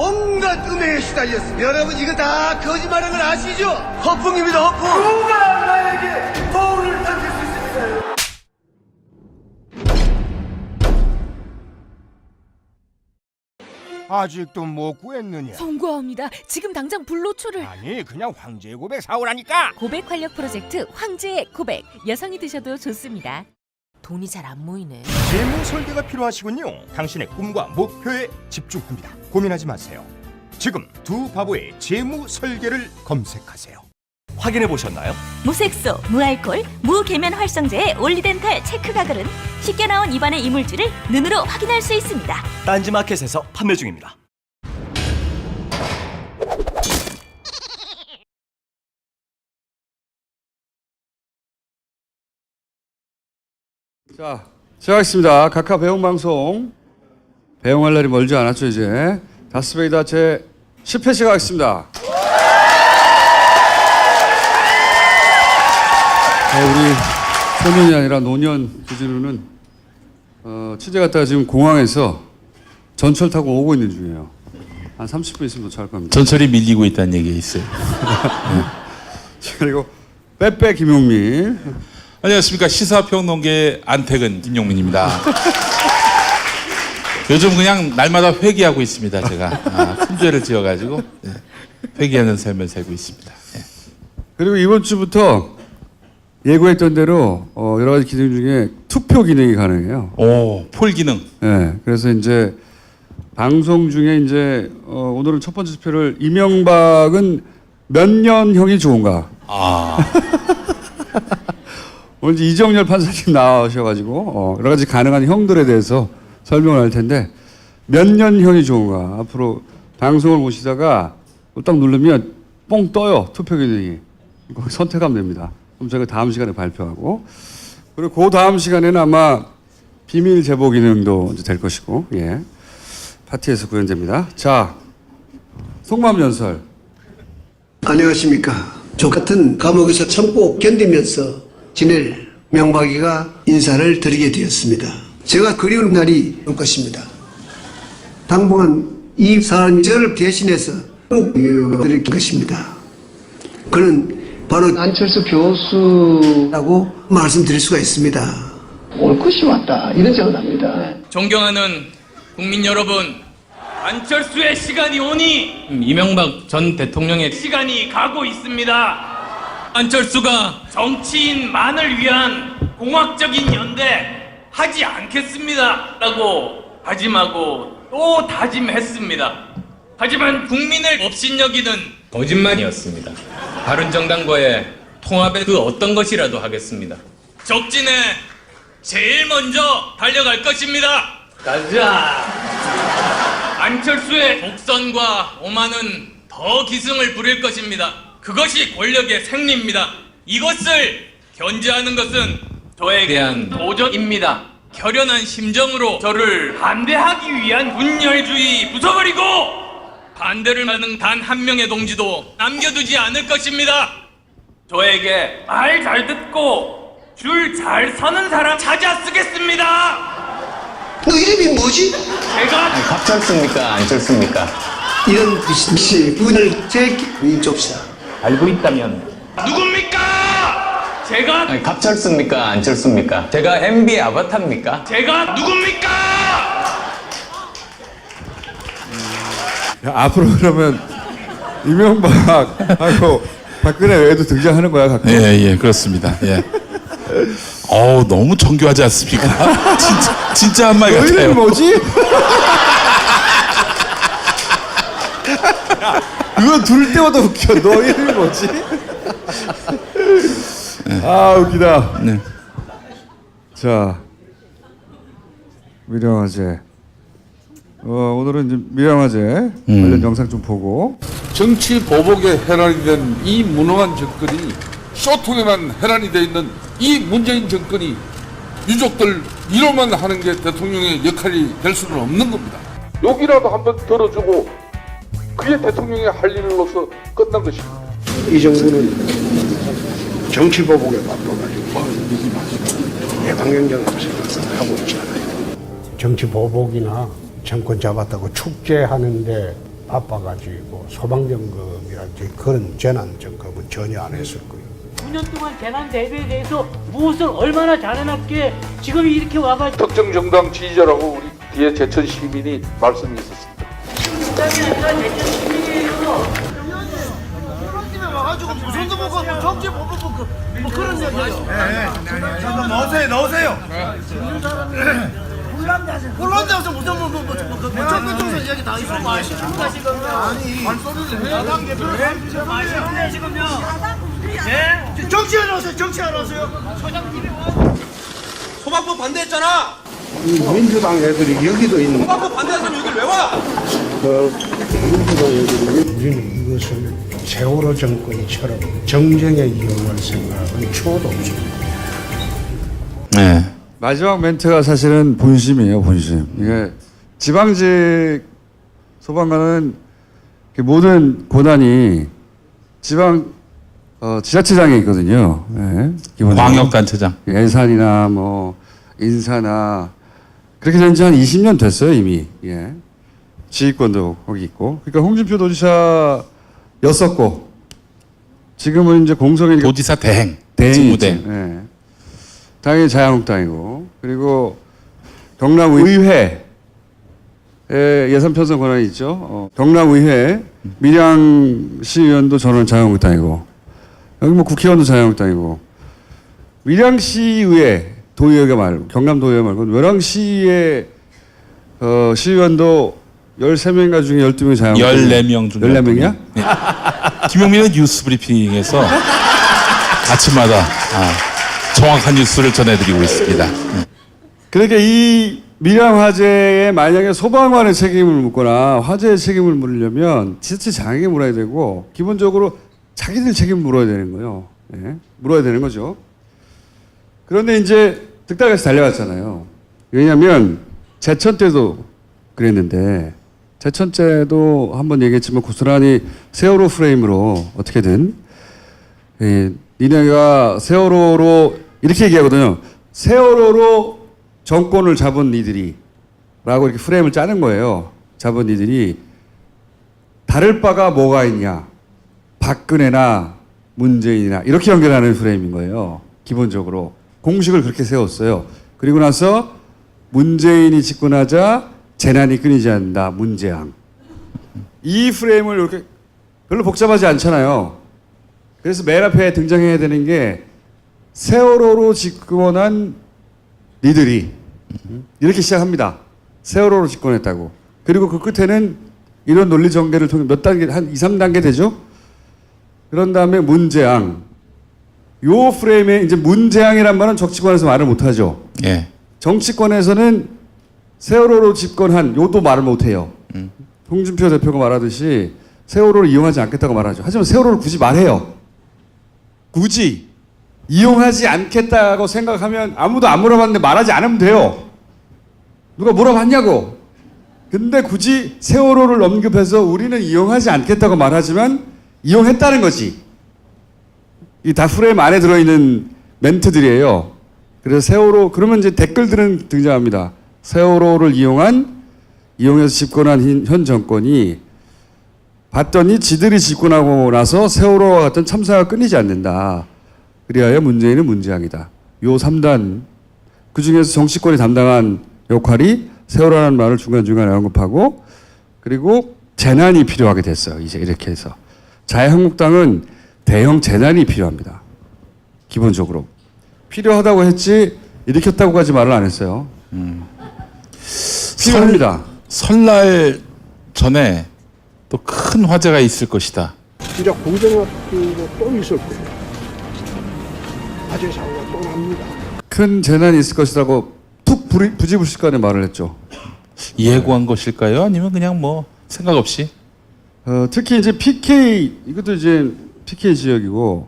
온갖 음해에 시달렸습니다. 여러분 이거 다 거짓말인 걸 아시죠? 허풍입니다, 허풍. 누가 나에게 도움을 던질 수 있습니까? 아직도 못 구했느냐? 송구합니다. 지금 당장 불로초를. 아니 그냥 황제의 고백 사오라니까. 고백 활력 프로젝트 황제의 고백. 여성이 드셔도 좋습니다. 돈이 잘 안 모이네. 재무 설계가 필요하시군요. 당신의 꿈과 목표에 집중합니다. 고민하지 마세요. 지금 두 바보의 재무 설계를 검색하세요. 확인해 보셨나요? 무색소, 무알콜, 무계면 활성제의 올리덴탈 체크 가글은 쉽게 나온 입안의 이물질을 눈으로 확인할 수 있습니다. 딴지마켓에서 판매 중입니다. 자, 시작하겠습니다. 각하 배웅방송 배웅할 날이 멀지 않았죠. 이제 다스베이다 제 10회 시작하겠습니다. 우리 소년이 아니라 노년 주진우는 취재 갔다가 지금 공항에서 전철 타고 오고 있는 중이에요. 한 30분 있으면 도착할 겁니다. 전철이 밀리고 있다는 얘기 있어요. 그리고 빼빼 김용민. 안녕하십니까. 시사평론계 안택은 김용민입니다. 요즘 그냥 날마다 회개하고 있습니다. 제가 큰 죄를 지어가지고 회개하는 삶을 살고 있습니다. 그리고 이번 주부터 예고했던 대로 여러 가지 기능 중에 투표 기능이 가능해요. 오, 폴 기능. 네, 그래서 이제 방송 중에 이제 오늘은 첫 번째 투표를 이명박은 몇 년형이 좋은가? 오늘 이제 이정열 판사님 나오셔가지고 여러 가지 가능한 형들에 대해서 설명을 할 텐데 몇 년형이 좋은가? 앞으로 방송을 보시다가 딱 누르면 뽕 떠요, 투표 기능이. 거기 선택하면 됩니다. 그럼 저희가 다음 시간에 발표하고, 그리고 그 다음 시간에는 아마 비밀 제보 기능도 이제 될 것이고, 예. 파티에서 구현됩니다. 자, 속마음 연설. 안녕하십니까. 저 같은 감옥에서 참고 견디면서 지낼 명박이가 인사를 드리게 되었습니다. 제가 그리운 날이 올 것입니다. 당분간 이 사람이 저를 대신해서 꼭 드릴 것입니다. 그는 바로 안철수 교수라고 말씀드릴 수가 있습니다. 올 것이 왔다 이런 생각을 합니다. 존경하는 국민 여러분, 안철수의 시간이 오니 이명박 전 대통령의 시간이 가고 있습니다. 안철수가 정치인만을 위한 공학적인 연대 하지 않겠습니다 라고 다짐하고 또 다짐했습니다. 하지만 국민을 업신여기는 거짓말이었습니다. 바른정당과의 통합의 그 어떤 것이라도 하겠습니다. 적진에 제일 먼저 달려갈 것입니다. 가자! 안철수의 독선과 오만은 더 기승을 부릴 것입니다. 그것이 권력의 생리입니다. 이것을 견제하는 것은 저에 대한 도전입니다. 결연한 심정으로 저를 반대하기 위한 분열주의 부숴버리고 반대를 하는 단 한 명의 동지도 남겨두지 않을 것입니다. 저에게 말 잘 듣고 줄 잘 서는 사람 찾아 쓰겠습니다. 너 이름이 뭐지? 제가 갑철습니까? 안철습니까? 이런 분을 제기 줍시다. 알고 있다면 누굽니까? 제가 갑철습니까? 안철습니까? 제가 MB의 아바타입니까? 제가 누굽니까? 야, 앞으로 그러면 이명박하고 박근혜 외에도 등장하는 거야, 가끔? 예, 그렇습니다. 예. 너무 정교하지 않습니까? 진짜 한 말 너 같아요. 이름이 뭐지? 그거 들을 때마다 웃겨. 너 이름이 뭐지? 아, 웃기다. 네. 자, 미령화제. 오늘은 이제 미령화제 관련 영상 좀 보고. 정치 보복에 혈안이 된 이 무능한 정권이 소통에만 혈안이 되어 있는 이 문재인 정권이 유족들 위로만 하는 게 대통령의 역할이 될 수는 없는 겁니다. 욕이라도 한번 들어주고 그게 대통령의 할 일로서 끝난 것입니다. 이 정부는 정치 보복에 바빠가지고 방향정을 하고 있잖아요. 정치 보복이나 정권 잡았다고 축제하는데 바빠가지고 소방점검이라든지 그런 재난점검은 전혀 안 했을 거예요. 9년 동안 재난 대비에 대해서 무엇을 얼마나 잘해놨기에 지금 이렇게 와가지고 특정 정당 지지자라고 우리 뒤에 제천 시민이 말씀이 있었습니다. 정당이 아니라 대전 시민이에요. 와가지고 무슨도 먹고 정치 보고 뭐 그런 얘기예요. 잠깐 넣으세요. 혼란돼서 무슨 정치에서 이야기 다 있어 마시는가 지금. 아니 야당 대표를 마시는데 지금요. 네? 정치하러 오세요. 정치하러 오세요. 소장님이 소방법 반대했잖아. 민주당 애들이 여기도 있는. 소방법 반대했으면 여기 왜 와? 민주당 애들이 우리는 이것을 세월호 정권이처럼 정쟁에 이용할 생각은 초도 없습니다. 네. 마지막 멘트가 사실은 본심이에요, 본심. 이게 지방직 소방관은 모든 권한이 지방 지자체장에 있거든요. 예, 기본적으로. 광역단체장. 예산이나 뭐 인사나 그렇게 된 지 한 20년 됐어요 이미. 예. 지휘권도 거기 있고. 그러니까 홍준표 도지사였었고 지금은 이제 공석이 도지사 대행. 대행이죠. 직무대행. 예. 당연히 자유한국당이고 그리고 경남의회 예산 편성 권한이 있죠. 경남의회 밀양시의원도 저는 자유한국당이고 여기 뭐 국회의원도 자유한국당이고 밀양시의회 도의회가 말고 경남도의회 말고 외랑시의 시의원도 13명인가 중에 12명이 자유한국당. 14명 중 14명이야? 네. 김용민은 뉴스 브리핑에서 아침마다 정확한 뉴스를 전해드리고 있습니다. 그러니까 이 밀양 화재에 만약에 소방관의 책임을 묻거나 화재의 책임을 물으려면 지자체장에게 물어야 되고 기본적으로 자기들 책임을 물어야 되는 거예요. 예? 물어야 되는 거죠. 그런데 이제 득달같이 달려왔잖아요. 왜냐하면 제천 때도 그랬는데 제천 때도 한번 얘기했지만 고스란히 세월호 프레임으로 어떻게든 니네가 세월호로 이렇게 얘기하거든요. 세월호로 정권을 잡은 니들이 라고 이렇게 프레임을 짜는 거예요. 잡은 니들이 다를 바가 뭐가 있냐. 박근혜나 문재인이나 이렇게 연결하는 프레임인 거예요. 기본적으로. 공식을 그렇게 세웠어요. 그리고 나서 문재인이 집권하자 재난이 끊이지 않는다. 문재앙. 이 프레임을 이렇게 별로 복잡하지 않잖아요. 그래서 맨 앞에 등장해야 되는 게 세월호로 집권한 니들이 이렇게 시작합니다. 세월호로 집권했다고. 그리고 그 끝에는 이런 논리 전개를 통해 몇 단계, 한 2, 3단계 되죠? 그런 다음에 문재앙. 요 프레임에 이제 문재앙이란 말은 정치권에서 말을 못하죠. 예. 정치권에서는 세월호로 집권한 요도 말을 못해요. 홍준표 대표가 말하듯이 세월호를 이용하지 않겠다고 말하죠. 하지만 세월호를 굳이 말해요. 굳이 이용하지 않겠다고 생각하면 아무도 안 물어봤는데 말하지 않으면 돼요. 누가 물어봤냐고. 근데 굳이 세월호를 언급해서 우리는 이용하지 않겠다고 말하지만 이용했다는 거지. 이 다 프레임 안에 들어있는 멘트들이에요. 그래서 세월호 그러면 이제 댓글들은 등장합니다. 세월호를 이용해서 집권한 현 정권이 봤더니 지들이 집권하고 나서 세월호와 같은 참사가 끊이지 않는다. 그리하여 문재인은 문재앙이다. 요 3단 그중에서 정치권이 담당한 역할이 세월호라는 말을 중간중간에 언급하고 그리고 재난이 필요하게 됐어요. 이제 이렇게 해서 자유한국당은 대형 재난이 필요합니다. 기본적으로 필요하다고 했지 일으켰다고까지 말을 안 했어요. 필요합니다. 설날 전에 또 큰 화재가 있을 것이다. 진짜 공정학교도 또 있을 거예요. 화재 사고가 또 납니다. 큰 재난이 있을 것이라고 툭 부지불식간에 말을 했죠. 예고한 것일까요? 아니면 그냥 뭐 생각 없이? 특히 이제 PK 이것도 이제 PK 지역이고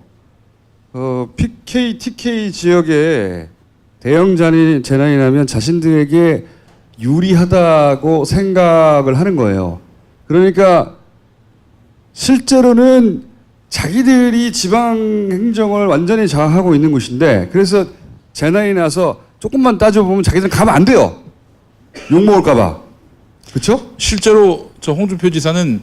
PK, TK 지역에 대형 재난이 나면 자신들에게 유리하다고 생각을 하는 거예요. 그러니까 실제로는 자기들이 지방 행정을 완전히 장악하고 있는 곳인데 그래서 재난이 나서 조금만 따져보면 자기들은 가면 안 돼요. 욕먹을까 봐. 그렇죠? 실제로 저 홍준표 지사는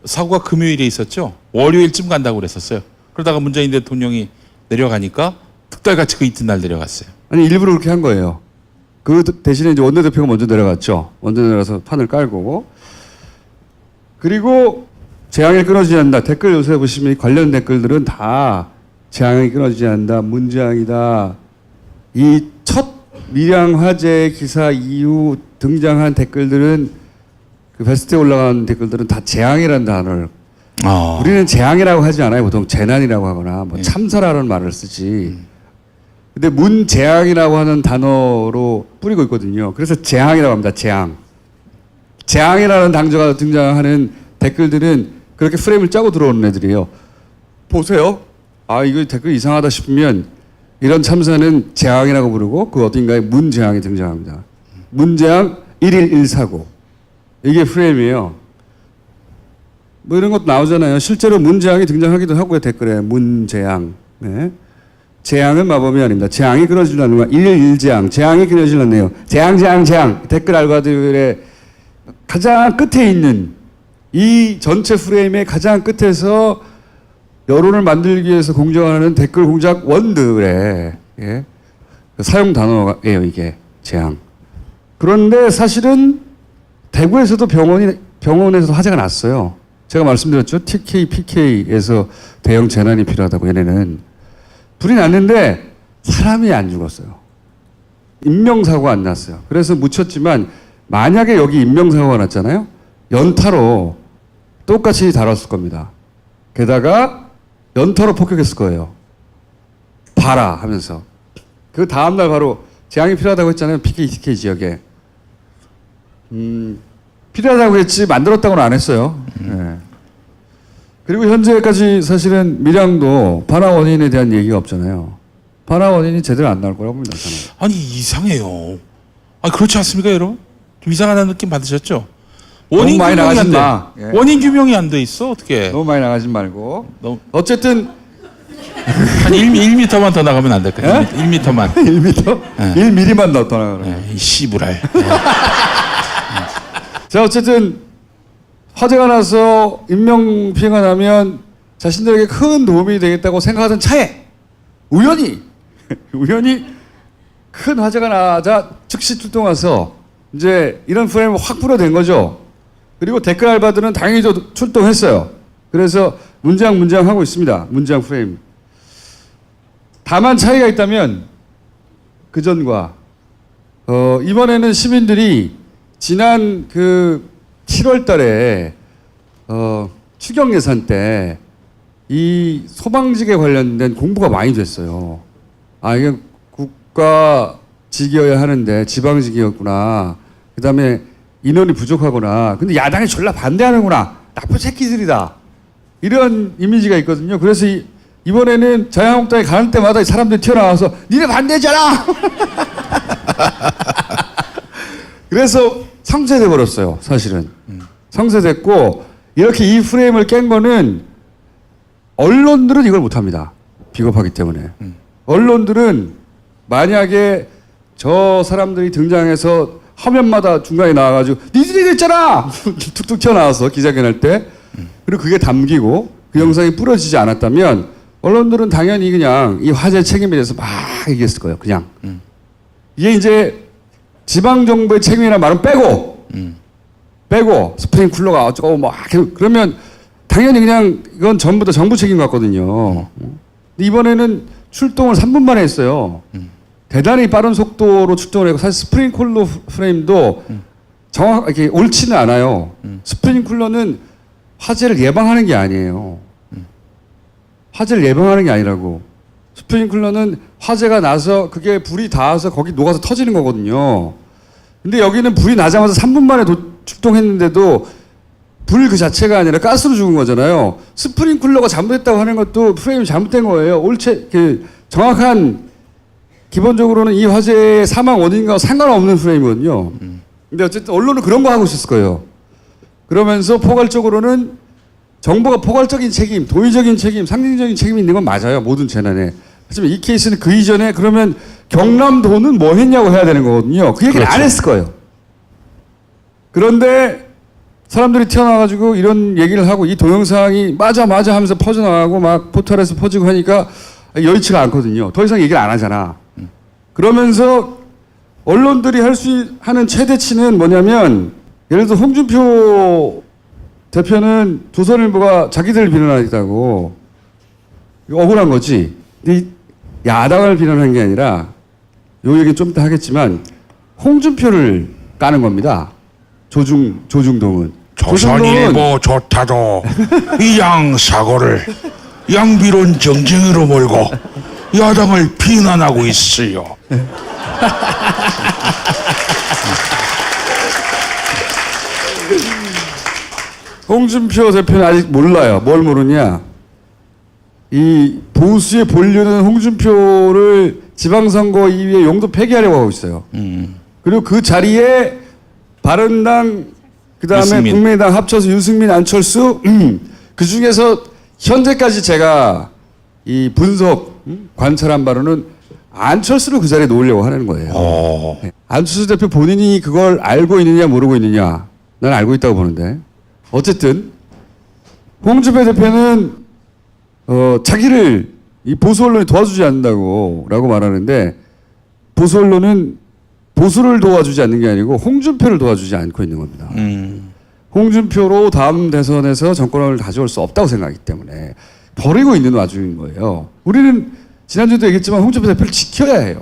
사고가 금요일에 있었죠. 월요일쯤 간다고 그랬었어요. 그러다가 문재인 대통령이 내려가니까 특달같이 그 이튿날 내려갔어요. 아니 일부러 그렇게 한 거예요. 그 대신에 이제 원내대표가 먼저 내려갔죠. 먼저 내려가서 판을 깔고 그리고 재앙이 끊어지지 않는다. 댓글 요새 보시면 관련 댓글들은 다 재앙이 끊어지지 않는다. 문재앙이다. 이 첫 밀양 화재 기사 이후 등장한 댓글들은 그 베스트에 올라간 댓글들은 다 재앙이라는 단어를 우리는 재앙이라고 하지 않아요. 보통 재난이라고 하거나 뭐 참사라는 말을 쓰지. 근데 문재앙이라고 하는 단어로 뿌리고 있거든요. 그래서 재앙이라고 합니다. 재앙. 재앙이라는 단어가 등장하는 댓글들은 그렇게 프레임을 짜고 들어오는 애들이에요. 보세요. 아 이거 댓글 이상하다 싶으면 이런 참사는 재앙이라고 부르고 그 어딘가에 문재앙이 등장합니다. 문재앙 1일 1사고. 이게 프레임이에요. 뭐 이런 것도 나오잖아요. 실제로 문재앙이 등장하기도 하고요. 댓글에 문재앙. 네. 재앙은 마법이 아닙니다. 재앙이 끊어지지 않는 거야. 1일 1재앙. 재앙이 끊어지지 않네요. 재앙. 댓글 알바들의 가장 끝에 있는 이 전체 프레임의 가장 끝에서 여론을 만들기 위해서 공정하는 댓글 공작 원들의 사용 단어예요. 이게 재앙. 그런데 사실은 대구에서도 병원에서도 화재가 났어요. 제가 말씀드렸죠. TK, PK에서 대형 재난이 필요하다고 얘네는. 불이 났는데 사람이 안 죽었어요. 인명사고가 안 났어요. 그래서 묻혔지만 만약에 여기 인명사고가 났잖아요. 연타로 똑같이 다뤘을 겁니다. 게다가 연타로 폭격했을 거예요. 봐라 하면서. 그 다음날 바로 재앙이 필요하다고 했잖아요. PK, TK 지역에. 필요하다고 했지 만들었다고는 안 했어요. 네. 그리고 현재까지 사실은 밀양도 반화 원인에 대한 얘기가 없잖아요. 반화 원인이 제대로 안 나올 거라고 봅니다. 저는. 아니 이상해요. 아 그렇지 않습니까, 여러분? 좀 이상하다는 느낌 받으셨죠? 원인 많이 규명이 안 돼. 예. 원인 규명이 안 돼 있어 어떻게? 너무 많이 나가지 말고. 어쨌든 한 1m만 더 나가면 안 될까요? 1m만. 1m? 네. 1mm만 더 나가요. 이 씨부랄. 자, 어쨌든 화재가 나서 인명 피해가 나면 자신들에게 큰 도움이 되겠다고 생각하던 차에 우연히 큰 화재가 나자 즉시 출동해서 이제 이런 프레임을 확 풀어댄 거죠. 그리고 댓글 알바들은 당연히 출동했어요. 그래서 문장 하고 있습니다. 문장 프레임. 다만 차이가 있다면 그전과 이번에는 시민들이 지난 그 7월 달에 추경 예산 때 이 소방직에 관련된 공부가 많이 됐어요. 아, 이게 국가직이어야 하는데 지방직이었구나. 그 다음에 인원이 부족하구나. 근데 야당이 졸라 반대하는구나. 나쁜 새끼들이다. 이런 이미지가 있거든요. 그래서 이번에는 자유한국당에 가는 때마다 사람들이 튀어나와서 니네 반대했잖아. 그래서 상쇄돼 버렸어요. 사실은. 상쇄됐고 이렇게 이 프레임을 깬 거는 언론들은 이걸 못합니다. 비겁하기 때문에. 언론들은 만약에 저 사람들이 등장해서 화면마다 중간에 나와가지고 니들이 그랬잖아! 툭툭 튀어나와서 기자회견할 때 그리고 그게 담기고 그 영상이 뿌려지지 않았다면 언론들은 당연히 그냥 이 화재 책임에 대해서 막 얘기했을 거예요. 그냥. 이게 이제 지방정부의 책임이라는 말은 빼고 스프링쿨러가 어쩌고 막 그러면 당연히 그냥 이건 전부 다 정부 책임 같거든요. 근데 이번에는 출동을 3분 만에 했어요. 대단히 빠른 속도로 출동을 하고 사실 스프링쿨러 프레임도 정확하게 옳지는 않아요. 스프링쿨러는 화재를 예방하는 게 아니에요. 화재를 예방하는 게 아니라고. 스프링클러는 화재가 나서 그게 불이 닿아서 거기 녹아서 터지는 거거든요. 근데 여기는 불이 나자마자 3분 만에 출동했는데도 불 그 자체가 아니라 가스로 죽은 거잖아요. 스프링클러가 잘못했다고 하는 것도 프레임이 잘못된 거예요. 정확한 기본적으로는 이 화재의 사망 원인과 상관없는 프레임이거든요. 근데 어쨌든 언론은 그런 거 하고 있었을 거예요. 그러면서 포괄적으로는 정부가 포괄적인 책임, 도의적인 책임, 상징적인 책임이 있는 건 맞아요. 모든 재난에. 하지만 이 케이스는 그 이전에 그러면 경남도는 뭐 했냐고 해야 되는 거거든요. 그 얘기를 안 했을 거예요. 그런데 사람들이 튀어나와가지고 이런 얘기를 하고 이 동영상이 맞아 하면서 퍼져나가고 막 포털에서 퍼지고 하니까 여의치가 않거든요. 더 이상 얘기를 안 하잖아. 그러면서 언론들이 하는 최대치는 뭐냐면 예를 들어 홍준표 대표는 조선일보가 자기들을 비난하겠다고 이거 억울한 거지. 근데 야당을 비난한 게 아니라 요 얘기 좀 이따 하겠지만 홍준표를 까는 겁니다. 조중동은. 조선일보 좋다도 이양 사고를 양비론 정쟁으로 몰고 야당을 비난하고 있어요. 홍준표 대표는 아직 몰라요. 뭘 모르냐. 이 보수의 본류는 홍준표를 지방선거 이후에 용도 폐기하려고 하고 있어요. 그리고 그 자리에 바른당 그다음에 유승민. 국민의당 합쳐서 유승민, 안철수 그 중에서 현재까지 제가 이 분석 관찰한 바로는 안철수를 그 자리에 놓으려고 하는 거예요. 네. 안철수 대표 본인이 그걸 알고 있느냐 모르고 있느냐 난 알고 있다고 보는데 어쨌든 홍준표 대표는 자기를 이 보수 언론이 도와주지 않는다고라고 말하는데 보수 언론은 보수를 도와주지 않는 게 아니고 홍준표를 도와주지 않고 있는 겁니다. 홍준표로 다음 대선에서 정권을 가져올 수 없다고 생각하기 때문에 버리고 있는 와중인 거예요. 우리는 지난주에도 얘기했지만 홍준표 대표를 지켜야 해요.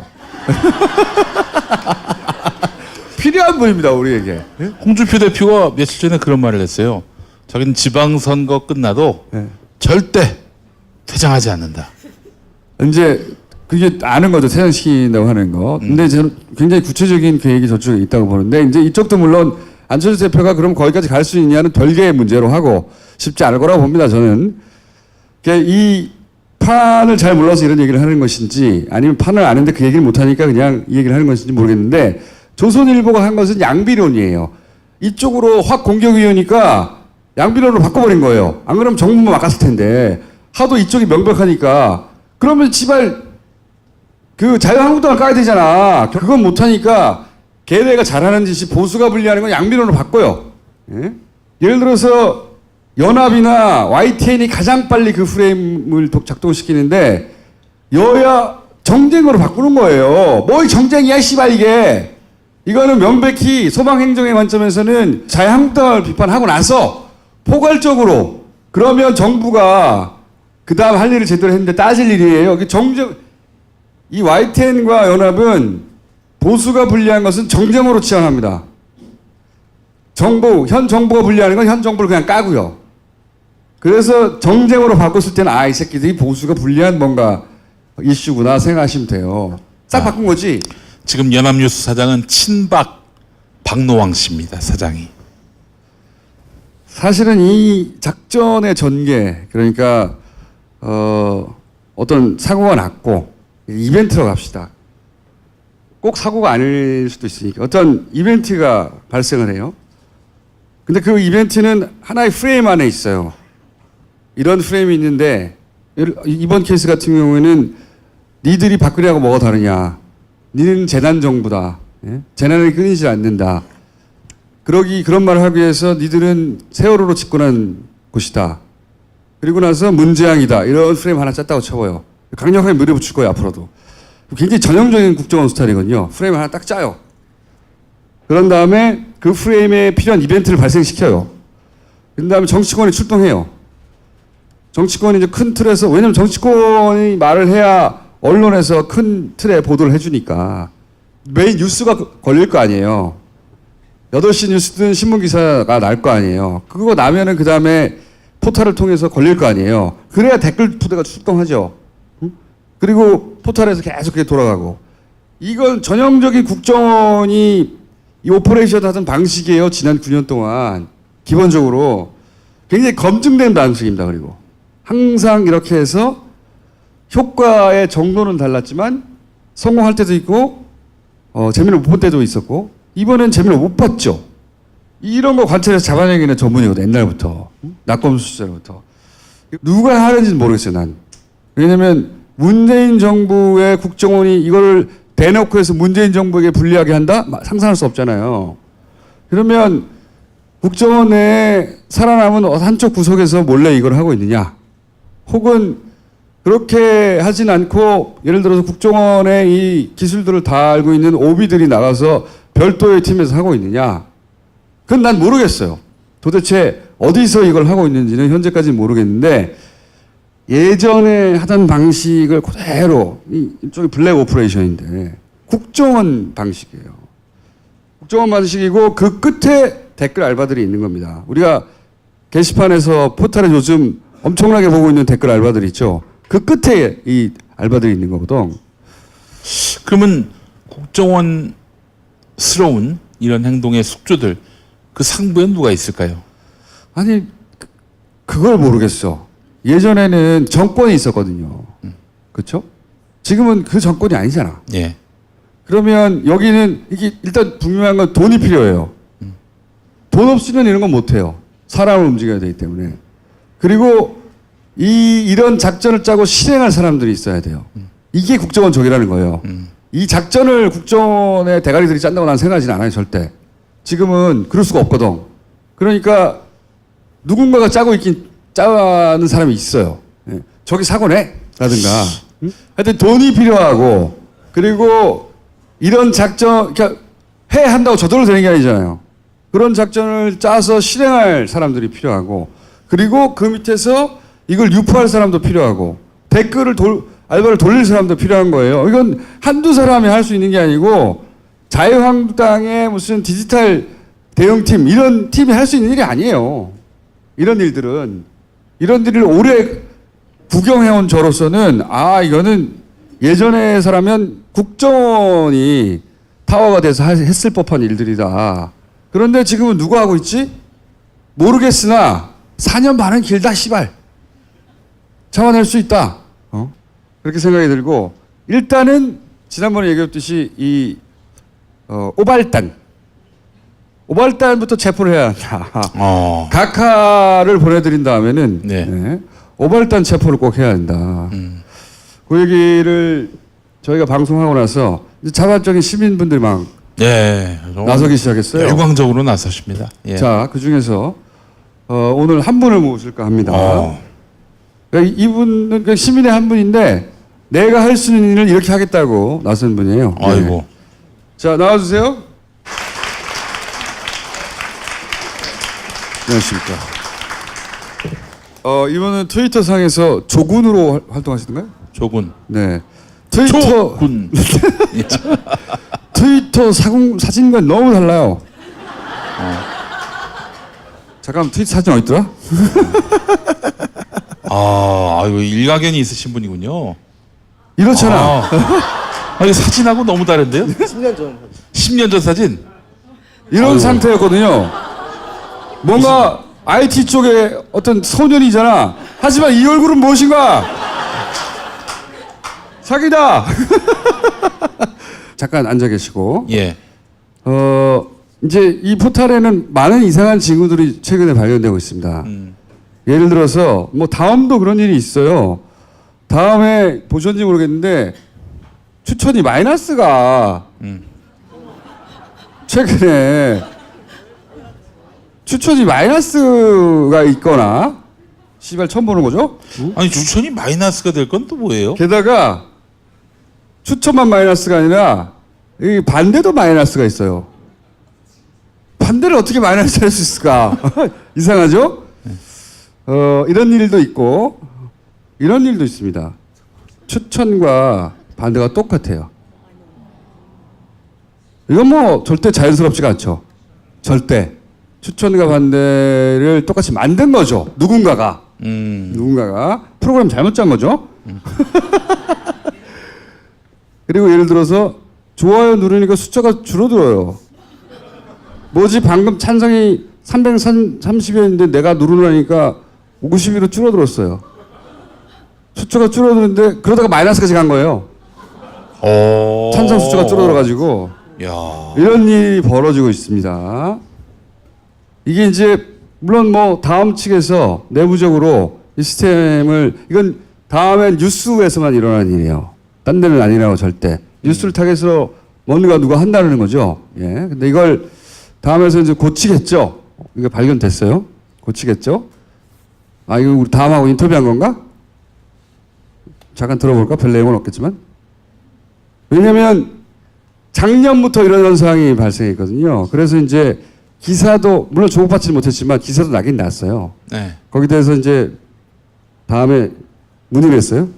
필요한 분입니다, 우리에게. 홍준표 대표가 며칠 전에 그런 말을 했어요. 자기는 지방선거 끝나도 절대 퇴장하지 않는다. 이제 그게 아는 거죠. 퇴장시킨다고 하는 거. 근데 저는 굉장히 구체적인 계획이 저쪽에 있다고 보는데 이제 이쪽도 물론 안철수 대표가 그럼 거기까지 갈 수 있냐는 별개의 문제로 하고 쉽지 않을 거라고 봅니다. 저는. 이 판을 잘 몰라서 이런 얘기를 하는 것인지 아니면 판을 아는데 그 얘기를 못하니까 그냥 이 얘기를 하는 것인지 모르겠는데 조선일보가 한 것은 양비론이에요. 이쪽으로 확 공격이 오니까 양비론으로 바꿔버린 거예요. 안 그러면 정부만 막았을 텐데 하도 이쪽이 명백하니까 그러면 지발 그 자유한국당을 까야 되잖아. 그건 못하니까 걔네가 잘하는 짓이 보수가 분리하는 건 양비론으로 바꿔요. 예? 예를 들어서 연합이나 YTN이 가장 빨리 그 프레임을 작동시키는데 여야 정쟁으로 바꾸는 거예요. 뭘 정쟁이야 씨발 이게. 이거는 명백히 소방행정의 관점에서는 자유한국당을 비판하고 나서 포괄적으로 그러면 정부가 그 다음 할 일을 제대로 했는데 따질 일이에요. 이 YTN과 연합은 보수가 분리한 것은 정쟁으로 치환합니다. 현 정부가 분리하는 건 현 정부를 그냥 까고요. 그래서 정쟁으로 바꿨을 때는 이 새끼들이 보수가 분리한 뭔가 이슈구나 생각하시면 돼요. 싹 바꾼 거지. 지금 연합뉴스 사장은 친박 박노왕 씨입니다. 사장이. 사실은 이 작전의 전개 그러니까 어떤 사고가 났고 이벤트로 갑시다. 꼭 사고가 아닐 수도 있으니까 어떤 이벤트가 발생을 해요. 근데 그 이벤트는 하나의 프레임 안에 있어요. 이런 프레임이 있는데 이번 케이스 같은 경우에는 니들이 박근혜하고 뭐가 다르냐. 니는 재난 정부다. 예? 재난이 끊이지 않는다. 그런 말을 하기 위해서 니들은 세월호로 집권한 곳이다. 그리고 나서 문재앙이다. 이런 프레임 하나 짰다고 쳐봐요. 강력하게 밀어붙일 거예요, 앞으로도. 굉장히 전형적인 국정원 스타일이거든요. 프레임 하나 딱 짜요. 그런 다음에 그 프레임에 필요한 이벤트를 발생시켜요. 그 다음에 정치권이 출동해요. 정치권이 이제 큰 틀에서, 왜냐면 정치권이 말을 해야 언론에서 큰 틀에 보도를 해주니까 메인 뉴스가 걸릴 거 아니에요. 8시 뉴스든 신문기사가 날 거 아니에요. 그거 나면은 그 다음에 포털을 통해서 걸릴 거 아니에요. 그래야 댓글 부대가 출동하죠. 그리고 포털에서 계속 그게 돌아가고. 이건 전형적인 국정원이 이 오퍼레이션 하던 방식이에요. 지난 9년 동안. 기본적으로 굉장히 검증된 방식입니다. 그리고 항상 이렇게 해서 효과의 정도는 달랐지만 성공할 때도 있고 재미를 못 본 때도 있었고 이번엔 재미를 못 봤죠. 이런 거 관찰해서 잡아내기는 전문이거든. 옛날부터. 낙검수 시절부터. 누가 하는지는 모르겠어요. 난. 왜냐면 문재인 정부의 국정원이 이걸 대놓고 해서 문재인 정부에게 불리하게 한다? 상상할 수 없잖아요. 그러면 국정원 내에 살아남은 한쪽 구석에서 몰래 이걸 하고 있느냐? 혹은 그렇게 하진 않고 예를 들어서 국정원의 이 기술들을 다 알고 있는 오비들이 나가서 별도의 팀에서 하고 있느냐? 그건 난 모르겠어요. 도대체 어디서 이걸 하고 있는지는 현재까지는 모르겠는데 예전에 하던 방식을 그대로 이쪽이 블랙 오퍼레이션인데 국정원 방식이에요. 국정원 방식이고 그 끝에 댓글 알바들이 있는 겁니다. 우리가 게시판에서 포털에 요즘 엄청나게 보고 있는 댓글 알바들이 있죠. 그 끝에 이 알바들이 있는 거거든. 그러면 국정원스러운 이런 행동의 숙주들 그 상부엔 누가 있을까요? 아니 그걸 모르겠어. 예전에는 정권이 있었거든요. 그렇죠? 지금은 그 정권이 아니잖아. 예. 그러면 여기는 이게 일단 분명한 건 돈이 필요해요. 돈 없이는 이런 건 못해요. 사람을 움직여야 되기 때문에. 그리고 이런 작전을 짜고 실행할 사람들이 있어야 돼요. 이게 국정원적이라는 거예요. 이 작전을 국정원의 대가리들이 짠다고 난 생각하지는 않아요. 절대. 지금은 그럴 수가 없거든. 그러니까 누군가가 짜는 사람이 있어요. 예. 저기 사고 내! 라든가. 하여튼 돈이 필요하고 그리고 이런 작전, 그러니까 한다고 저절로 되는 게 아니잖아요. 그런 작전을 짜서 실행할 사람들이 필요하고 그리고 그 밑에서 이걸 유포할 사람도 필요하고 댓글을 알바를 돌릴 사람도 필요한 거예요. 이건 한두 사람이 할 수 있는 게 아니고 자유한국당의 무슨 디지털 대응팀 이런 팀이 할 수 있는 일이 아니에요. 이런 일들은. 이런 일을 오래 구경해온 저로서는 이거는 예전에 사람은 국정원이 타워가 돼서 했을 법한 일들이다. 그런데 지금은 누가 하고 있지? 모르겠으나 4년 반은 길다 씨발. 참아낼 수 있다. 그렇게 생각이 들고 일단은 지난번에 얘기했듯이 이 오발단부터 체포를 해야 한다. 각하를 보내드린 다음에는 네, 오발단 체포를 꼭 해야 한다. 그 얘기를 저희가 방송하고 나서 이제 자발적인 시민분들이 막 나서기 시작했어요. 열광적으로 나서십니다. 예. 자, 그 중에서 오늘 한 분을 모실까 합니다. 그러니까 이분은 그냥 시민의 한 분인데 내가 할 수 있는 일을 이렇게 하겠다고 나선 분이에요. 아이고. 자, 나와주세요. 안녕하십니까. 이분은 트위터 상에서 조군으로 활동하시던가요? 조군. 네. 트위터. 조군. 트위터 사진과 너무 달라요. 잠깐만, 트위터 사진 어디 있더라? 이거 일가견이 있으신 분이군요. 이렇잖아. 이 사진하고 너무 다른데요? 10년 전. 10년 전 사진? 이런 상태였거든요. 뭔가 IT 쪽에 어떤 소년이잖아. 하지만 이 얼굴은 무엇인가? 사기다. 잠깐 앉아 계시고. 예. 이제 이 포탈에는 많은 이상한 징후들이 최근에 발견되고 있습니다. 예를 들어서 뭐 다음도 그런 일이 있어요. 다음에 보셨는지 모르겠는데 추천이 마이너스가 최근에 추천이 마이너스가 있거나 씨발 처음 보는 거죠? 아니 추천이 마이너스가 될 건 또 뭐예요? 게다가 추천만 마이너스가 아니라 이 반대도 마이너스가 있어요. 반대를 어떻게 마이너스 할 수 있을까? 이상하죠? 이런 일도 있고 이런 일도 있습니다. 추천과 반대가 똑같아요. 이건 뭐 절대 자연스럽지가 않죠. 절대. 추천과 반대를 똑같이 만든 거죠. 누군가가 프로그램 잘못 짠 거죠. 그리고 예를 들어서 좋아요 누르니까 숫자가 줄어들어요. 뭐지 방금 찬성이 330이었는데 내가 누르려니까 50으로 줄어들었어요. 숫자가 줄어드는데 그러다가 마이너스까지 간 거예요. 찬성 숫자가 줄어들어가지고 이런 일이 벌어지고 있습니다. 이게 이제 물론 뭐 다음 측에서 내부적으로 이 시스템을 이건 다음엔 뉴스에서만 일어나는 일이에요. 딴 데는 아니라고 절대. 뉴스를 타겟으로 뭔가 누가 한다는 거죠. 예. 근데 이걸 다음에서 이제 고치겠죠. 이게 발견됐어요. 고치겠죠? 아, 이거 우리 다음하고 인터뷰한 건가? 잠깐 들어볼까? 별 내용은 없겠지만. 왜냐면 작년부터 이런 현상이 발생했거든요. 그래서 이제 기사도, 물론 조급받지는 못했지만 기사도 나긴 났어요. 네. 거기에 대해서 이제 다음에 문의를 했어요.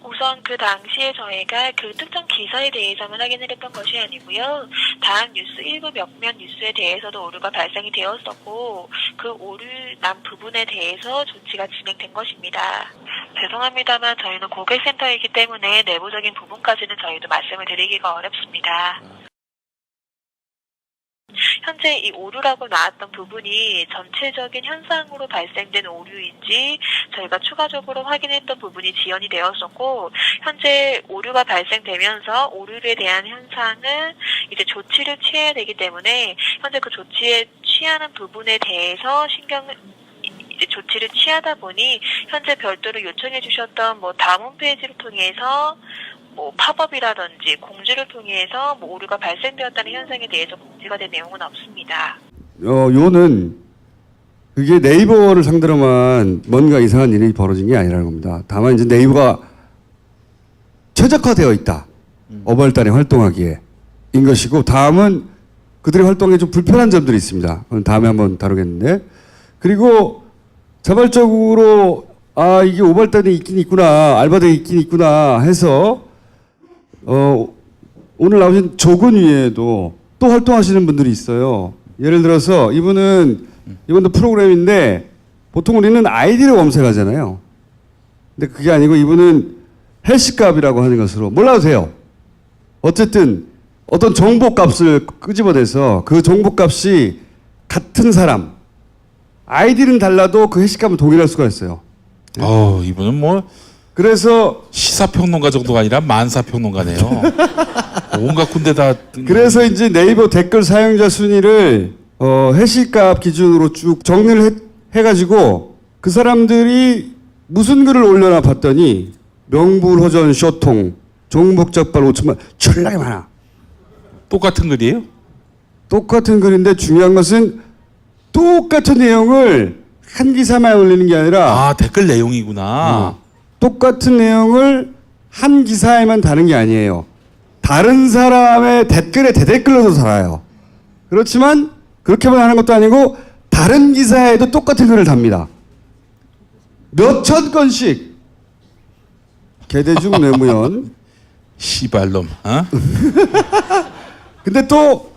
우선 그 당시에 저희가 그 특정 기사에 대해서만 확인을 했던 것이 아니고요. 다음 뉴스 일부 몇몇 뉴스에 대해서도 오류가 발생이 되었었고 그 오류 난 부분에 대해서 조치가 진행된 것입니다. 죄송합니다만 저희는 고객센터이기 때문에 내부적인 부분까지는 저희도 말씀을 드리기가 어렵습니다. 현재 이 오류라고 나왔던 부분이 전체적인 현상으로 발생된 오류인지 저희가 추가적으로 확인했던 부분이 지연이 되었었고 현재 오류가 발생되면서 오류에 대한 현상은 이제 조치를 취해야 되기 때문에 현재 그 조치에 취하는 부분에 대해서 이제 조치를 취하다 보니 현재 별도로 요청해 주셨던 뭐 다음 홈페이지를 통해서 뭐 팝업이라든지 공지를 통해서 뭐 오류가 발생되었다는 현상에 대해서 공지가 된 내용은 없습니다. 요는 그게 네이버를 상대로만 뭔가 이상한 일이 벌어진 게 아니라는 겁니다. 다만 이제 네이버가 최적화되어 있다. 어벌단에 활동하기에 인 것이고 다음은 그들의 활동에 좀 불편한 점들이 있습니다. 그건 다음에 한번 다루겠는데 그리고 자발적으로 아 이게 오발단에 있긴 있구나 알바대에 있긴 있구나 해서 오늘 나오신 조근 위에도 또 활동하시는 분들이 있어요. 예를 들어서 이분도 프로그램인데 보통 우리는 아이디를 검색하잖아요. 근데 그게 아니고 이분은 헬스값이라고 하는 것으로 몰라도 돼요. 어쨌든 어떤 정보값을 끄집어내서 그 정보값이 같은 사람 아이디는 달라도 그 헬스값은 동일할 수가 있어요. 이분은 뭐 그래서 시사평론가 정도가 아니라 만사평론가네요. 온갖 군데 다. 그래서 이제 네이버 댓글 사용자 순위를 해시값 기준으로 쭉 정리를 해가지고 그 사람들이 무슨 글을 올려나 봤더니 명불허전 쇼통 종북적발 5천만 졸라게 많아. 똑같은 글이에요? 똑같은 글인데 중요한 것은 똑같은 내용을 한 기사만 올리는 게 아니라 댓글 내용이구나. 똑같은 내용을 한 기사에만 다는 게 아니에요. 다른 사람의 댓글에 대댓글로도 달아요. 그렇지만 그렇게만 하는 것도 아니고 다른 기사에도 똑같은 글을 답니다. 몇천 건씩. 개대중 내무연. 시발놈. 근데 또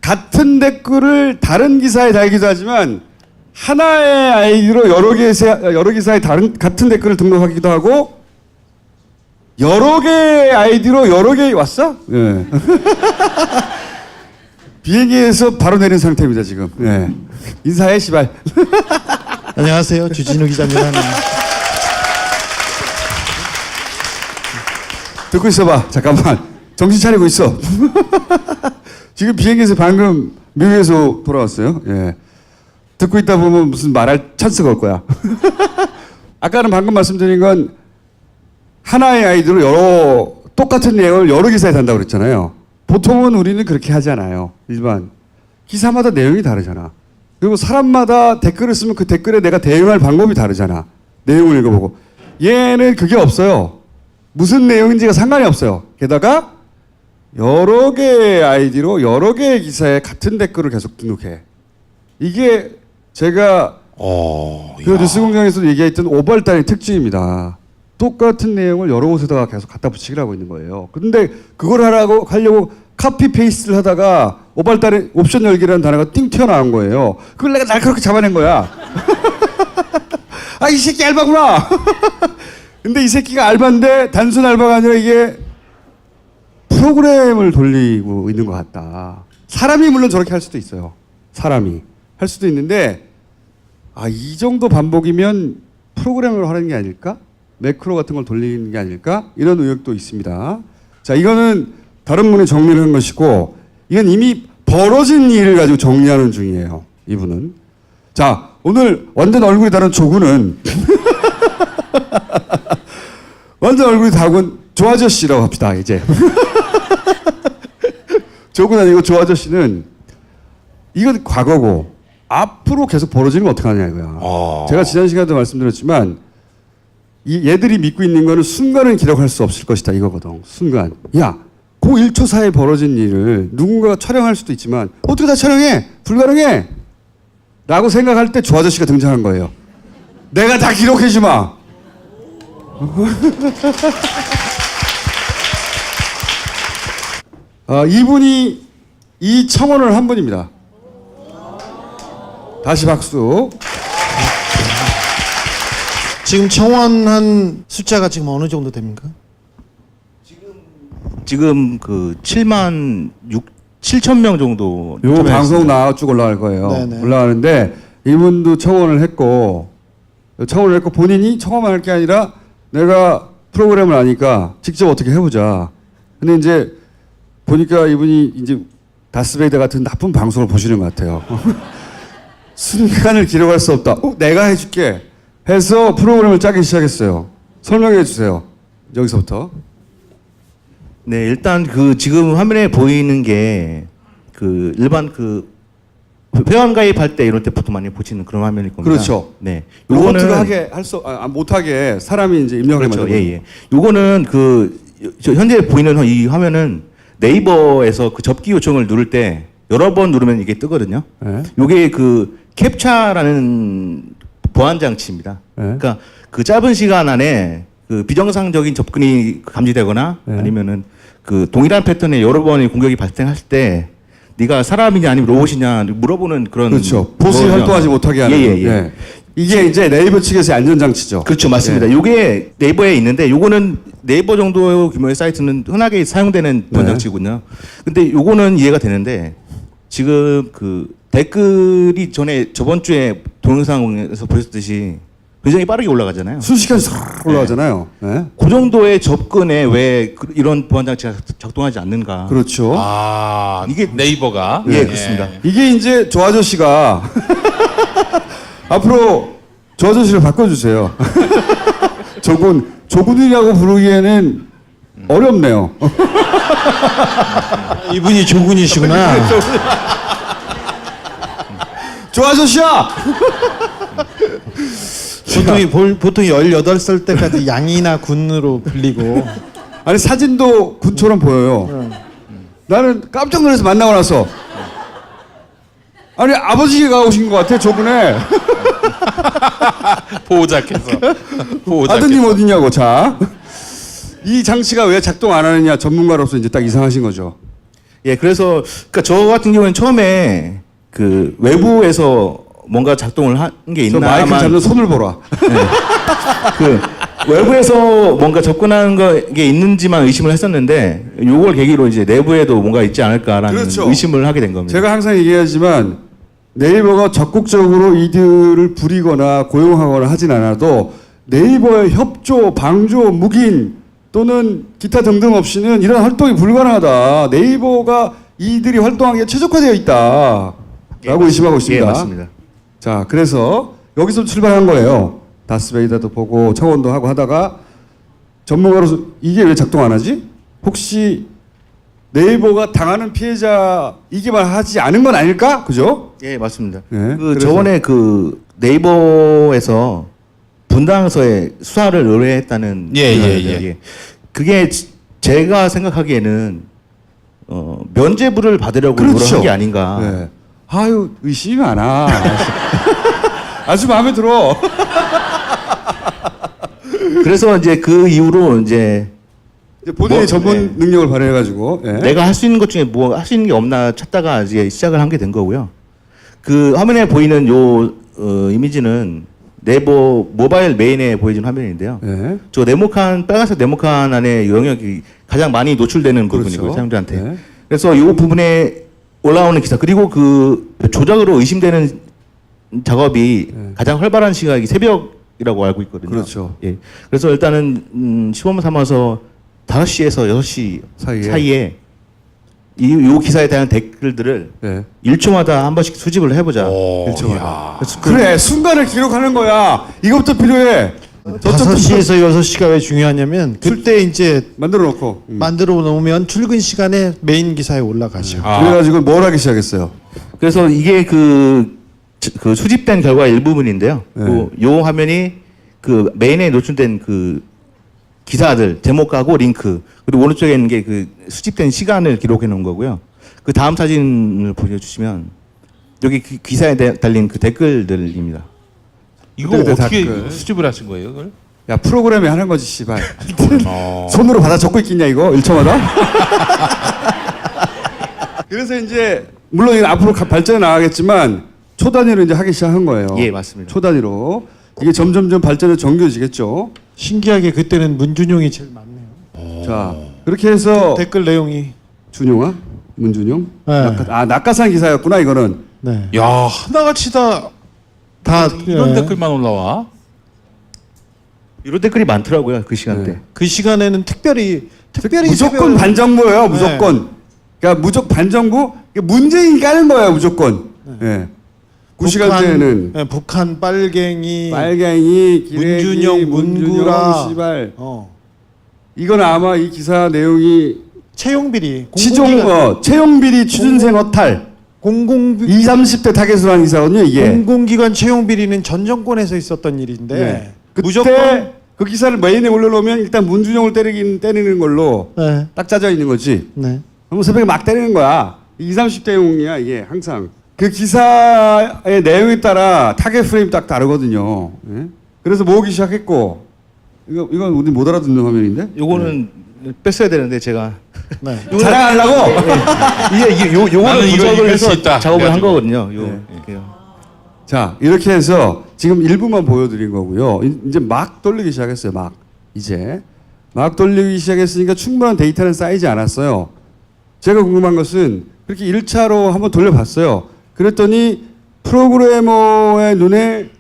같은 댓글을 다른 기사에 달기도 하지만 하나의 아이디로 여러 기사에 같은 댓글을 등록하기도 하고 여러 개의 아이디로 여러 개 왔어? 예. 비행기에서 바로 내린 상태입니다 지금. 예. 인사해 시발. 안녕하세요 주진우 기자입니다. 듣고 있어봐. 잠깐만. 정신 차리고 있어. 지금 비행기에서 방금 미국에서 돌아왔어요. 예. 듣고 있다 보면 무슨 말할 찬스가 올 거야. 아까는 방금 말씀드린 건 하나의 아이디로 똑같은 내용을 여러 기사에 단다고 그랬잖아요. 보통은 우리는 그렇게 하지 않아요. 일반. 기사마다 내용이 다르잖아. 그리고 사람마다 댓글을 쓰면 그 댓글에 내가 대응할 방법이 다르잖아. 내용을 읽어보고. 얘는 그게 없어요. 무슨 내용인지가 상관이 없어요. 게다가 여러 개의 아이디로 여러 개의 기사에 같은 댓글을 계속 등록해. 이게 제가 그 뉴스공장에서 얘기했던 오발단의 특징입니다. 똑같은 내용을 여러 곳에다가 계속 갖다 붙이기를 하고 있는 거예요. 근데 그걸 하려고 카피 페이스트를 하다가 오발단의 옵션 열기라는 단어가 띵 튀어나온 거예요. 그걸 내가 날카롭게 잡아낸 거야. 아, 이 새끼 알바구나. 근데 이 새끼가 알바인데 단순 알바가 아니라 이게 프로그램을 돌리고 있는 것 같다. 사람이 물론 저렇게 할 수도 있어요. 사람이 할 수도 있는데 이 정도 반복이면 프로그램으로 하는 게 아닐까? 매크로 같은 걸 돌리는 게 아닐까? 이런 의혹도 있습니다. 자, 이거는 다른 분이 정리를 한 것이고 이건 이미 벌어진 일을 가지고 정리하는 중이에요. 이분은. 자, 오늘 완전 얼굴이 다른 조군은 완전 얼굴이 다른 조아저씨라고 합시다. 이제. 조군 아니고 조아저씨는 이건 과거고 앞으로 계속 벌어지는 건 어떻게 하냐 이거야. 제가 지난 시간에도 말씀드렸지만 얘들이 믿고 있는 거는 순간은 기록할 수 없을 것이다 이거거든. 순간. 야, 그 1초 사이에 벌어진 일을 누군가가 촬영할 수도 있지만 어떻게 다 촬영해? 불가능해. 라고 생각할 때 조 아저씨가 등장한 거예요. 내가 다 기록해 주마. 이분이 이 청원을 한 분입니다. 다시 박수. 지금 청원한 숫자가 지금 어느 정도 됩니까? 지금 그 7만 7천 명 정도. 요 방송 나와 쭉 올라갈 거예요. 네네. 올라가는데 이분도 청원을 했고 본인이 청원만 할 게 아니라 내가 프로그램을 아니까 직접 어떻게 해보자. 근데 이제 보니까 이분이 이제 다스베이더 같은 나쁜 방송을 보시는 것 같아요. 순간을 기록할 수 없다. 내가 해줄게. 해서 프로그램을 짜기 시작했어요. 설명해 주세요. 여기서부터. 네, 일단 그 지금 화면에 보이는 게 그 일반 그 회원 가입할 때 이럴 때 보통 많이 보시는 그런 화면일 겁니다. 그렇죠. 네, 요거는 하게 못하게 사람이 이제 입력을 그렇죠. 만들고. 예. 요거는 저 현재 보이는 이 화면은 네이버에서 그 접기 요청을 누를 때 여러 번 누르면 이게 뜨거든요. 네. 요게 그 캡처라는 보안 장치입니다. 네. 그러니까 그 짧은 시간 안에 그 비정상적인 접근이 감지되거나 네. 아니면은 그 동일한 패턴의 여러 번의 공격이 발생할 때 네가 사람이냐 아니면 로봇이냐 물어보는 그런 그렇죠. 보수에 활동하지 못하게 하는. 예. 이게 이제 네이버 측에서의 안전장치죠. 그렇죠, 맞습니다. 요게 네이버에 있는데 요거는 네이버 정도 규모의 사이트는 흔하게 사용되는 보안 장치군요. 근데 요거는 이해가 되는데 지금 그 댓글이 저번 주에 동영상에서 보셨듯이 굉장히 빠르게 올라가잖아요. 순식간에 싹 올라가잖아요. 네. 그 정도의 접근에 왜 이런 보안 장치가 작동하지 않는가? 그렇죠. 이게 네이버가 예, 그렇습니다. 이게 이제 조 아저씨가 앞으로 조 아저씨를 바꿔주세요. 조군이라고 부르기에는 어렵네요. 이분이 조군이시구나. 조 아저씨야! 보통 18살 때까지 양이나 군으로 불리고. 아니 사진도 군처럼 보여요. 나는 깜짝 놀라서 만나고 나서 아니 아버지가 오신 것 같아 저분에. 보호자께서. 아드님 어디냐고. 자, 이 장치가 왜 작동 안 하느냐 전문가로서 이제 딱 이상하신 거죠. 예, 그래서 그러니까 저 같은 경우는 처음에 그 외부에서 뭔가 작동을 한 게 있나. 마이크 잡는 손을 보라. 네. 그 외부에서 뭔가 접근하는 게 있는지만 의심을 했었는데 요걸 계기로 이제 내부에도 뭔가 있지 않을까라는 그렇죠. 의심을 하게 된 겁니다. 제가 항상 얘기하지만 네이버가 적극적으로 이들을 부리거나 고용하거나 하진 않아도 네이버의 협조, 방조, 묵인 또는 기타 등등 없이는 이런 활동이 불가능하다. 네이버가 이들이 활동하기에 최적화되어 있다. 라고 의심하고 있습니다. 예, 맞습니다. 자, 그래서 여기서 출발한 거예요. 다스베이더도 보고 청원도 하고 하다가 전문가로서 이게 왜 작동 안 하지? 혹시 네이버가 당하는 피해자이기만 하지 않은 건 아닐까? 그죠? 예, 맞습니다. 네, 그 그래서- 저번에 그 네이버에서 분당서에 수사를 의뢰했다는 예. 그게 제가 생각하기에는 면죄부를 받으려고 그렇죠. 한 게 아닌가. 네. 아유, 의심이 많아. 아주 마음에 들어. 그래서 이제 그 이후로 이제 본인의 전문 능력을 발휘해가지고. 예. 내가 할 수 있는 것 중에 뭐 할 수 있는 게 없나 찾다가 이제 시작을 하게 된 거고요. 그 화면에 보이는 요 이미지는 네이버 모바일 메인에 보여지는 화면인데요. 예. 저 네모칸 빨간색 네모칸 안에 영역이 가장 많이 노출되는 부분이고요, 그렇죠. 사용자한테. 예. 그래서 이 부분에 올라오는 기사 그리고 그 조작으로 의심되는 작업이 가장 활발한 시각이 새벽이라고 알고 있거든요. 그렇죠. 예. 그래서 일단은 시범 삼아서 5시에서 6시 사이에 요 기사에 대한 댓글들을 1초마다 한 번씩 수집을 해보자. 1초마다. 그래, 순간을 기록하는 거야. 이것부터 필요해. 5시에서 6시가 왜 중요하냐면 그때 이제 만들어 놓고 만들어 놓으면 출근 시간에 메인 기사에 올라가죠. 그래가지고 뭘 하기 시작했어요? 그래서 이게 그 수집된 결과 일부분인데요. 요 화면이 그 메인에 노출된 그 기사들 제목하고 링크, 그리고 오른쪽에 있는 게 그 수집된 시간을 기록해 놓은 거고요. 그 다음 사진을 보여주시면 여기 기사에 달린 그 댓글들입니다. 이거 어떻게 수집을 하신 거예요, 그걸? 야, 프로그램이 하는 거지, 씨발. 손으로 받아 적고 있겠냐, 이거? 1초마다? 그래서 이제, 물론 이건 앞으로 발전해 나가겠지만, 초단위로 이제 하기 시작한 거예요. 예, 맞습니다. 초단위로. 이게 점점점 발전해 정교해지겠죠. 신기하게 그때는 문준용이 제일 많네요. 자, 그렇게 해서. 댓글 내용이. 준용아? 문준용? 네. 낙하산 기사였구나, 이거는. 네. 야, 하나같이 다 이런 댓글만 올라와. 이런 댓글이 많더라고요, 그 시간대. 그 시간에는 특별히 무조건 반정부예요, 무조건. 그러니까 무조건 반정부, 문재인이 까는 거예요, 무조건. 예. 그 시간대에는 북한 빨갱이, 기레기, 문준용, 문구라, 씨발. 이건 아마 이 기사 내용이 채용비리, 채용비리 취준생 허탈. 20, 30대 타겟으로 한 기사거든요, 이게. 공공기관 채용비리는 전 정권에서 있었던 일인데. 네. 그때 무조건 그 기사를 메인에 올려놓으면 일단 문준용을 때리는 걸로 딱 짜져 있는 거지. 네. 그럼 새벽에 막 때리는 거야. 20, 30대용이야 이게 항상. 그 기사의 내용에 따라 타겟 프레임 딱 다르거든요. 예? 그래서 모으기 시작했고 이건 우리 못 알아듣는 화면인데? 요거는 뺐어야 되는데 제가 자랑하려고? 요거는 분석을 해서 있다. 작업을 한 거거든요. 자, 이렇게 해서 지금 일부만 보여드린 거고요. 이제 막 돌리기 시작했어요. 막 돌리기 시작했으니까 충분한 데이터는 쌓이지 않았어요. 제가 궁금한 것은 그렇게 1차로 한번 돌려봤어요. 그랬더니 프로그래머의 눈에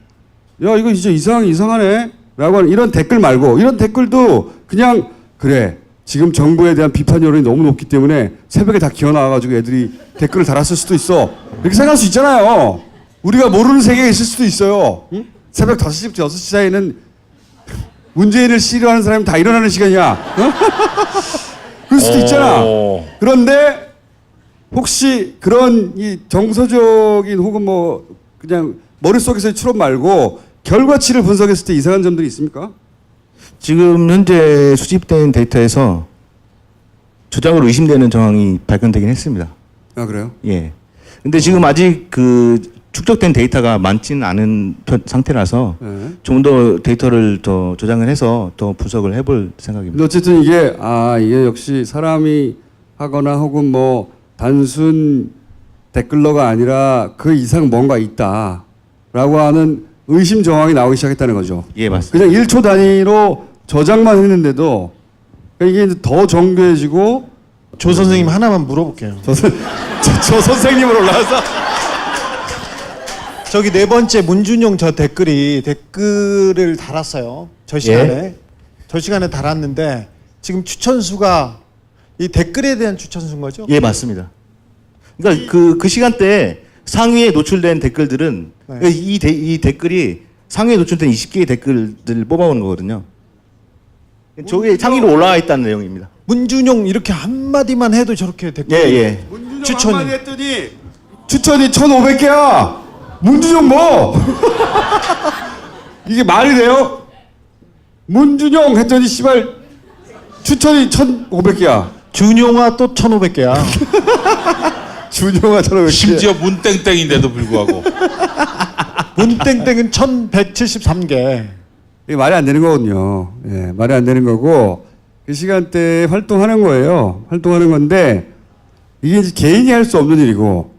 야, 이거 진짜 이상하네 라고 하는 이런 댓글 말고, 이런 댓글도 그냥 그래, 지금 정부에 대한 비판 여론이 너무 높기 때문에 새벽에 다 기어나와가지고 애들이 댓글을 달았을 수도 있어. 이렇게 생각할 수 있잖아요. 우리가 모르는 세계가 있을 수도 있어요. 응? 새벽 5시부터 6시 사이에는 문재인을 싫어하는 사람이 다 일어나는 시간이야. 어? 그럴 수도 있잖아. 그런데 혹시 그런 이 정서적인 혹은 뭐 그냥 머릿속에서의 추론 말고 결과치를 분석했을 때 이상한 점들이 있습니까? 지금 현재 수집된 데이터에서 조작으로 의심되는 정황이 발견되긴 했습니다. 아, 그래요? 예. 근데 지금 아직 그 축적된 데이터가 많지는 않은 상태라서 좀 더 데이터를 더 조장을 해서 더 분석을 해볼 생각입니다. 어쨌든 이게 역시 사람이 하거나 혹은 뭐 단순 댓글러가 아니라 그 이상 뭔가 있다라고 하는 의심 정황이 나오기 시작했다는 거죠. 예, 맞습니다. 그냥 1초 단위로 저장만 했는데도 이게 이제 더 정교해지고. 조 선생님 하나만 물어볼게요. 저 선생님으로 올라와서 저기 네 번째 문준용 저 댓글을 달았어요. 저 시간에 달았는데 지금 추천수가 이 댓글에 대한 추천수인 거죠? 예, 맞습니다. 그러니까 그 시간대에 상위에 노출된 댓글들은 이 댓글이 상위에 노출된 20개의 댓글들을 뽑아오는 거거든요. 저게 상위로 올라와 있다는 내용입니다. 문준용 이렇게 한마디만 해도 저렇게 댓글이 문준용 한마디 했더니 추천이 1,500개야. 문준용 뭐? 이게 말이 돼요? 문준용 했더니 씨발 추천이 1,500개야. 준용아 또 1,500개야. 준용아 1,500개. 심지어 문땡땡인데도 불구하고. 문땡땡은 1,173개. 이게 말이 안 되는 거거든요. 예, 말이 안 되는 거고 그 시간대에 활동하는 거예요. 활동하는 건데 이게 이제 개인이 할 수 없는 일이고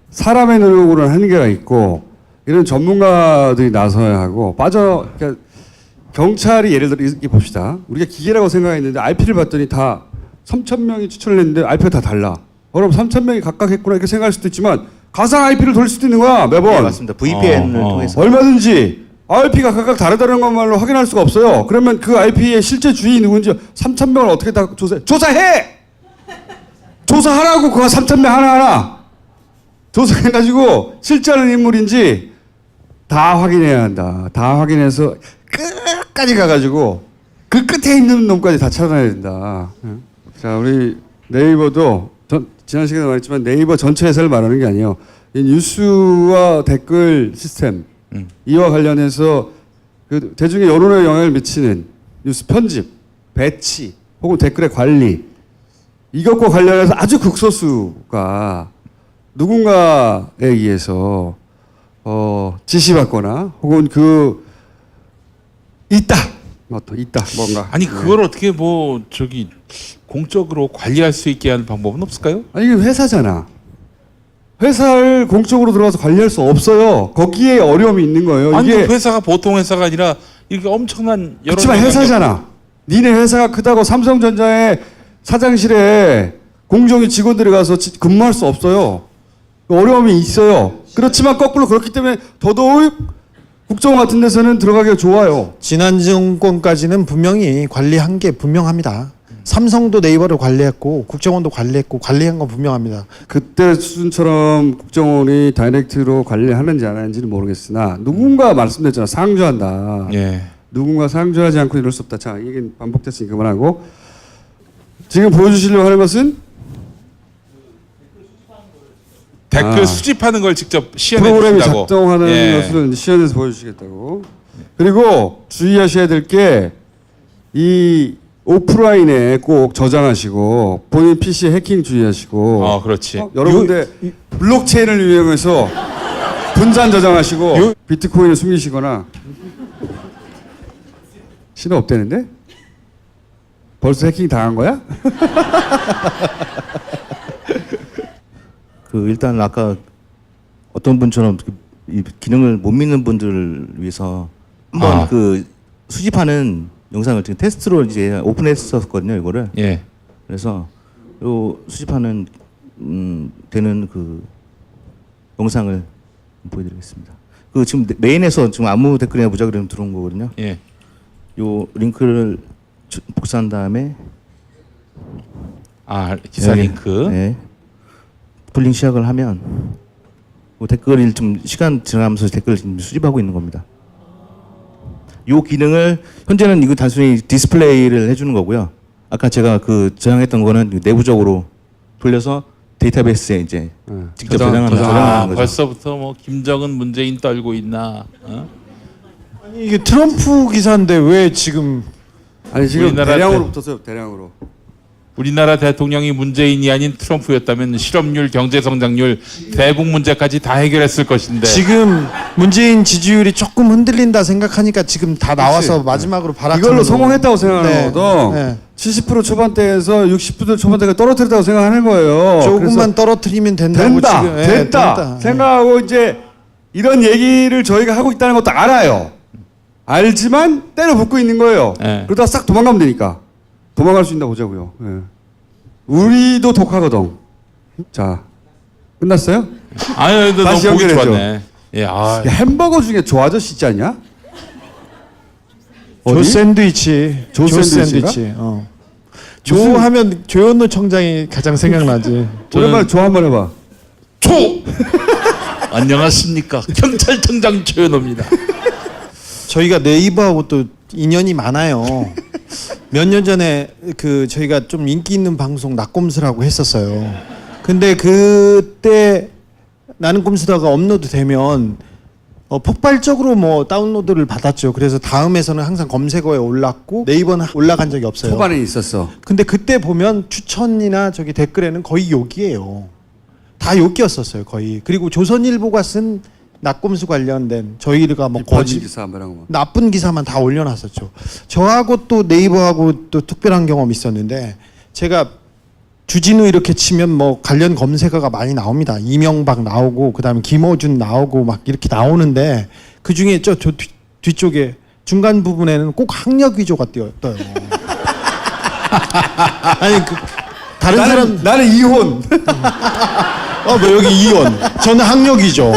사람의 노력으로는 한계가 있고 이런 전문가들이 나서야 하고 그러니까 경찰이 예를 들어 이렇게 봅시다. 우리가 기계라고 생각했는데 RP를 봤더니 다 3,000명이 추천을 했는데 RP가 다 달라. 그럼 3,000명이 각각 했구나 이렇게 생각할 수도 있지만 가상 IP를 돌릴 수도 있는 거야 매번. 네, 맞습니다. VPN을 통해서 얼마든지 IP가 각각 다르다는 것만로 확인할 수가 없어요. 그러면 그 IP의 실제 주인이 누군지 3,000명을 어떻게 다 조사해! 조사하라고 그거 3,000명 하나하나 조사해가지고 실제하는 인물인지 다 확인해야 한다. 다 확인해서 끝까지 가가지고 그 끝에 있는 놈까지 다 찾아내야 된다. 자, 우리 네이버도 지난 시간에 말했지만 네이버 전체 회사를 말하는 게 아니에요. 이 뉴스와 댓글 시스템 이와 관련해서 그 대중의 여론에 영향을 미치는 뉴스 편집, 배치 혹은 댓글의 관리 이것과 관련해서 아주 극소수가 누군가에 의해서 지시받거나 혹은 있다 뭔가. 아니 그걸 어떻게 뭐 저기 공적으로 관리할 수 있게 하는 방법은 없을까요? 아니 이게 회사잖아. 회사를 공적으로 들어가서 관리할 수 없어요. 거기에 어려움이 있는 거예요. 아니 이게 그 회사가 보통 회사가 아니라 이렇게 엄청난 여러 그렇지만 회사잖아. 니네 회사가 크다고 삼성전자의 사장실에 공정위 직원들이 가서 근무할 수 없어요. 어려움이 있어요. 그렇지만 거꾸로 그렇기 때문에 더더욱 국정원 같은 데서는 들어가기가 좋아요. 지난 정권까지는 분명히 관리한 게 분명합니다. 삼성도 네이버를 관리했고 국정원도 관리했고 관리한 건 분명합니다. 그때 수준처럼 국정원이 다이렉트로 관리하는지 안 하는지는 모르겠으나 누군가 말씀드렸잖아. 상주한다. 예. 누군가 상주하지 않고 이럴 수 없다. 자, 이게 반복됐으니 그만하고 지금 보여주시려고 하는 것은 댓글 수집하는 걸 직접 시연해 프로그램이 주신다고. 작동하는 것을 시연해서 보여주시겠다고. 그리고 주의하셔야 될 게 이 오프라인에 꼭 저장하시고 본인 PC 해킹 주의하시고. 그렇지. 여러분들 블록체인을 이용해서 분산 저장하시고 비트코인을 숨기시거나. 신호 없대는데? 벌써 해킹 당한 거야? 일단 아까 어떤 분처럼 이 기능을 못 믿는 분들을 위해서 한번 수집하는 영상을 지금 테스트로 이제 오픈했었거든요, 이거를. 예. 그래서 요 수집하는 되는 영상을 보여드리겠습니다. 지금 메인에서 지금 아무 댓글이나 보자 그러면 들어온 거거든요. 예. 요 링크를 복사한 다음에 기사 링크. 네. 풀링 시작을 하면 댓글을 좀 시간 지나면서 댓글을 지금 수집하고 있는 겁니다. 이 기능을 현재는 이거 단순히 디스플레이를 해주는 거고요. 아까 제가 저장했던 거는 내부적으로 돌려서 데이터베이스에 이제 직접 저장하는 거죠. 벌써부터 뭐 김정은 문재인 떨고 있나? 아니 이게 트럼프 기사인데 왜 지금 지금 대량으로 붙었어요. 대량으로. 우리나라 대통령이 문재인이 아닌 트럼프였다면 실업률, 경제 성장률, 대북 문제까지 다 해결했을 것인데 지금 문재인 지지율이 조금 흔들린다 생각하니까 지금 다 나와서 마지막으로 바라처럼 이걸로 성공했다고 생각하는 네. 거거든. 네. 70% 초반대에서 60% 초반대가 떨어뜨렸다고 생각하는 거예요. 조금만 떨어뜨리면 된다고 지금 됐다 생각하고 이제 이런 얘기를 저희가 하고 있다는 것도 알아요. 알지만 때려 붙고 있는 거예요. 그러다 싹 도망가면 되니까. 도망갈 수 있나 보자고요. 우리도 독하거든. 자, 끝났어요? 아유, 다시 너무 보기 연결해줘. 좋았네. 야, 햄버거 중에 조 아저씨 있지 않냐? 조 샌드위치. 조 샌드위치. 조 하면 조현우 청장이 가장 생각나지. 오랜만에 조 한번 해봐. 조! 안녕하십니까. 경찰청장 조현우입니다. 저희가 네이버하고 또 인연이 많아요. 몇 년 전에 저희가 좀 인기 있는 방송 낙곰수라고 했었어요. 근데 그때 나는 꼼수다가 업로드되면 폭발적으로 뭐 다운로드를 받았죠. 그래서 다음에서는 항상 검색어에 올랐고 네이버는 올라간 적이 없어요. 초반에 있었어. 근데 그때 보면 추천이나 저기 댓글에는 거의 욕이에요. 다 욕이었었어요, 거의. 그리고 조선일보가 쓴 낙곰수 관련된 저희가 뭐 거짓 기사 나쁜 기사만 다 올려놨었죠. 저하고 또 네이버하고 또 특별한 경험이 있었는데 제가 주진우 이렇게 치면 뭐 관련 검색어가 많이 나옵니다. 이명박 나오고 그다음에 김어준 나오고 막 이렇게 나오는데 그 중에 저 뒤쪽에 중간 부분에는 꼭 학력 위조가 떠요. 아니 다른 사람 나는 이혼. 뭐 여기 이혼. 저는 학력 위조.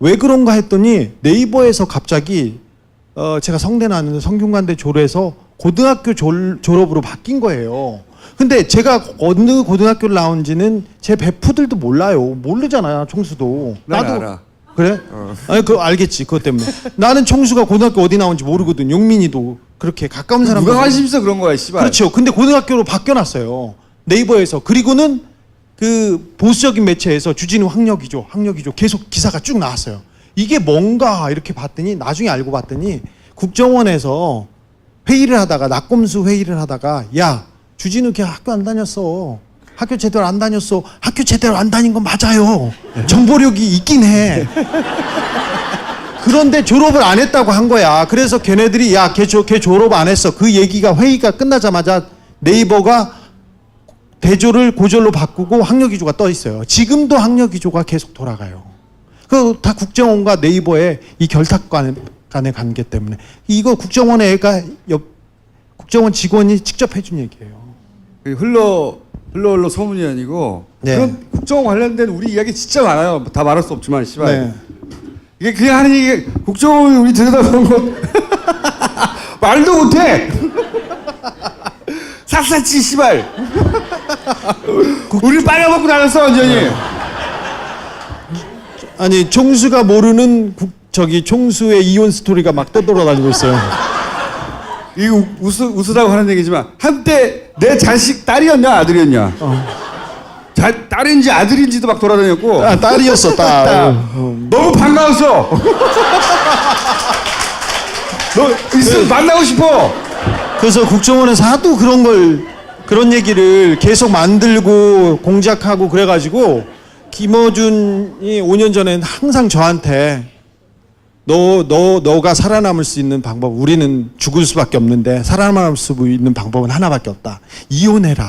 왜 그런가 했더니 네이버에서 갑자기 제가 성대 나왔는데 성균관대 졸업해서 고등학교 졸업으로 바뀐 거예요. 근데 제가 어느 고등학교를 나온지는 제 베프들도 몰라요. 모르잖아, 총수도. 나도 알아. 그래? 아니 그거 알겠지. 그것 때문에. 나는 총수가 고등학교 어디 나온지 모르거든. 용민이도 그렇게 가까운 사람. 누가 관심 있어 그런 거야, 씨발. 그렇죠. 근데 고등학교로 바뀌어놨어요. 네이버에서. 그리고는 그 보수적인 매체에서 주진우 학력이죠 계속 기사가 쭉 나왔어요. 이게 뭔가 이렇게 봤더니 나중에 알고 봤더니 국정원에서 회의를 하다가 낙검수 회의를 하다가 야 주진우 걔 학교 안 다녔어. 학교 제대로 안 다녔어. 학교 제대로 안 다닌 건 맞아요. 정보력이 있긴 해. 그런데 졸업을 안 했다고 한 거야. 그래서 걔네들이 야, 걔 졸업 안 했어. 그 얘기가 회의가 끝나자마자 네이버가 대조를 고졸로 바꾸고 학력위조가 떠 있어요. 지금도 학력위조가 계속 돌아가요. 그 다 국정원과 네이버의 이 결탁 간의 관계 때문에 이거 국정원의 애가 국정원 직원이 직접 해준 얘기예요. 흘러 소문이 아니고 네. 그런 국정원 관련된 우리 이야기 진짜 많아요. 다 말할 수 없지만 씨발. 네. 이게 그냥 하는 얘기 국정원이 우리 들여다보는 거 말도 못해. 샅샅이 씨발. 우리 빨아먹고 다녔어 완전히. 아니 총수가 모르는 총수의 이혼 스토리가 막 떠돌아다니고 있어요. 이거 웃으라고 하는 얘기지만 한때 내 자식 딸이었냐 아들이었냐. 딸인지 아들인지도 막 돌아다녔고. 아, 딸이었어 딸. 너무 반가웠어. 너 있으면 만나고 싶어. 그래서 국정원에서 하도 그런 얘기를 계속 만들고 공작하고 그래가지고 김어준이 5년 전엔 항상 저한테 너가 살아남을 수 있는 방법, 우리는 죽을 수밖에 없는데 살아남을 수 있는 방법은 하나밖에 없다. 이혼해라.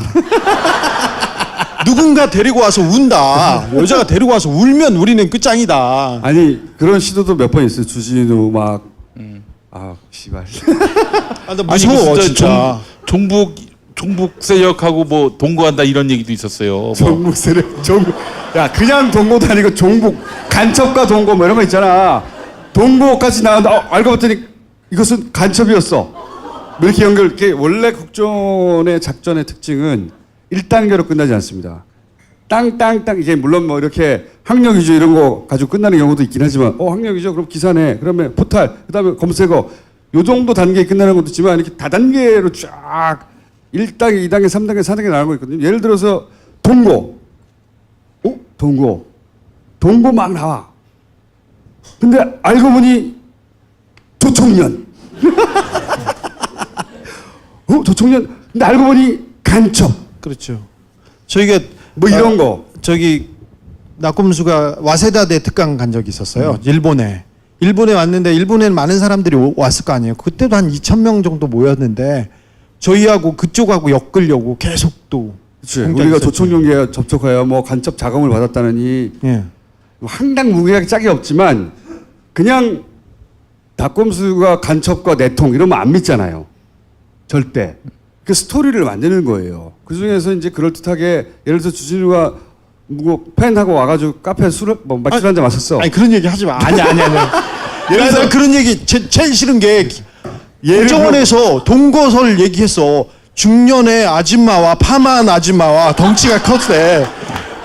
누군가 데리고 와서 운다. 여자가 데리고 와서 울면 우리는 끝장이다. 아니 그런 시도도 몇 번 있어요. 주진우 막 씨발. 나 무서워 진짜. 종북 세력하고 뭐 동거한다 이런 얘기도 있었어요. 종북 세력, 야 그냥 동거도 아니고 종북 간첩과 동거 뭐 이런 거 있잖아. 동거까지 나왔는데 알고 봤더니 이것은 간첩이었어. 이렇게 이게 원래 국정원의 작전의 특징은 1단계로 끝나지 않습니다. 땅땅땅 이제 물론 뭐 이렇게 학력위조 이런 거 가지고 끝나는 경우도 있긴 하지만 학력위조 그럼 기사네 그러면 포탈 그다음에 검색어 요 정도 단계에 끝나는 것도 있지만 이렇게 다단계로 쫙 1단계, 2단계, 3단계, 4단계 나가는 거 있거든요. 예를 들어서 동거. 동거 막 나와. 근데 알고 보니 조총련. 조총련. 근데 알고 보니 간첩. 그렇죠. 저희가 뭐 이런 거. 낙검수가 와세다대 특강 간 적이 있었어요. 일본에 왔는데 일본에는 많은 사람들이 왔을 거 아니에요. 그때도 한 2,000명 정도 모였는데 저희하고 그쪽하고 엮으려고 계속 또. 그치. 우리가 조총련계에 접촉하여 뭐 간첩 자금을 받았다느니 항당 무게가 짝이 없지만 그냥 낙검수가 간첩과 내통 이러면 안 믿잖아요. 절대. 그 스토리를 만드는 거예요. 그 중에서 이제 그럴듯하게 예를 들어서 주진우가 뭐 팬하고 와가지고 카페 술을 뭐 맥주 한잔 마셨어. 아니 그런 얘기 하지 마. 아니. 예를 들어 그런 얘기 제일 싫은 게 국정원에서 동거설 얘기했어. 중년의 아줌마와 파마한 아줌마와 덩치가 컸대.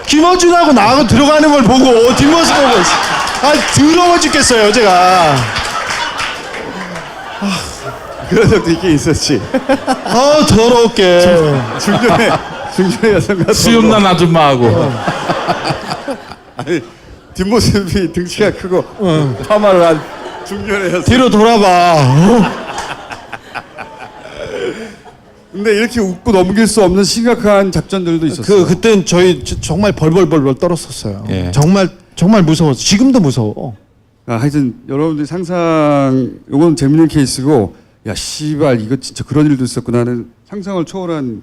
김어준하고 나하고 들어가는 걸 보고 뒷모습 보고 더러워 죽겠어요 제가. 그런 적도 있긴 있었지. 더럽게. 중년의 여성과 수염난 아줌마하고. 아니 뒷모습이 등치가 크고 파마를 한 중년의 여성. 뒤로 돌아봐. 근데 이렇게 웃고 넘길 수 없는 심각한 작전들도 있었어요. 그땐 저희 정말 벌벌 떨었었어요. 예. 정말 무서웠어. 지금도 무서워. 하여튼 여러분들이 상상 이건 재밌는 케이스고 야 씨발 이거 진짜 그런 일도 있었구나 하는 상상을 초월한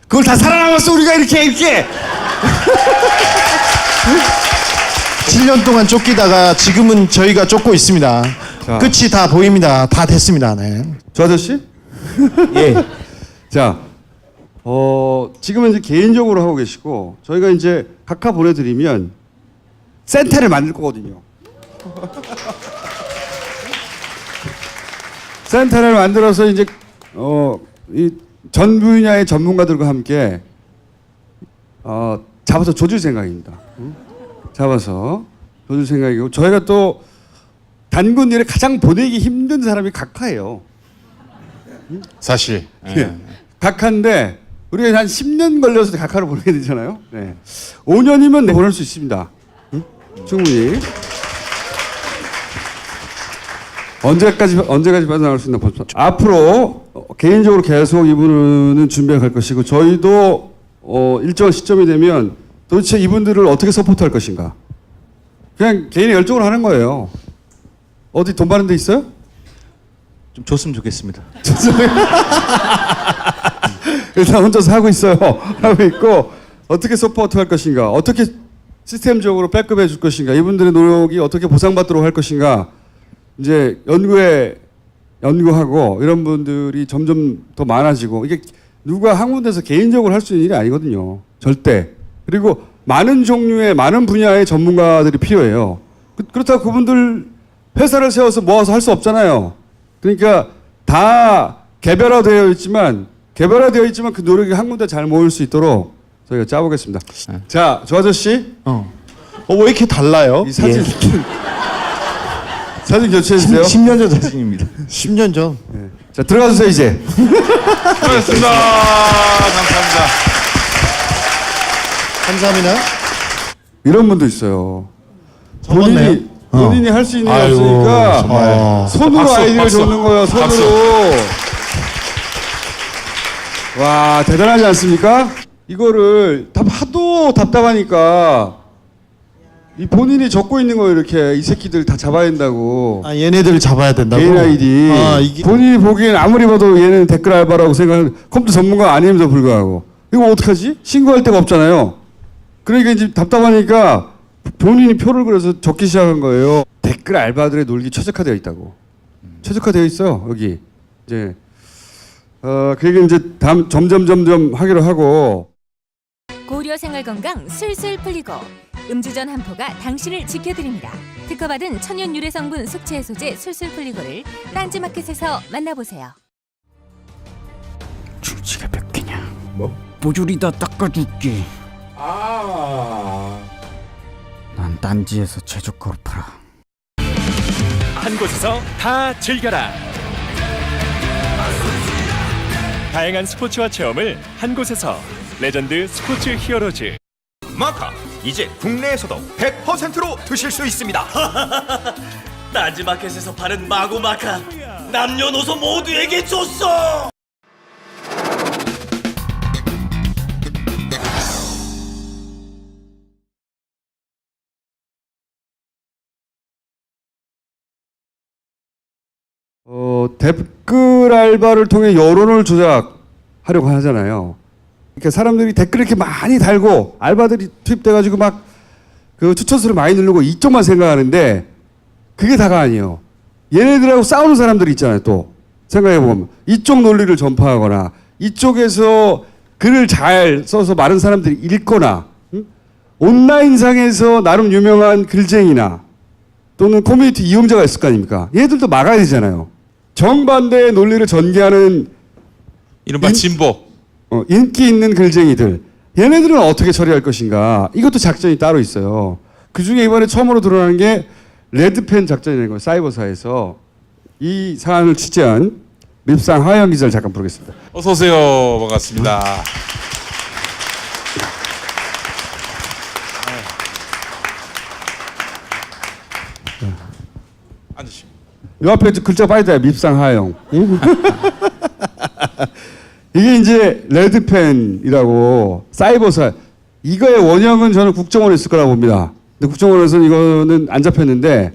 그걸 다 살아남았어 우리가 이렇게 7년 동안 쫓기다가 지금은 저희가 쫓고 있습니다. 자. 끝이 다 보입니다. 다 됐습니다. 네. 저 아저씨? 예. 자, 지금은 이제 개인적으로 하고 계시고 저희가 이제 각하 보내드리면 센터를 만들 거거든요. 센터를 만들어서 이제 이 전 분야의 전문가들과 함께 잡아서 조질 생각입니다. 잡아서 조질 생각이고 저희가 또 단군 일에 가장 보내기 힘든 사람이 각하예요. 사실. 각하인데 우리가 한 10년 걸려서 각하를 보내야 되잖아요. 네. 5년이면 보낼 수 있습니다. 응? 충분히. 언제까지 빠져나갈 수 있나 보죠. 앞으로 개인적으로 계속 이분은 준비할 것이고 저희도 일정한 시점이 되면 도대체 이분들을 어떻게 서포트할 것인가. 그냥 개인의 열정으로 하는 거예요. 어디 돈 받는 데 있어요? 좀 줬으면 좋겠습니다. 일단 혼자서 하고 있어요. 하고 있고 어떻게 서포트할 것인가. 어떻게 시스템적으로 백업해 줄 것인가. 이분들의 노력이 어떻게 보상받도록 할 것인가. 이제 연구하고 이런 분들이 점점 더 많아지고 이게 누가 한 군데서 개인적으로 할 수 있는 일이 아니거든요. 절대. 그리고 많은 종류의 많은 분야의 전문가들이 필요해요. 그렇다고 그분들 회사를 세워서 모아서 할 수 없잖아요. 그러니까 다 개별화되어 있지만 그 노력이 한 군데 잘 모일 수 있도록 저희가 짜보겠습니다. 자, 저 아저씨. 왜 이렇게 달라요? 이 사진 사진 교체해 주세요. 10년 전 사진입니다. 10년 전. 네. 자, 들어가 주세요 이제. 수고하셨습니다. 감사합니다. 감사합니다. 이런 분도 있어요. 접었네요. 본인이 할 수 있는 게 없으니까 손으로 박수, 아이디어를 박수. 줬는 거예요. 손으로. 박수. 와, 대단하지 않습니까? 이거를 하도 답답하니까 이 본인이 적고 있는 거 이렇게 이 새끼들 다 잡아야 된다고. 아, 얘네들을 잡아야 된다고? 개인 아이디. 이게... 본인이 보기엔 아무리 봐도 얘는 댓글 알바라고 생각하는 컴퓨터 전문가 아님에도 불구하고. 이거 어떡하지? 신고할 데가 없잖아요. 그러니까 이제 답답하니까 본인이 표를 그려서 적기 시작한 거예요. 댓글 알바들의 놀기 최적화되어 있다고. 최적화되어 있어요. 여기. 이제 그 얘기 이제 점점 하기로 하고. 고려 생활건강 술술 풀리고 음주전 한포가 당신을 지켜드립니다. 특허받은 천연 유래 성분 숙취 해소제 술술 풀리고를 딴지마켓에서 만나보세요. 주지가 몇 개냐? 뭐? 뽀줄이다 닦아줄게. 난 딴지에서 최저가로 팔아. 한 곳에서 다 즐겨라. 다양한 스포츠와 체험을 한 곳에서. 레전드 스포츠 히어로즈. 마카 이제 국내에서도 100%로 드실 수 있습니다. 딴지마켓에서 파는 마구 마카 남녀노소 모두에게 줬어. 댓글 알바를 통해 여론을 조작하려고 하잖아요. 그러니까 사람들이 댓글을 이렇게 많이 달고 알바들이 투입돼가지고 막 그 추천수를 많이 누르고 이쪽만 생각하는데 그게 다가 아니에요. 얘네들하고 싸우는 사람들이 있잖아요. 또 생각해보면 이쪽 논리를 전파하거나 이쪽에서 글을 잘 써서 많은 사람들이 읽거나 온라인상에서 나름 유명한 글쟁이나 또는 커뮤니티 이용자가 있을 거 아닙니까? 얘들도 막아야 되잖아요. 정반대의 논리를 전개하는 이른바 진보. 인기 있는 글쟁이들. 얘네들은 어떻게 처리할 것인가. 이것도 작전이 따로 있어요. 그중에 이번에 처음으로 드러난 게 레드펜 작전이라는 거예요. 사이버사에서. 이 사안을 취재한 밉상 하영 기자를 잠깐 부르겠습니다. 어서 오세요. 반갑습니다. 앉으시고. 이 앞에 글자 빠져 있다. 밉상 하영. 이게 이제 레드펜이라고 사이버사. 이거의 원형은 저는 국정원에 있을 거라고 봅니다. 근데 국정원에서는 이거는 안 잡혔는데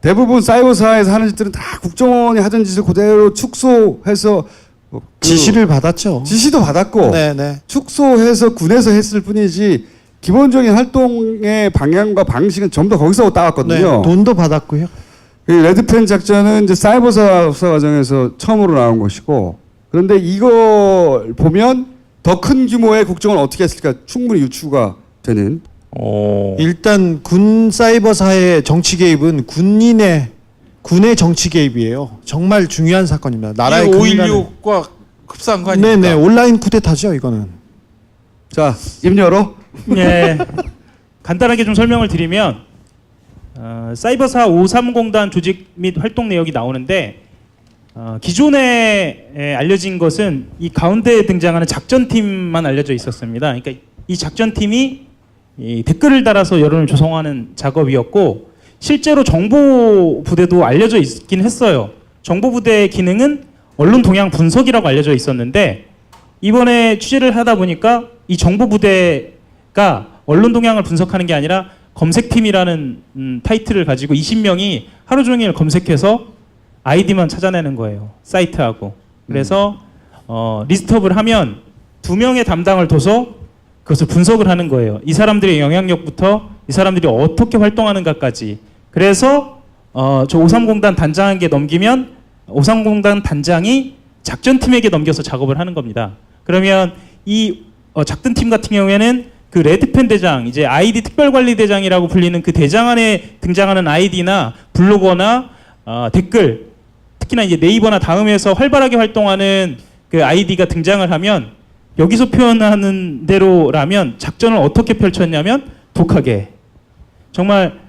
대부분 사이버사에서 하는 짓들은 다 국정원이 하던 짓을 그대로 축소해서 지시를 받았죠. 지시도 받았고 네네. 축소해서 군에서 했을 뿐이지 기본적인 활동의 방향과 방식은 전부 다 거기서 따왔거든요. 네, 돈도 받았고요. 레드펜 작전은 이제 사이버사 수사 과정에서 처음으로 나온 것이고 그런데 이걸 보면 더 큰 규모의 국정을 어떻게 했을까 충분히 유추가 되는. 일단 군 사이버사의 정치 개입은 군의 정치 개입이에요. 정말 중요한 사건입니다. 나라의 5.16과 흡사한 거 아닙니까? 네네, 온라인 쿠데타죠 이거는. 자, 입 열어. 예, 간단하게 좀 설명을 드리면 사이버사 530단 조직 및 활동 내역이 나오는데 기존에 알려진 것은 이 가운데에 등장하는 작전팀만 알려져 있었습니다. 그러니까 이 작전팀이 이 댓글을 달아서 여론을 조성하는 작업이었고 실제로 정보부대도 알려져 있긴 했어요. 정보부대의 기능은 언론 동향 분석이라고 알려져 있었는데 이번에 취재를 하다 보니까 이 정보부대가 언론 동향을 분석하는 게 아니라 검색팀이라는 타이틀을 가지고 20명이 하루 종일 검색해서 아이디만 찾아내는 거예요. 사이트하고. 그래서 리스트업을 하면 2명의 담당을 둬서 그것을 분석을 하는 거예요. 이 사람들의 영향력부터 이 사람들이 어떻게 활동하는가까지. 그래서 저 530단 단장에게 넘기면 530단 단장이 작전팀에게 넘겨서 작업을 하는 겁니다. 그러면 이 작전팀 같은 경우에는 그 레드펜 대장, 이제 아이디 특별관리대장이라고 불리는 그 대장 안에 등장하는 아이디나 블로거나 댓글, 특히나 이제 네이버나 다음에서 활발하게 활동하는 그 아이디가 등장을 하면 여기서 표현하는 대로라면 작전을 어떻게 펼쳤냐면 독하게 정말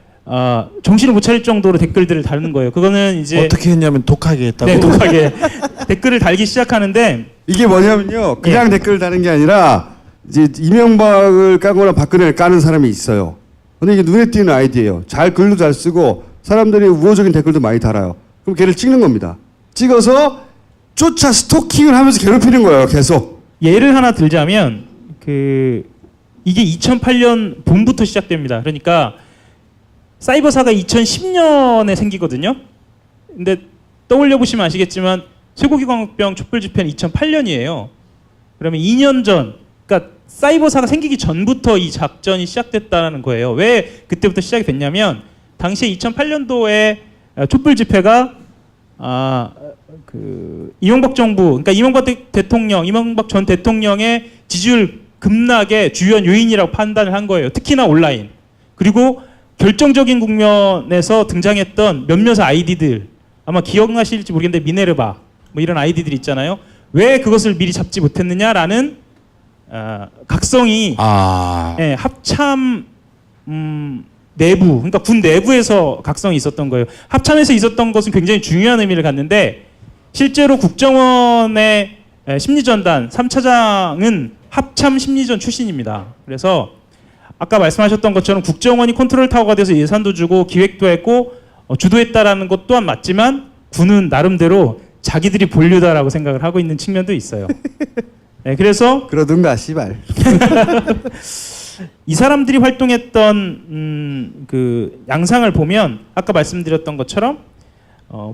정신을 못 차릴 정도로 댓글들을 다루는 거예요. 그거는 이제 어떻게 했냐면 독하게 했다고. 네, 독하게 댓글을 달기 시작하는데 이게 뭐냐면요. 그냥 댓글을 다는 게 아니라 이제 이명박을 까거나 박근혜를 까는 사람이 있어요. 근데 이게 눈에 띄는 아이디예요. 글도 잘 쓰고 사람들이 우호적인 댓글도 많이 달아요. 그럼 걔를 찍는 겁니다. 찍어서 쫓아 스토킹을 하면서 괴롭히는 거예요. 계속. 예를 하나 들자면 이게 2008년 봄부터 시작됩니다. 그러니까 사이버사가 2010년에 생기거든요. 근데 떠올려 보시면 아시겠지만 쇠고기광역병 촛불 집회는 2008년이에요. 그러면 2년 전, 그러니까 사이버사가 생기기 전부터 이 작전이 시작됐다는 거예요. 왜 그때부터 시작이 됐냐면 당시에 2008년도에 촛불 집회가 이명박 정부, 그러니까 이명박 대통령, 이명박 전 대통령의 지지율 급락의 주요한 요인이라고 판단을 한 거예요. 특히나 온라인. 그리고 결정적인 국면에서 등장했던 몇몇 아이디들, 아마 기억나실지 모르겠는데 미네르바 뭐 이런 아이디들 있잖아요. 왜 그것을 미리 잡지 못했느냐라는 각성이 예, 합참 내부, 그러니까 군 내부에서 각성이 있었던 거예요. 합참에서 있었던 것은 굉장히 중요한 의미를 갖는데 실제로 국정원의 심리전단 3차장은 합참 심리전 출신입니다. 그래서 아까 말씀하셨던 것처럼 국정원이 컨트롤 타워가 돼서 예산도 주고 기획도 했고 주도했다라는 것 또한 맞지만 군은 나름대로 자기들이 본류다라고 생각을 하고 있는 측면도 있어요. 네, 그래서 그러든가 씨발. 이 사람들이 활동했던 그 양상을 보면 아까 말씀드렸던 것처럼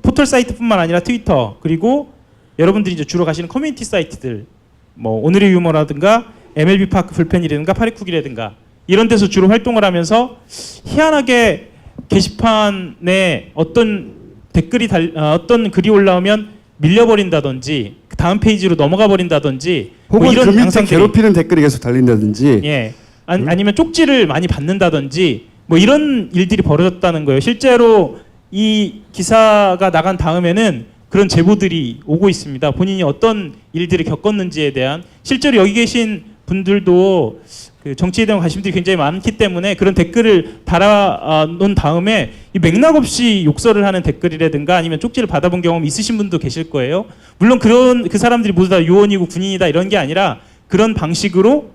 포털 사이트뿐만 아니라 트위터 그리고 여러분들이 이제 주로 가시는 커뮤니티 사이트들 뭐 오늘의 유머라든가 MLB 파크 불펜이라든가 파리쿡이라든가 이런 데서 주로 활동을 하면서 희한하게 게시판에 어떤 댓글이 어떤 글이 올라오면 밀려버린다든지 그 다음 페이지로 넘어가 버린다든지 혹은 뭐 이런 그 밑에 양상들이 괴롭히는 댓글이 계속 달린다든지 예. 아니면 쪽지를 많이 받는다든지 뭐 이런 일들이 벌어졌다는 거예요. 실제로 이 기사가 나간 다음에는 그런 제보들이 오고 있습니다. 본인이 어떤 일들을 겪었는지에 대한 실제로 여기 계신 분들도 그 정치에 대한 관심들이 굉장히 많기 때문에 그런 댓글을 달아놓은 다음에 이 맥락 없이 욕설을 하는 댓글이라든가 아니면 쪽지를 받아본 경험 있으신 분도 계실 거예요. 물론 그 사람들이 모두 다 요원이고 군인이다 이런 게 아니라 그런 방식으로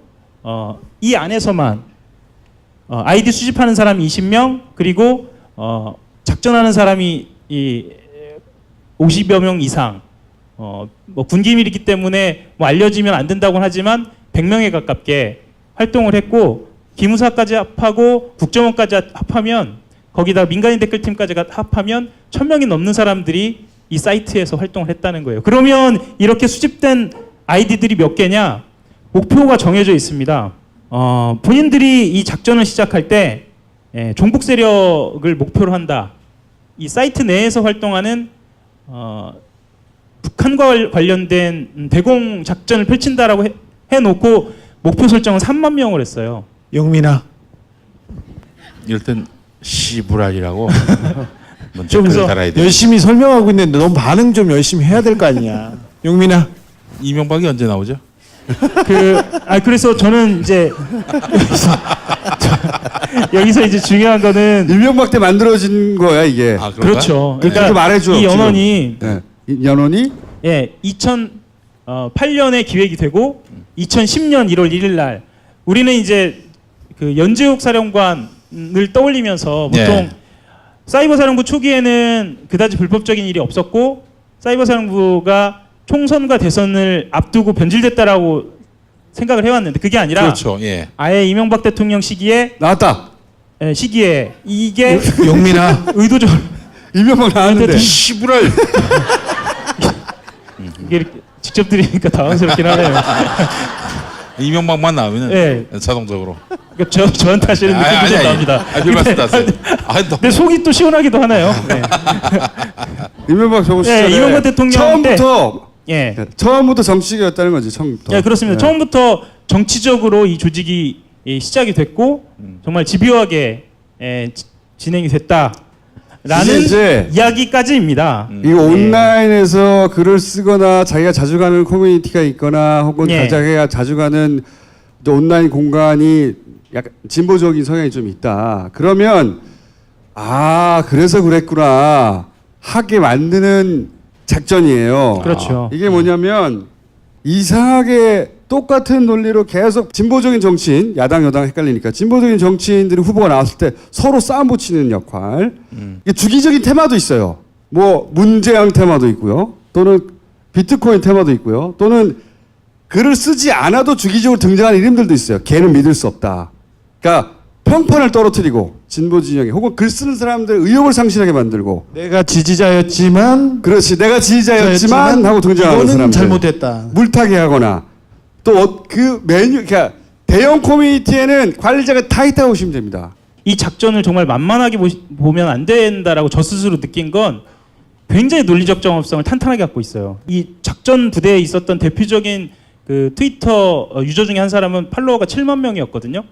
이 안에서만 아이디 수집하는 사람이 20명 그리고 작전하는 사람이 50여 명 이상 뭐 군기밀이기 때문에 뭐 알려지면 안 된다고는 하지만 100명에 가깝게 활동을 했고 기무사까지 합하고 국정원까지 합하면 거기다 민간인 댓글팀까지 합하면 1000명이 넘는 사람들이 이 사이트에서 활동을 했다는 거예요. 그러면 이렇게 수집된 아이디들이 몇 개냐? 목표가 정해져 있습니다. 본인들이 이 작전을 시작할 때 종북 세력을 목표로 한다. 이 사이트 내에서 활동하는 북한과 관련된 대공 작전을 펼친다라고 해놓고 목표 설정은 3만 명을 했어요. 영민아. 이럴 땐 시부랄이라고 좀 열심히 설명하고 있는데 너무 반응 좀 열심히 해야 될 거 아니냐. 용민아. 이명박이 언제 나오죠? 그래서 저는 이제 여기서 이제 중요한 거는 이명박 때 만들어진 거야 이게. 그렇죠. 그러니까 말해줘, 이 지금. 언론이 연원이 예, 2008년에 기획이 되고 2010년 1월 1일 날 우리는 이제 그 연재욱 사령관을 떠올리면서 보통 예. 사이버 사령부 초기에는 그다지 불법적인 일이 없었고 사이버 사령부가 총선과 대선을 앞두고 변질됐다라고 생각을 해왔는데 그게 아니라 그렇죠. 예. 아예 이명박 대통령 시기에 나왔다. 예, 시기에 이게 용민아 의도적으로 이명박 나왔는데 시부랄. 이게 이렇게 직접 드리니까 당황스럽긴 하네요. 이명박만 나오면은 예. 자동적으로. 그러니까 저한테 하시는 느낌도 좀 납니다. 별 말씀 하세요. 근데 속이 또 시원하기도 하네요. 네. 이명박 정부 시절에 이명박 대통령 처음부터 예. 처음부터 정치계였다는 거지. 처음부터. 예, 그렇습니다. 네. 처음부터 정치적으로 이 조직이 시작이 됐고 정말 집요하게 진행이 됐다라는 이제 이야기까지입니다. 이거 온라인에서 글을 쓰거나 자기가 자주 가는 커뮤니티가 있거나 혹은 예. 자기가 자주 가는 온라인 공간이 약간 진보적인 성향이 좀 있다. 그러면 아 그래서 그랬구나 하게 만드는 작전이에요. 그렇죠. 이게 뭐냐면 이상하게 똑같은 논리로 계속 진보적인 정치인, 야당 여당 헷갈리니까 진보적인 정치인들이 후보가 나왔을 때 서로 싸움 붙이는 역할. 이게 주기적인 테마도 있어요. 뭐 문재양 테마도 있고요. 또는 비트코인 테마도 있고요. 또는 글을 쓰지 않아도 주기적으로 등장하는 이름들도 있어요. 걔는 믿을 수 없다. 그러니까 평판을 떨어뜨리고 진보 진영에 혹은 글 쓰는 사람들의 의욕을 상실하게 만들고 내가 지지자였지만 그렇지 내가 지지자였지만 하고 등장하는 이거는 사람들 잘못했다. 물타기 하거나 또 그 메뉴 그러니까 대형 커뮤니티에는 관리자가 다 있다고 보시면 됩니다. 이 작전을 정말 만만하게 보면 안 된다라고 저 스스로 느낀 건 굉장히 논리적 정합성을 탄탄하게 갖고 있어요. 이 작전 부대에 있었던 대표적인 그 트위터 유저 중에 한 사람은 팔로워가 7만 명이었거든요.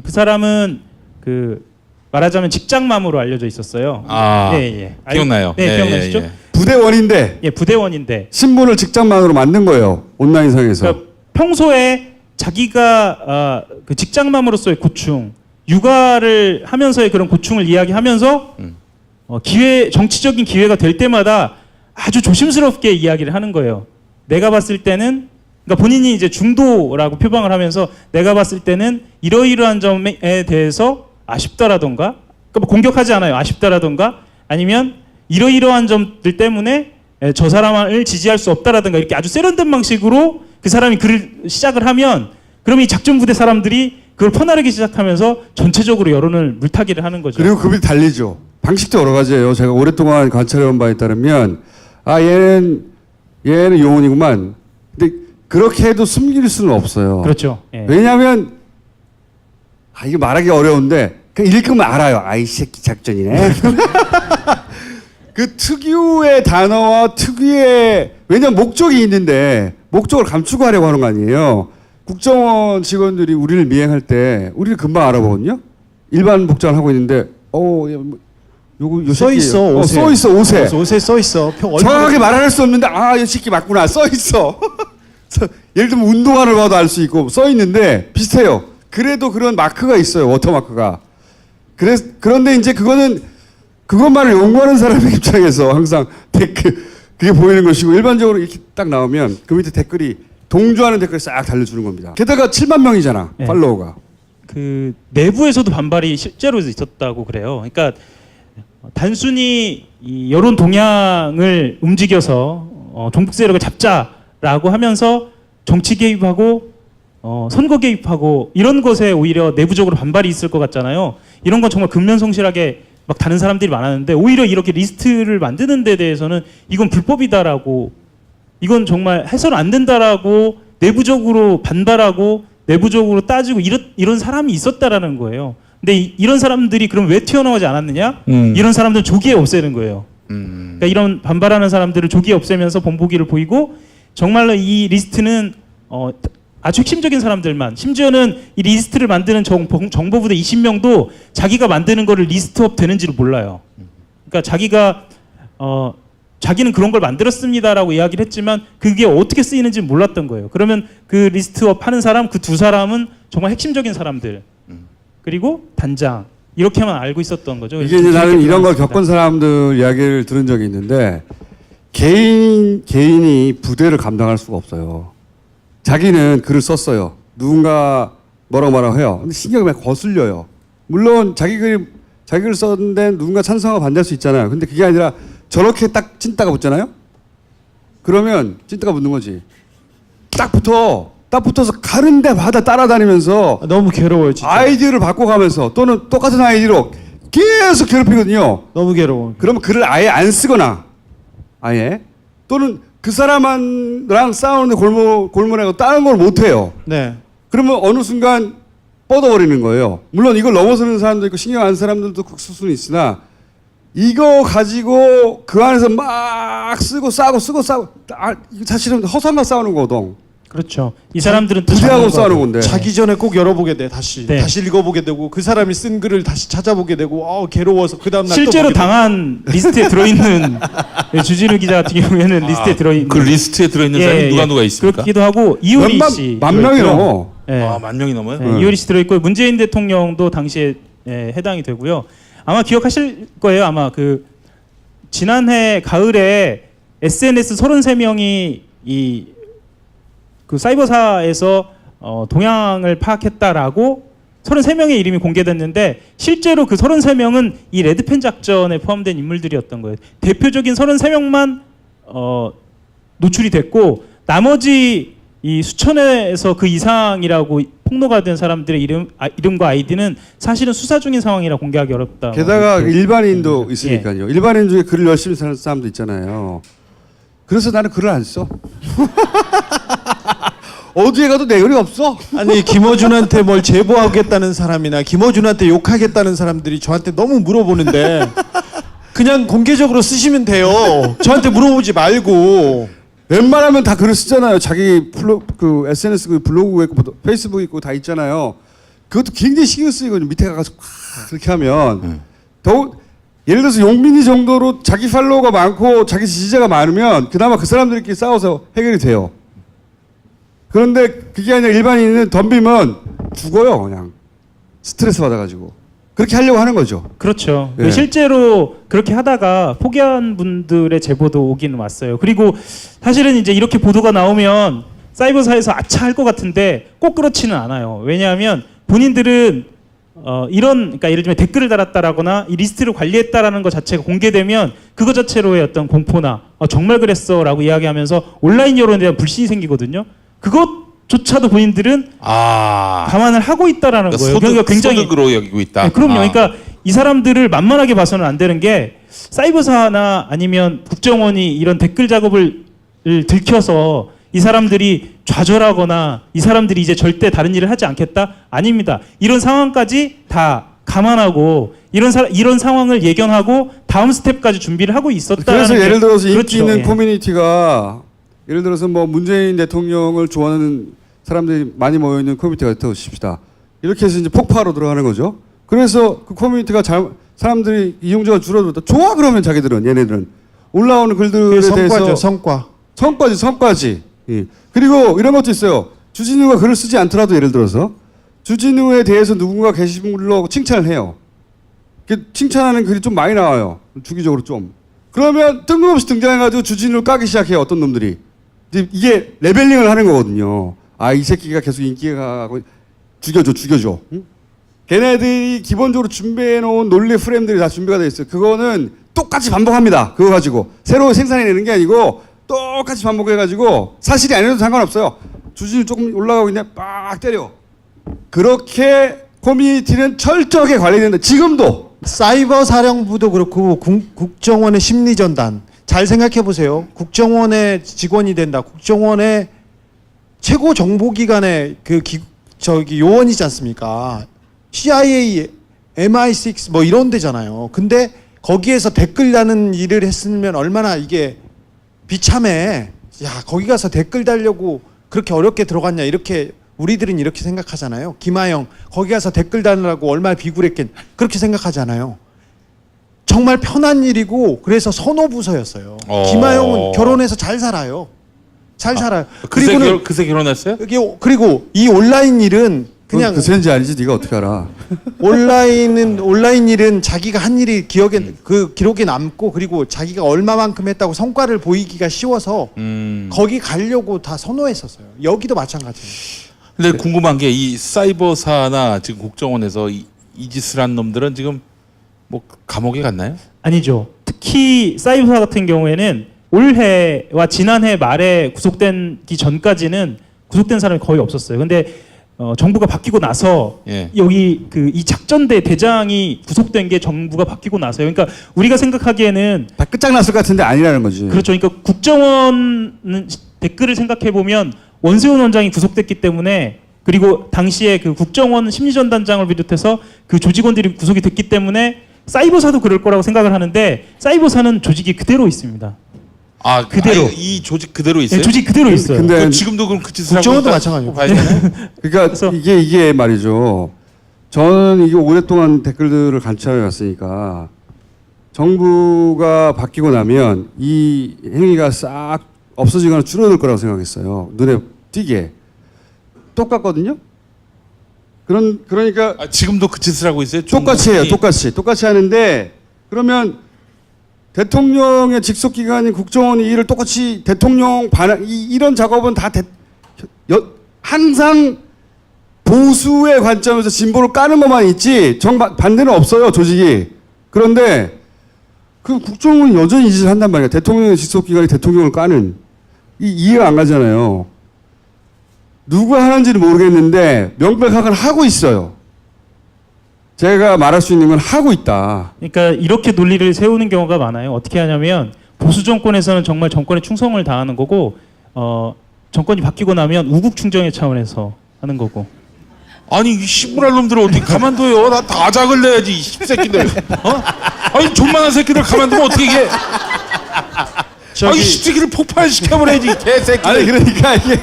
그 사람은 그 말하자면 직장맘으로 알려져 있었어요. 아, 예. 기억나요. 네, 예, 기억나시죠? 예, 예. 부대원인데 예, 부대원인데 신분을 직장만으로 만든 거예요. 온라인상에서. 그러니까 평소에 자기가 그 직장맘으로서의 고충, 육아를 하면서의 그런 고충을 이야기하면서 정치적인 기회가 될 때마다 아주 조심스럽게 이야기를 하는 거예요. 내가 봤을 때는 그러니까 본인이 이제 중도라고 표방을 하면서 내가 봤을 때는 이러이러한 점에 대해서 아쉽다라던가 그러니까 뭐 공격하지 않아요. 아쉽다라던가 아니면 이러이러한 점들 때문에 저 사람을 지지할 수 없다라든가 이렇게 아주 세련된 방식으로 그 사람이 글을 시작을 하면 그럼 이 작전부대 사람들이 그걸 퍼나르기 시작하면서 전체적으로 여론을 물타기를 하는 거죠. 그리고 급이 달리죠. 방식도 여러 가지예요. 제가 오랫동안 관찰해온 바에 따르면 아 얘는 용언이구만. 근데 그렇게 해도 숨길 수는 없어요. 그렇죠. 예. 왜냐하면 이게 말하기 어려운데 그냥 읽으면 알아요. 아이 새끼 작전이네. 그 특유의 단어와 특유의 왜냐면 목적이 있는데 목적을 감추고 하려고 하는 거 아니에요. 국정원 직원들이 우리를 미행할 때 우리를 금방 알아보거든요. 일반 복장을 하고 있는데 요거 써 있어 옷에. 써 있어 옷에. 옷에 써 있어. 정확하게 말할 수 없는데 이 새끼 맞구나 써 있어. 예를 들면 운동화를 봐도 알 수 있고 써 있는데 비슷해요. 그래도 그런 마크가 있어요. 워터마크가. 그런데 이제 그것만을 연구하는 사람의 입장에서 항상 그게 보이는 것이고 일반적으로 이렇게 딱 나오면 그 밑에 댓글이 동조하는 댓글이 싹 달려주는 겁니다. 게다가 7만 명이잖아. 네. 팔로워가. 그 내부에서도 반발이 실제로 있었다고 그래요. 그러니까 단순히 이 여론 동향을 움직여서 종북 세력을 잡자라고 하면서 정치 개입하고 선거 개입하고 이런 것에 오히려 내부적으로 반발이 있을 것 같잖아요. 이런 건 정말 근면성실하게 막 다른 사람들이 많았는데 오히려 이렇게 리스트를 만드는 데 대해서는 이건 불법이다라고 이건 정말 해서는 안 된다라고 내부적으로 반발하고 내부적으로 따지고 이런 사람이 있었다라는 거예요. 근데 이런 사람들이 그럼 왜 튀어나오지 않았느냐? 이런 사람들은 조기에 없애는 거예요. 그러니까 이런 반발하는 사람들을 조기에 없애면서 본보기를 보이고 정말로 이 리스트는 아주 핵심적인 사람들만 심지어는 이 리스트를 만드는 정보부대 20명도 자기가 만드는 거를 리스트업 되는지를 몰라요. 그러니까 자기는 그런 걸 만들었습니다라고 이야기를 했지만 그게 어떻게 쓰이는지 몰랐던 거예요. 그러면 그 리스트업 하는 사람 그 두 사람은 정말 핵심적인 사람들 그리고 단장 이렇게만 알고 있었던 거죠. 이게 이제 나는 이런 걸 겪은 사람들 이야기를 들은 적이 있는데 개인이 부대를 감당할 수가 없어요. 자기는 글을 썼어요. 누군가 뭐라고 해요. 근데 신경이 막 거슬려요. 물론 자기 글을 썼는데 누군가 찬성하고 반대할 수 있잖아요. 근데 그게 아니라 저렇게 딱 찐따가 붙잖아요. 그러면 찐따가 붙는 거지. 딱 붙어서 가는 데마다 따라다니면서 너무 괴로워요, 진짜. 아이디어를 바꿔가면서 또는 똑같은 아이디로 계속 괴롭히거든요. 너무 괴로워. 그러면 글을 아예 안 쓰거나 아예 또는 그 사람랑 싸우는데 골몰하고 다른 걸 못해요. 네. 그러면 어느 순간 뻗어버리는 거예요. 물론 이걸 넘어서는 사람도 있고 신경 안 쓰는 사람들도 극수 수는 있으나 이거 가지고 그 안에서 막 쓰고 싸고 이거 사실은 허상만 싸우는 거거든. 그렇죠. 이 사람들은 또 부대하고 자기 싸우는 건데. 자기 전에 꼭 열어보게 돼. 다시 네. 읽어보게 되고 그 사람이 쓴 글을 다시 찾아보게 되고 괴로워서 그 다음 날 실제로 당한 리스트에 들어있는 주진우 기자 같은 경우에는 리스트에 들어있는 그 리스트에 들어있는 사람이 누가 있습니까? 그렇기도 하고 이효리 씨 만 명이 넘어. 네. 아, 10,000명이 넘어요? 네, 이효리 씨 들어있고 문재인 대통령도 당시에 해당이 되고요. 아마 기억하실 거예요. 아마 그 지난해 가을에 SNS 33명이 그 사이버사에서 동향을 파악했다라고 33명의 이름이 공개됐는데 실제로 그 33명은 이 레드펜 작전에 포함된 인물들이었던 거예요. 대표적인 33명만 노출이 됐고 나머지 이 수천에서 그 이상이라고 폭로가 된 사람들의 이름과 아이디는 사실은 수사 중인 상황이라 공개하기 어렵다. 게다가 일반인도 있으니까요. 일반인 중에 글을 열심히 쓰는 사람도 있잖아요. 그래서 나는 글을 안 써. 어디에 가도 내 글이 없어. 아니 김어준한테 뭘 제보하겠다는 사람이나 김어준한테 욕하겠다는 사람들이 저한테 너무 물어보는데 그냥 공개적으로 쓰시면 돼요. 저한테 물어보지 말고. 웬만하면 다 글을 쓰잖아요. 자기 그 SNS 블로그 있고 페이스북 있고 다 있잖아요. 그것도 굉장히 신경 쓰이거든요. 밑에 가서 그렇게 하면 더욱 예를 들어서 용민이 정도로 자기 팔로워가 많고 자기 지지자가 많으면 그나마 그 사람들끼리 싸워서 해결이 돼요. 그런데 그게 아니라 일반인은 덤비면 죽어요. 그냥 스트레스 받아가지고 그렇게 하려고 하는 거죠. 그렇죠. 예. 실제로 그렇게 하다가 포기한 분들의 제보도 오긴 왔어요. 그리고 사실은 이제 이렇게 보도가 나오면 사이버사에서 아차 할 것 같은데 꼭 그렇지는 않아요. 왜냐하면 본인들은 그러니까 예를 들면 댓글을 달았다라거나 이 리스트를 관리했다라는 것 자체가 공개되면 그거 자체로의 어떤 공포나 정말 그랬어라고 이야기하면서 온라인 여론에 대한 불신이 생기거든요. 그것조차도 본인들은 감안을 하고 있다라는 거예요. 그러니까 굉장히 소득으로 여기고 있다. 네, 그럼요. 그러니까 이 사람들을 만만하게 봐서는 안 되는 게 사이버사나 아니면 국정원이 이런 댓글 작업을 들켜서 이 사람들이 좌절하거나 이 사람들이 이제 절대 다른 일을 하지 않겠다? 아닙니다. 이런 상황까지 다 감안하고 이런 상황을 예견하고 다음 스텝까지 준비를 하고 있었다는 그래서 예를 들어서 인기 그렇죠. 있는 예. 커뮤니티가 예를 들어서 뭐 문재인 대통령을 좋아하는 사람들이 많이 모여 있는 커뮤니티가 있다고 칩시다. 이렇게 해서 이제 폭파로 들어가는 거죠. 그래서 그 커뮤니티가 사람들이 이용자가 줄어들었다. 좋아 그러면 자기들은 얘네들은 올라오는 글들에 대해서 성과지. 예. 그리고 이런 것도 있어요. 주진우가 글을 쓰지 않더라도 예를 들어서 주진우에 대해서 누군가 게시물로 칭찬을 해요. 칭찬하는 글이 좀 많이 나와요. 주기적으로 좀. 그러면 뜬금없이 등장해가지고 주진우를 까기 시작해요. 어떤 놈들이. 이게 레벨링을 하는 거거든요. 이 새끼가 계속 인기가 가고 죽여줘. 응? 걔네들이 기본적으로 준비해놓은 논리 프레임들이 다 준비가 돼 있어요. 그거는 똑같이 반복합니다. 그거 가지고 새로 생산해내는 게 아니고 똑같이 반복해가지고 사실이 아니어도 상관없어요. 주진우 조금 올라가고 있냐 빡 때려. 그렇게 커뮤니티는 철저하게 관리된다. 지금도. 사이버 사령부도 그렇고 국정원의 심리전단 잘 생각해 보세요. 국정원의 직원이 된다. 국정원의 최고 정보기관의 요원이지 않습니까? CIA, MI6 뭐 이런 데잖아요. 근데 거기에서 댓글 다는 일을 했으면 얼마나 이게 비참해. 야, 거기 가서 댓글 달려고 그렇게 어렵게 들어갔냐 이렇게 우리들은 이렇게 생각하잖아요. 김하영 거기 가서 댓글 달라고 얼마나 비굴했겠 그렇게 생각하잖아요. 정말 편한 일이고 그래서 선호부서였어요. 김하영은 결혼해서 잘 살아요. 잘 살아요. 그새 결혼했어요? 그리고 이 온라인 일은 그냥 그 센지 아니지 네가 어떻게 알아? 온라인 일은 자기가 한 일이 그 기록에 남고 그리고 자기가 얼마만큼 했다고 성과를 보이기가 쉬워서 거기 가려고 다 선호했었어요. 여기도 마찬가지예요. 근데 궁금한 게 이 사이버사나 지금 국정원에서 이 짓을 한 놈들은 지금 뭐 감옥에 갔나요? 아니죠. 특히 사이버사 같은 경우에는 올해와 지난해 말에 구속되기 전까지는 구속된 사람이 거의 없었어요. 근데 정부가 바뀌고 나서 여기 이 작전대 대장이 구속된 게 정부가 바뀌고 나서요. 그러니까 우리가 생각하기에는 다 끝장났을 것 같은데 아니라는 거지. 그렇죠. 그러니까 국정원 댓글을 생각해 보면 원세훈 원장이 구속됐기 때문에 그리고 당시에 그 국정원 심리전단장을 비롯해서 그 조직원들이 구속이 됐기 때문에 사이버사도 그럴 거라고 생각을 하는데 사이버사는 조직이 그대로 있습니다. 아 그대로. 이 조직 그대로 있어요? 네, 조직 그대로 있어요. 근데 지금도 그럼 그 짓을 국정원도 하고 마찬가지고. 봐야 되나요? 그러니까 이게 말이죠. 저는 이게 오랫동안 댓글들을 관찰해 왔으니까 정부가 바뀌고 나면 이 행위가 싹 없어지거나 줄어들 거라고 생각했어요. 눈에 띄게. 똑같거든요. 그러니까 지금도 그 짓을 하고 있어요? 똑같이 해요. 똑같이 하는데 그러면 대통령의 직속 기관인 국정원이 이를 똑같이 대통령 이런 작업은 다 항상 보수의 관점에서 진보를 까는 것만 있지 반대는 없어요, 조직이. 그런데 그 국정원은 여전히 이 짓을 한단 말이에요. 대통령의 직속 기관이 대통령을 까는 이해가 안 가잖아요. 누가 하는지는 모르겠는데 명백하게 하고 있어요. 제가 말할 수 있는 건 하고 있다. 그러니까 이렇게 논리를 세우는 경우가 많아요. 어떻게 하냐면 보수 정권에서는 정말 정권에 충성을 다하는 거고 정권이 바뀌고 나면 우국 충정의 차원에서 하는 거고. 아니 이 시부랄 놈들 어떻게 가만둬요? 나 다 작을 내야지 이 씹새끼들. 아니 존만한 새끼들 가만두면 어떻게 이게? 아이 씹새끼를 폭발시켜버려야지 개새끼들. 아니 그러니까 이게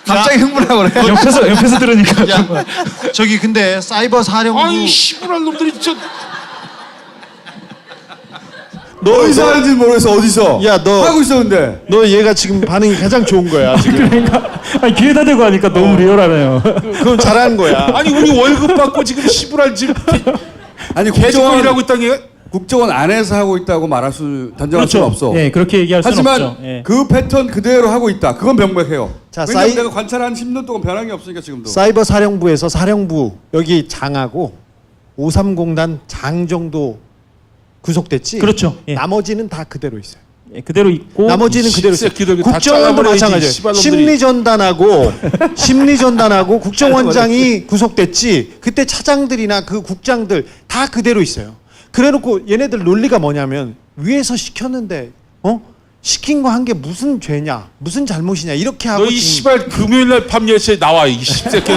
갑자기 흥분하고 그래. 옆에서 들으니까 저기 근데 사이버 사령부 아이 시부랄 놈들이 진짜. 너 어디서 하는지 모르겠어. 어디서? 야, 너 하고 있었는데. 너 얘가 지금 반응이 가장 좋은 거야 지금. 그러니까 아니, 귀에다 대고 하니까 너무 리얼하네요. 그건 잘하는 거야. 아니 우리 월급 받고 지금 시부랄 지금 아니 개짓거리라고 있다는 게. 국정원 안에서 하고 있다고 단정할 수는 없어. 예, 그렇게 얘기할 수는 하지만 없죠. 예. 그 패턴 그대로 하고 있다. 그건 명백해요. 자, 왜냐면 내가 관찰한 10년 동안 변한 게 없으니까 지금도. 사이버 사령부에서 사령부 여기 장하고 530단 장 정도 구속됐지. 그렇죠. 예. 나머지는 다 그대로 있어요. 예, 그대로 있고 나머지는 그대로 있어요. 새끼들 다 국정원도 잘라버려야지, 마찬가지예요. 씨발놈들이. 심리전단하고 국정원장이 구속됐지. 그때 차장들이나 그 국장들 다 그대로 있어요. 그래놓고 얘네들 논리가 뭐냐면 위에서 시켰는데 시킨 거 한 게 무슨 죄냐, 무슨 잘못이냐 이렇게 하고. 너 이 씨발 금요일날 밤 10시에 나와 이 씹새끼들.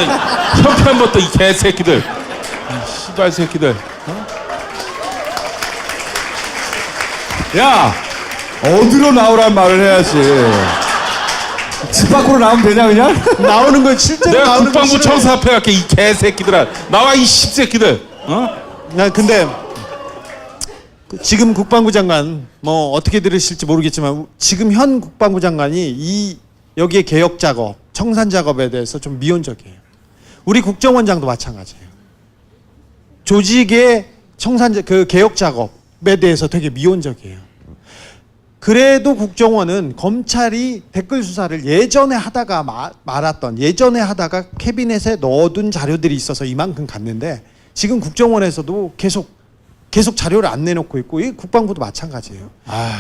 형편부터 이 개새끼들. 이 씨발 새끼들. 야 어디로 나오란 말을 해야지. 집 밖으로 나오면 되냐 그냥? 나오는 거 실제로 내가 나오는 거 국방부 청사 앞에 갈게 이 개새끼들아. 나와 이 씹새끼들. 나 근데 지금 국방부 장관 뭐 어떻게 들으실지 모르겠지만 지금 현 국방부 장관이 여기에 개혁 작업, 청산 작업에 대해서 좀 미온적이에요. 우리 국정원장도 마찬가지예요. 조직의 청산 그 개혁 작업에 대해서 되게 미온적이에요. 그래도 국정원은 검찰이 댓글 수사를 예전에 하다가 말았던 예전에 하다가 캐비넷에 넣어둔 자료들이 있어서 이만큼 갔는데 지금 국정원에서도 계속 자료를 안 내놓고 있고 이 국방부도 마찬가지예요.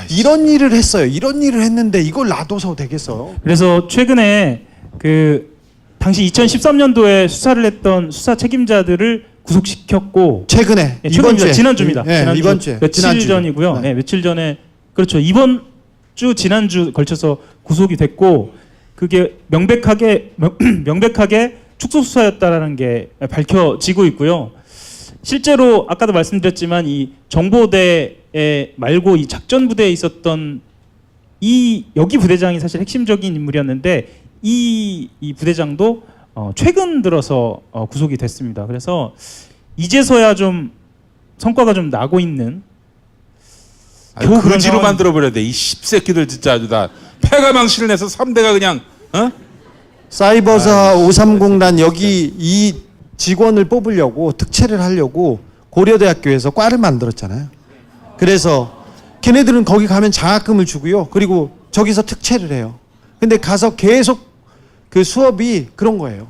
이런 일을 했어요. 이런 일을 했는데 이걸 놔둬서 되겠어? 그래서 최근에 그 당시 2013년도에 수사를 했던 수사 책임자들을 구속시켰고 최근에 예, 이번 주에 지난주입니다. 지난주, 이번 주에 며칠 지난주. 전이고요. 네. 네, 며칠 전에 그렇죠. 이번 주 지난주 걸쳐서 구속이 됐고 그게 명백하게 축소 수사였다라는 게 밝혀지고 있고요. 실제로 아까도 말씀드렸지만 이 정보대에 말고 이 작전부대에 있었던 여기 부대장이 사실 핵심적인 인물이었는데 이 부대장도 최근 들어서 구속이 됐습니다. 그래서 이제서야 좀 성과가 좀 나고 있는 아유, 그지로 만들어 버려야 돼. 이 씹새끼들 진짜 아주 다 패가망신을 내서 3대가 그냥 사이버사 530단 여기 이 직원을 뽑으려고 특채를 하려고 고려대학교에서 과를 만들었잖아요. 그래서 걔네들은 거기 가면 장학금을 주고요. 그리고 저기서 특채를 해요. 근데 가서 계속 그 수업이 그런 거예요.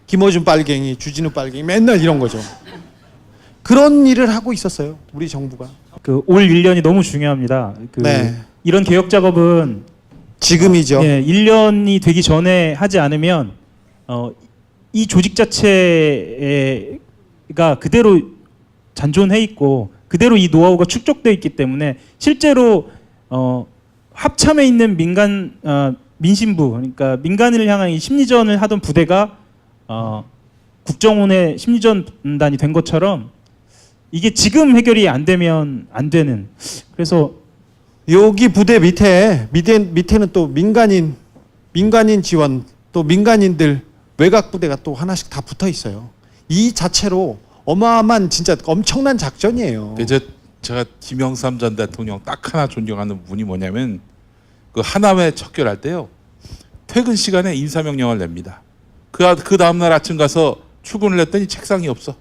김어준 빨갱이, 주진우 빨갱이 맨날 이런 거죠. 그런 일을 하고 있었어요. 우리 정부가. 그 올 1년이 너무 중요합니다. 네. 이런 개혁 작업은 지금이죠. 1년이 되기 전에 하지 않으면 이 조직 자체가 그대로 잔존해 있고 그대로 이 노하우가 축적돼 있기 때문에 실제로 합참에 있는 민심부, 그러니까 민간인을 향한 이 심리전을 하던 부대가 국정원의 심리전단이 된 것처럼 이게 지금 해결이 안 되면 안 되는. 그래서 여기 부대 밑에는 또 민간인 지원, 또 민간인들 외곽 부대가 또 하나씩 다 붙어 있어요. 이 자체로 어마어마한 진짜 엄청난 작전이에요. 제가 김영삼 전 대통령 딱 하나 존경하는 부분이 뭐냐면 그 하남에 척결할 때요. 퇴근 시간에 인사명령을 냅니다. 그 다음날 아침 가서 출근을 했더니 책상이 없어.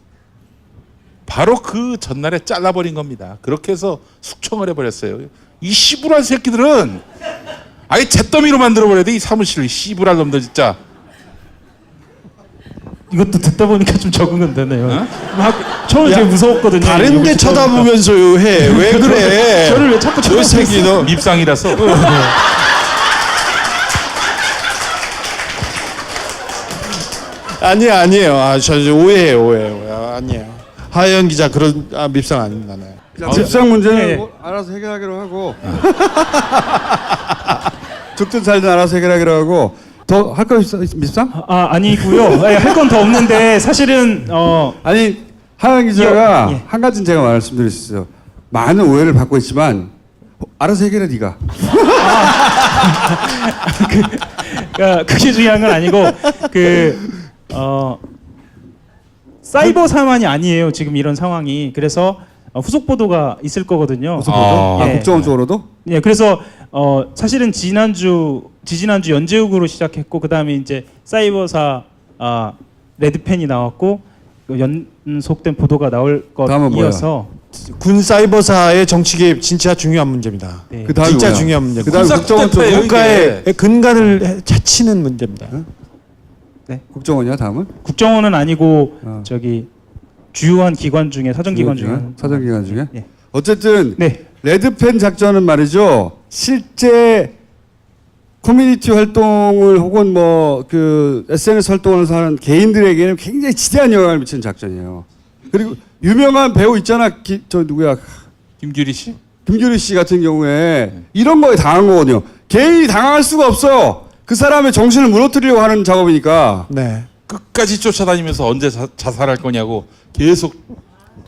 바로 그 전날에 잘라버린 겁니다. 그렇게 해서 숙청을 해버렸어요. 이 씨부랄 새끼들은 아예 잿더미로 만들어버려야 돼. 이 사무실을. 이 씨부랄 놈들 진짜. 이것도 듣다 보니까 좀 적응은 되네요. 처음에 되게 무서웠거든요. 다른 데 쳐다보면서 해. 왜 그래? 저를 왜 자꾸 저 새끼 너 밉상이라서. 아니에요. 저 오해해요. 아니에요. 하연 기자 그런 밉상 아닙니다. 네. 밉상 문제는 뭐 알아서 해결하기로 하고 죽든 살든 알아서 해결하기로 하고 더 할 거 있어 밉상? 아니고요. 할 건 더 없는데 사실은 아니 하연 기자가 한 가지는 제가 말씀드릴 수 있어요. 많은 오해를 받고 있지만 알아서 해결해 네가. 그게 중요한 건 아니고 사이버사만이 아니에요. 지금 이런 상황이. 그래서 후속 보도가 있을 거거든요. 후속 보도? 국정원 쪽으로도? 예, 그래서 사실은 지지난주 연재욱으로 시작했고 그 다음에 이제 사이버사 레드펜이 나왔고 연속된 보도가 나올 것 이어서 군 사이버사의 정치 개입 진짜 중요한 문제입니다. 네. 그 다음 진짜 중요한 문제입니다. 그 다음 국정원 쪽 국가의 근간을 해치는 문제입니다. 네. 국정원이야 다음은? 국정원은 아니고 저기 주요한 기관 중에 사정기관 중에 예. 어쨌든 네. 레드펜 작전은 말이죠. 실제 커뮤니티 활동을 혹은 뭐 그 SNS 활동을 하는 개인들에게는 굉장히 지대한 영향을 미치는 작전이에요. 그리고 유명한 배우 있잖아. 저 누구야? 김규리 씨? 김규리 씨 같은 경우에 이런 거에 당한 거거든요. 개인이 당할 수가 없어요. 그 사람의 정신을 무너뜨리려고 하는 작업이니까. 네. 끝까지 쫓아다니면서 언제 자살할 거냐고 계속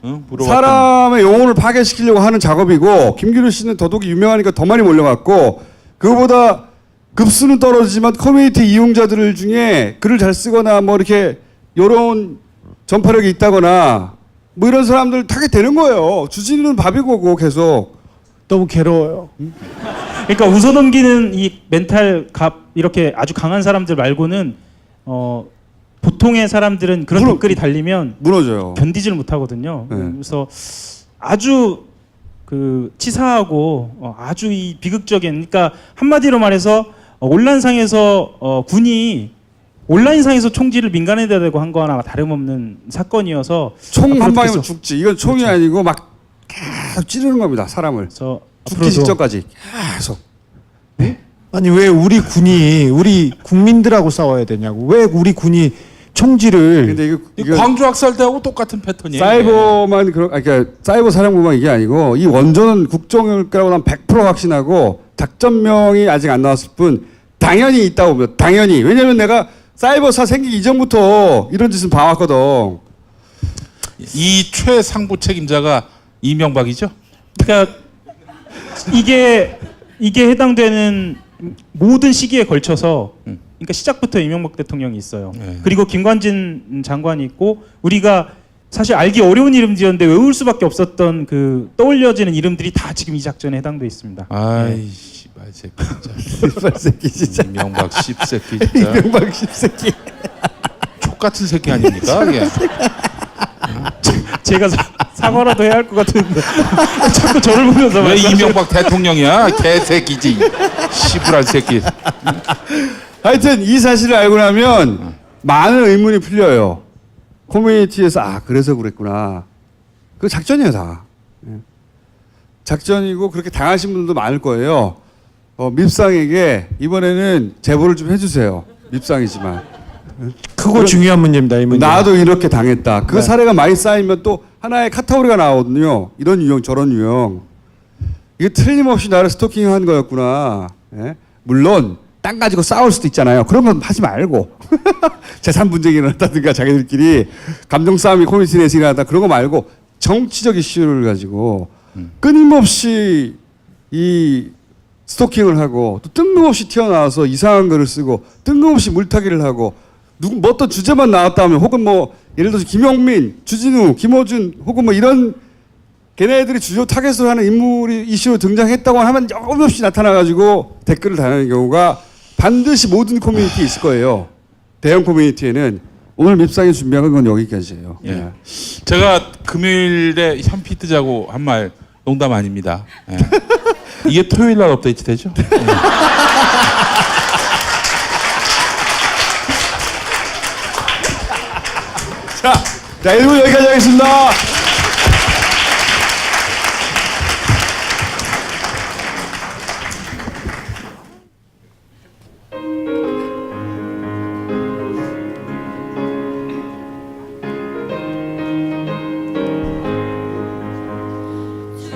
물어봤던. 사람의 영혼을 파괴시키려고 하는 작업이고 김규리 씨는 더더욱 유명하니까 더 많이 몰려갔고 그거보다 급수는 떨어지지만 커뮤니티 이용자들 중에 글을 잘 쓰거나 뭐 이렇게 여론 전파력이 있다거나 뭐 이런 사람들 타겟되는 거예요. 주진우는 밥이고 계속. 너무 괴로워요. 그러니까 웃어넘기는 이 멘탈 이렇게 아주 강한 사람들 말고는 보통의 사람들은 그런 댓글이 달리면 무너져요. 견디지를 못하거든요. 네. 그래서 아주 치사하고 아주 이 비극적인, 그러니까 한마디로 말해서 온라인상에서 군이 온라인상에서 총질을 민간에다 대고 한 거나 다름없는 사건이어서 총 한 방이면 죽지. 이건 총이 그렇죠. 아니고 막 계속 찌르는 겁니다. 사람을. 죽기 직전까지 계속. 네? 아니 왜 우리 군이 우리 국민들하고 싸워야 되냐고. 왜 우리 군이 총질을. 근데 이거 광주 학살 때하고 똑같은 패턴이에요. 사이버만 그러니까 사이버 사령부만 이게 아니고 이 원조는 국정일 거라고 난 100% 확신하고 작전명이 아직 안 나왔을 뿐 당연히 있다고 봅니다. 당연히. 왜냐면 내가 사이버사 생기기 이전부터 이런 짓은 봐왔거든. 이 최상부 책임자가 이명박이죠? 그러니까 이게 해당되는 모든 시기에 걸쳐서 그러니까 시작부터 이명박 대통령이 있어요. 그리고 김관진 장관이 있고 우리가 사실 알기 어려운 이름들이었는데 외울 수밖에 없었던 그 떠올려지는 이름들이 다 지금 이 작전에 해당돼 있습니다. 아이씨, 이 새끼 진짜. 씨발 새끼 진짜. 이명박 씹새끼 진짜. 이명박 씹새끼. 족 같은 새끼 아닙니까? 이게. 제가 사과라도 해야 할 것 같은데 자꾸 저를 보면서 왜 이명박 대통령이야? 개새끼지. 씨부란 새끼. 하여튼 이 사실을 알고 나면 많은 의문이 풀려요. 커뮤니티에서 아 그래서 그랬구나. 그 작전이에요 다. 예. 작전이고 그렇게 당하신 분들도 많을 거예요. 밉상에게 이번에는 제보를 좀 해주세요. 밉상이지만. 크고 중요한 문제입니다. 이 문제. 나도 이렇게 당했다. 그 네. 사례가 많이 쌓이면 또 하나의 카테고리가 나오거든요. 이런 유형 저런 유형. 이게 틀림없이 나를 스토킹한 거였구나. 예? 물론 땅 가지고 싸울 수도 있잖아요. 그런 건 하지 말고 재산 분쟁이 일어났다든가 자기들끼리 감정 싸움이 커뮤니티 내에서 일어났다 그런 거 말고 정치적 이슈를 가지고 끊임없이 이 스토킹을 하고 또 뜬금없이 튀어나와서 이상한 글을 쓰고 뜬금없이 물타기를 하고 뭐 어떤 주제만 나왔다 하면 혹은 뭐 예를 들어서 김용민, 주진우, 김어준 혹은 뭐 이런 걔네들이 주요 타겟으로 하는 인물이 이슈로 등장했다고 하면 여금없이 나타나가지고 댓글을 달는 경우가 반드시 모든 커뮤니티에 있을 거예요. 대형 커뮤니티에는 오늘 밉상이 준비한 건 여기까지예요. 예. 네. 제가 금요일에 현피 뜨자고 한 말 농담 아닙니다. 예. 이게 토요일 날 업데이트 되죠? 예. 자, 1부 여기까지 하겠습니다.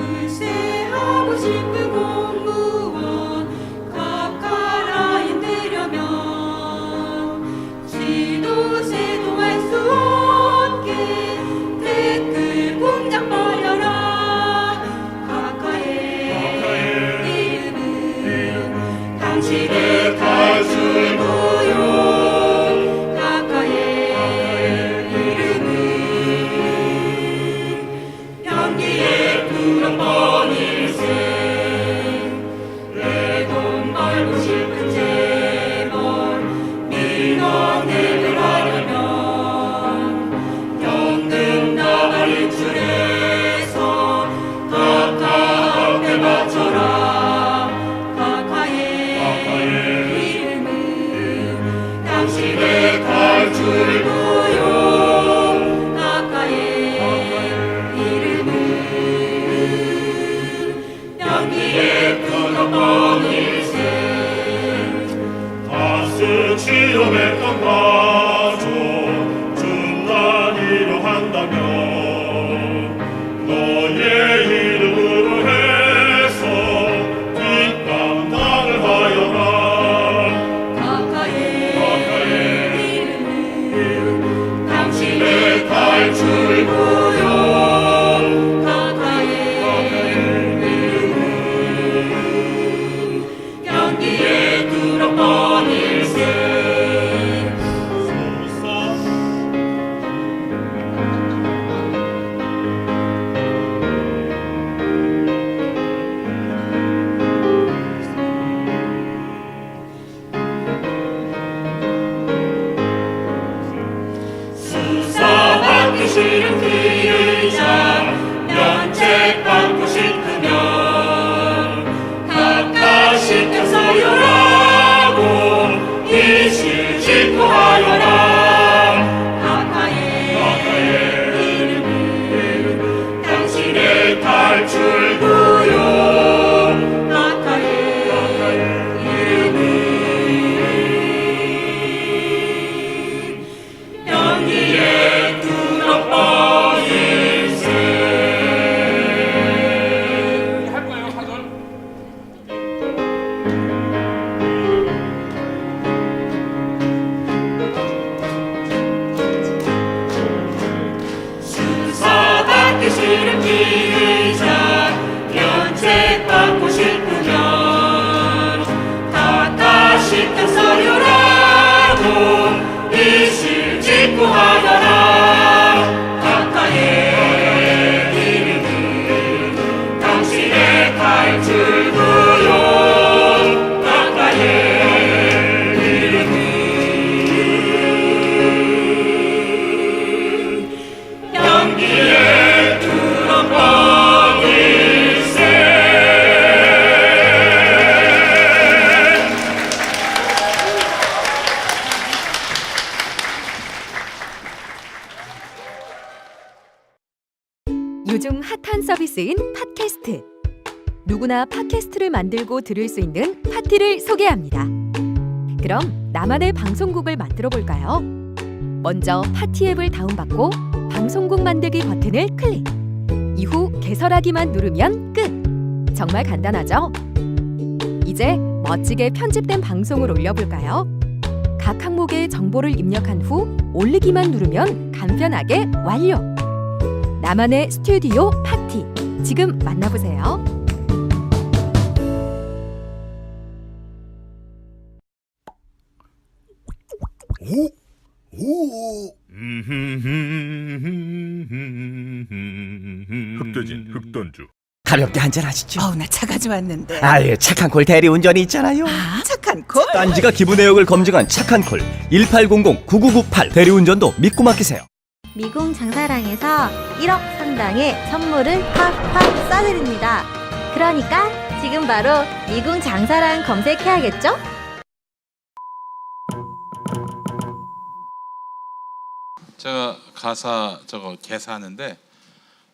출세하고 싶은 공무원 각하라인 되려면 지도새도 할 수 없게 댓글 공장 벌여라. 각하의 이름은 당신의 탈출무용. 각하의 이름은 연기에 두런 번일세. 내 돈 벌고 싶은 재벌 민원 해결하려면 연금 나가 인출해서 각하 앞에 맞춰라. 각하의 이름은 당신의 탈출무용. 각하의 이름은 연기에 두런 번일세. 다스 취업했던 가족 중단이려 한다면 너의 이름으로 해서 뒷감당을 하여라. 각하의 이름은 당신의 탈출무용. 각하의 이름은 연기에 두런 번일세. 수사받기 싫은 피의자 면책받고 싶으면 각하 신경 써요라고 이실 직고하여라. 각하의 이름은 당신의 탈출구용. 각하의 이름은 연기에 두런 번일세. 할 거예요, 사전. 폭탄 서비스인 팟캐스트. 누구나 팟캐스트를 만들고 들을 수 있는 파티를 소개합니다. 그럼 나만의 방송국을 만들어 볼까요? 먼저 파티 앱을 다운받고 방송국 만들기 버튼을 클릭. 이후 개설하기만 누르면 끝. 정말 간단하죠? 이제 멋지게 편집된 방송을 올려볼까요? 각 항목의 정보를 입력한 후 올리기만 누르면 간편하게 완료. 나만의 스튜디오 파티. 지금 만나보세요. 흑돼지 흑돈주. 가볍게 한잔 하시죠. 나 차가 좀 왔는데. 아예 착한 콜 대리운전이 있잖아요. 착한 콜? 딴지가 기부 내역을 검증한 착한 콜 1800-9998 대리운전도 믿고 맡기세요. 미궁 장사랑에서 1억 상당의 선물을 팍팍 쏴드립니다. 그러니까 지금 바로 미궁 장사랑 검색해야겠죠? 제가 가사 저거 개사하는데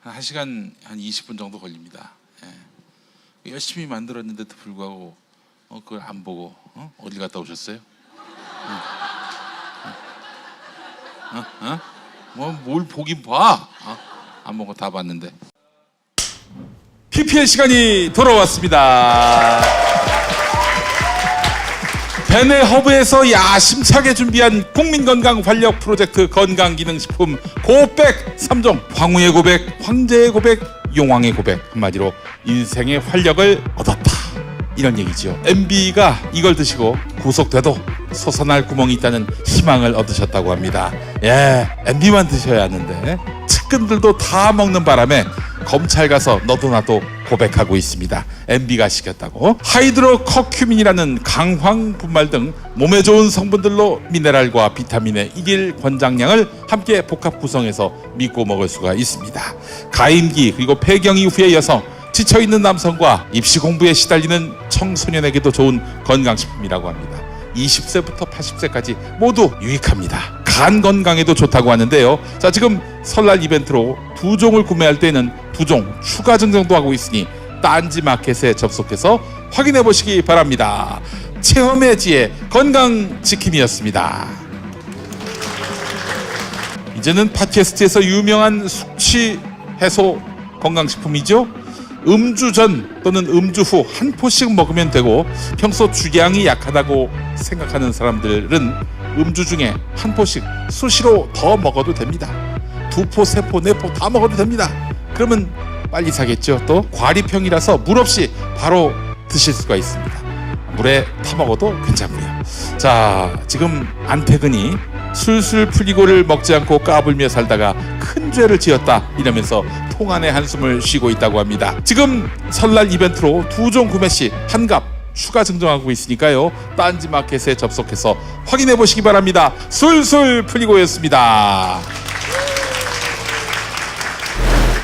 한 1시간 한 20분 정도 걸립니다. 예. 열심히 만들었는데도 불구하고 그걸 안 보고 어딜 갔다 오셨어요? 뭐 뭘 보긴 봐. 안 보고 다 봤는데. PPL 시간이 돌아왔습니다. 베네 허브에서 야심차게 준비한 국민건강 활력 프로젝트 건강기능식품 고백 3종. 황후의 고백, 황제의 고백, 용왕의 고백. 한마디로 인생의 활력을 얻었다, 이런 얘기죠. MB가 이걸 드시고 구속돼도 솟아날 구멍이 있다는 희망을 얻으셨다고 합니다. 예, MB만 드셔야 하는데 측근들도 다 먹는 바람에 검찰 가서 너도 나도 고백하고 있습니다. MB가 시켰다고. 하이드로커큐민이라는 강황 분말 등 몸에 좋은 성분들로 미네랄과 비타민의 1일 권장량을 함께 복합 구성해서 믿고 먹을 수가 있습니다. 가임기 그리고 폐경 이후의 여성, 지쳐있는 남성과 입시 공부에 시달리는 청소년에게도 좋은 건강식품이라고 합니다. 20세부터 80세까지 모두 유익합니다. 간 건강에도 좋다고 하는데요. 자, 지금 설날 이벤트로 2종을 구매할 때는 2종 추가 증정도 하고 있으니 딴지 마켓에 접속해서 확인해 보시기 바랍니다. 체험의 지혜 건강지킴이었습니다. 이제는 팟캐스트에서 유명한 숙취 해소 건강식품이죠. 음주 전 또는 음주 후 한 포씩 먹으면 되고, 평소 주량이 약하다고 생각하는 사람들은 음주 중에 한 포씩 수시로 더 먹어도 됩니다. 2포, 3포, 4포 다 먹어도 됩니다. 그러면 빨리 사겠죠. 또 과리평이라서 물 없이 바로 드실 수가 있습니다. 물에 타 먹어도 괜찮고요. 자, 지금 안태근이 술술 풀리고를 먹지 않고 까불며 살다가 큰 죄를 지었다 이러면서 통안의 한숨을 쉬고 있다고 합니다. 지금 설날 이벤트로 2종 구매 시 한갑 추가 증정하고 있으니까요. 딴지 마켓에 접속해서 확인해 보시기 바랍니다. 술술 풀리고였습니다.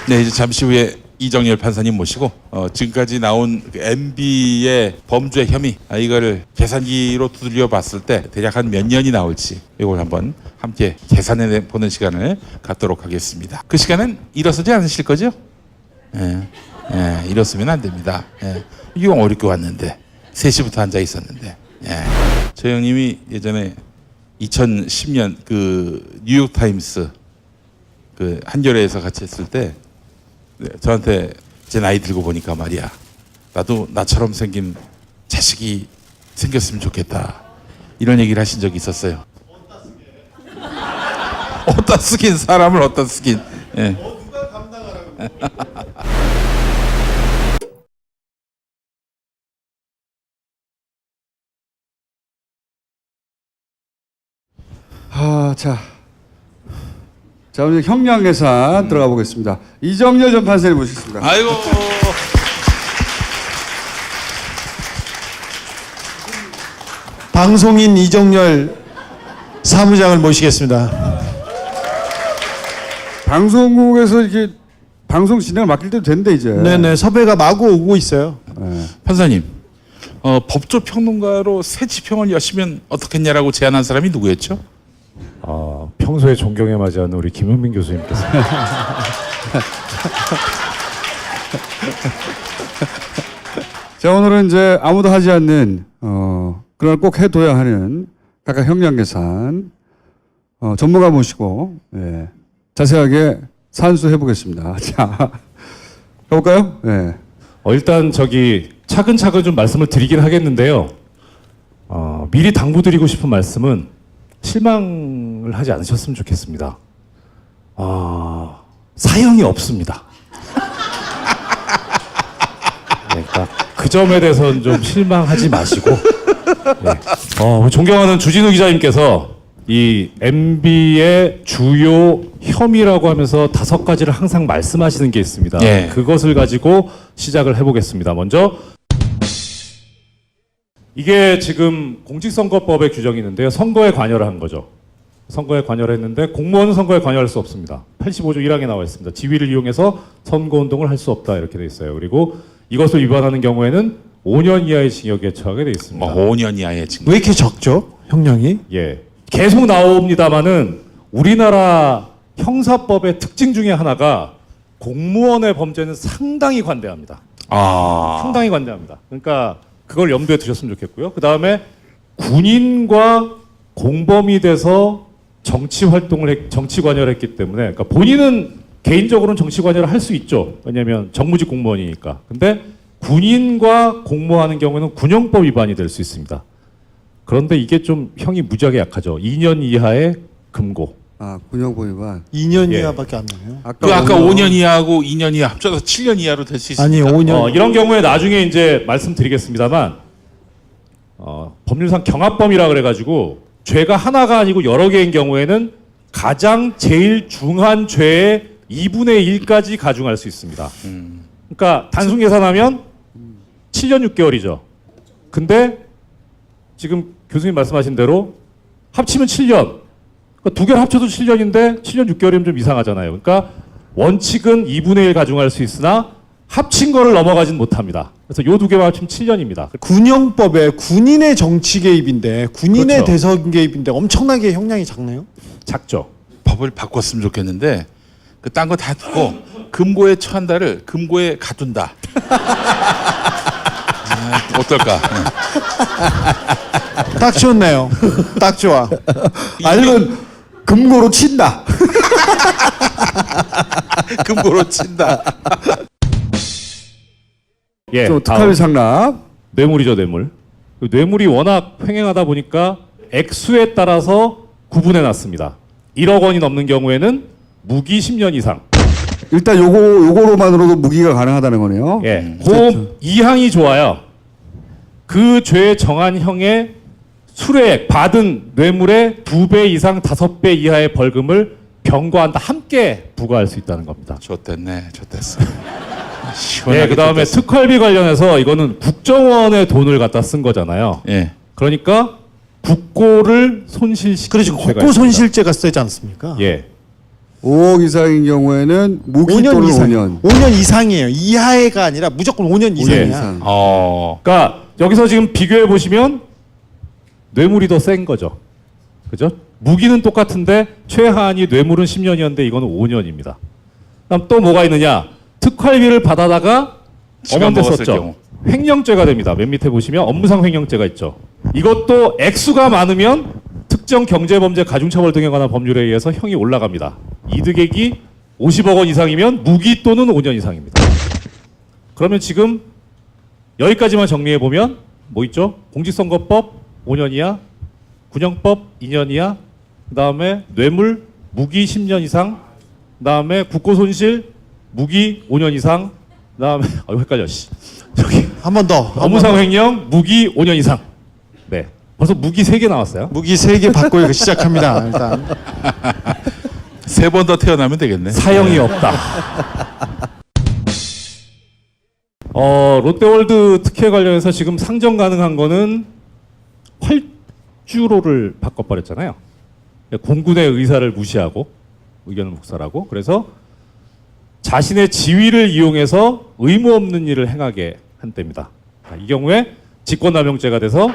네, 이제 잠시 후에 이정열 판사님 모시고 지금까지 나온 MB의 범죄 혐의 이거를 계산기로 두드려 봤을 때 대략 한 몇 년이 나올지 이걸 한번 함께 계산해 보는 시간을 갖도록 하겠습니다. 그 시간은 일어서지 않으실 거죠? 일었으면 안 됩니다. 이거 어렵게 왔는데 3시부터 앉아 있었는데. 저 형님이 예전에 2010년 그 뉴욕 타임스 그 한겨레에서 같이 했을 때 저한테 제 나이 들고 보니까 말이야, 나도 나처럼 생긴 자식이 생겼으면 좋겠다, 이런 얘기를 하신 적이 있었어요. 어디다 쓰긴 사람을 어디다 쓰긴. 누가 감당하라고. 자, 오늘 형량 계산 들어가 보겠습니다. 이정열 전 판사님 모시겠습니다. 아이고. 방송인 이정열 사무장을 모시겠습니다. 방송국에서 이렇게 방송 진행을 맡길 때도 된대 이제. 네네, 섭외가 마구 오고 있어요. 판사님, 법조 평론가로 새 지평을 여시면 어떻겠냐라고 제안한 사람이 누구였죠? 평소에 존경에 맞이하는 우리 김현민 교수님께서. 자, 오늘은 이제 아무도 하지 않는 그걸 꼭 해둬야 하는 각각 형량 계산 전문가 모시고 예, 자세하게 산수해 보겠습니다. 자, 가볼까요? 예. 일단 차근차근 좀 말씀을 드리긴 하겠는데요. 미리 당부드리고 싶은 말씀은 실망을 하지 않으셨으면 좋겠습니다. 사형이 없습니다. 그러니까 그 점에 대해서는 좀 실망하지 마시고 존경하는 주진우 기자님께서 이 MB의 주요 혐의라고 하면서 5가지를 항상 말씀하시는 게 있습니다. 예. 그것을 가지고 시작을 해보겠습니다. 먼저 이게 지금 공직선거법의 규정이 있는데요. 선거에 관여를 한 거죠. 선거에 관여를 했는데 공무원은 선거에 관여할 수 없습니다. 85조 1항에 나와 있습니다. 지위를 이용해서 선거운동을 할 수 없다 이렇게 돼 있어요. 그리고 이것을 위반하는 경우에는 5년 이하의 징역에 처하게 돼 있습니다. 5년 이하의 징역. 왜 이렇게 적죠? 형량이? 예. 계속 나옵니다만은 우리나라 형사법의 특징 중에 하나가 공무원의 범죄는 상당히 관대합니다. 상당히 관대합니다. 그러니까 그걸 염두에 두셨으면 좋겠고요. 그 다음에 군인과 공범이 돼서 정치 관여를 했기 때문에, 그러니까 본인은 개인적으로는 정치 관여를 할 수 있죠. 왜냐하면 정무직 공무원이니까. 근데 군인과 공모하는 경우는 군형법 위반이 될 수 있습니다. 그런데 이게 좀 형이 무지하게 약하죠. 2년 이하의 금고. 군형법 위반. 2년 이하밖에 안 나요. 아까 5년 이하하고 2년 이하 합쳐서 7년 이하로 될 수 있습니다. 아니 5년. 이런 경우에 나중에 이제 말씀드리겠습니다만 법률상 경합범이라 그래가지고 죄가 하나가 아니고 여러 개인 경우에는 가장 제일 중한 죄의 2분의 1까지 가중할 수 있습니다. 그러니까 단순 계산하면 7년 6개월이죠. 근데 지금 교수님 말씀하신 대로 합치면 7년. 그러니까 두 개를 합쳐도 7년인데 7년 6개월이면 좀 이상하잖아요. 그러니까 원칙은 2분의 1 가중할 수 있으나 합친 거를 넘어가진 못합니다. 그래서 요 두 개만 합치면 7년입니다. 군형법에 군인의 정치 개입인데 군인의 그렇죠. 대선 개입인데 엄청나게 형량이 작나요? 작죠. 법을 바꿨으면 좋겠는데 그 딴 거 다 듣고 금고에 처한다를 금고에 가둔다. 어떨까? 딱 좋네요. 딱 좋아. 아니면 금고로 친다. 금고로 친다. 예, 또 특활비 상납. 뇌물이죠, 뇌물. 뇌물이 워낙 횡행하다 보니까 액수에 따라서 구분해 놨습니다. 1억 원이 넘는 경우에는 무기 10년 이상. 일단 요거로만으로도 무기가 가능하다는 거네요. 예. 그 2항이 좋아요. 그 죄에 정한 형의 수뢰액, 받은 뇌물의 2배 이상 5배 이하의 벌금을 병과한다 함께 부과할 수 있다는 겁니다. 좋댔네. 좋댔어. 예, 그 다음에 특활비 관련해서 이거는 국정원의 돈을 갖다 쓴 거잖아요. 예. 그러니까 국고를 손실시킨 그렇죠. 죄가 국고 손실죄가 쓰지 않습니까? 예. 5억 이상인 경우에는 무기 5년 또는 이상. 5년. 5년 이상이에요. 이하가 아니라 무조건 5년 이상이야. 이상. 그러니까 여기서 지금 비교해 보시면 뇌물이 더 센 거죠. 그죠? 무기는 똑같은데 최하한이 뇌물은 10년이었는데 이거는 5년입니다. 그다음 또 뭐가 있느냐? 특활비를 받아다가 엄한데 먹었을 썼죠. 경우. 횡령죄가 됩니다. 맨 밑에 보시면 업무상 횡령죄가 있죠. 이것도 액수가 많으면 특정 경제범죄 가중처벌 등에 관한 법률에 의해서 형이 올라갑니다. 이득액이 50억 원 이상이면 무기 또는 5년 이상입니다. 그러면 지금 여기까지만 정리해 보면 뭐 있죠? 공직선거법 5년 이하, 군형법 2년 이하, 그 다음에 뇌물 무기 10년 이상, 그 다음에 국고손실 무기 5년 이상, 그 다음에 헷갈려. 저기 한 번 더. 업무상 횡령 무기 5년 이상. 네. 벌써 무기 3개 나왔어요. 무기 3개 받고 시작합니다. 일단 3번 더 태어나면 되겠네. 사형이 없다. 롯데월드 특혜 관련해서 지금 상정 가능한 거는 활주로를 바꿔버렸잖아요. 공군의 의사를 무시하고 의견을 묵살하고 그래서 자신의 지위를 이용해서 의무 없는 일을 행하게 한답니다. 이 경우에 직권남용죄가 돼서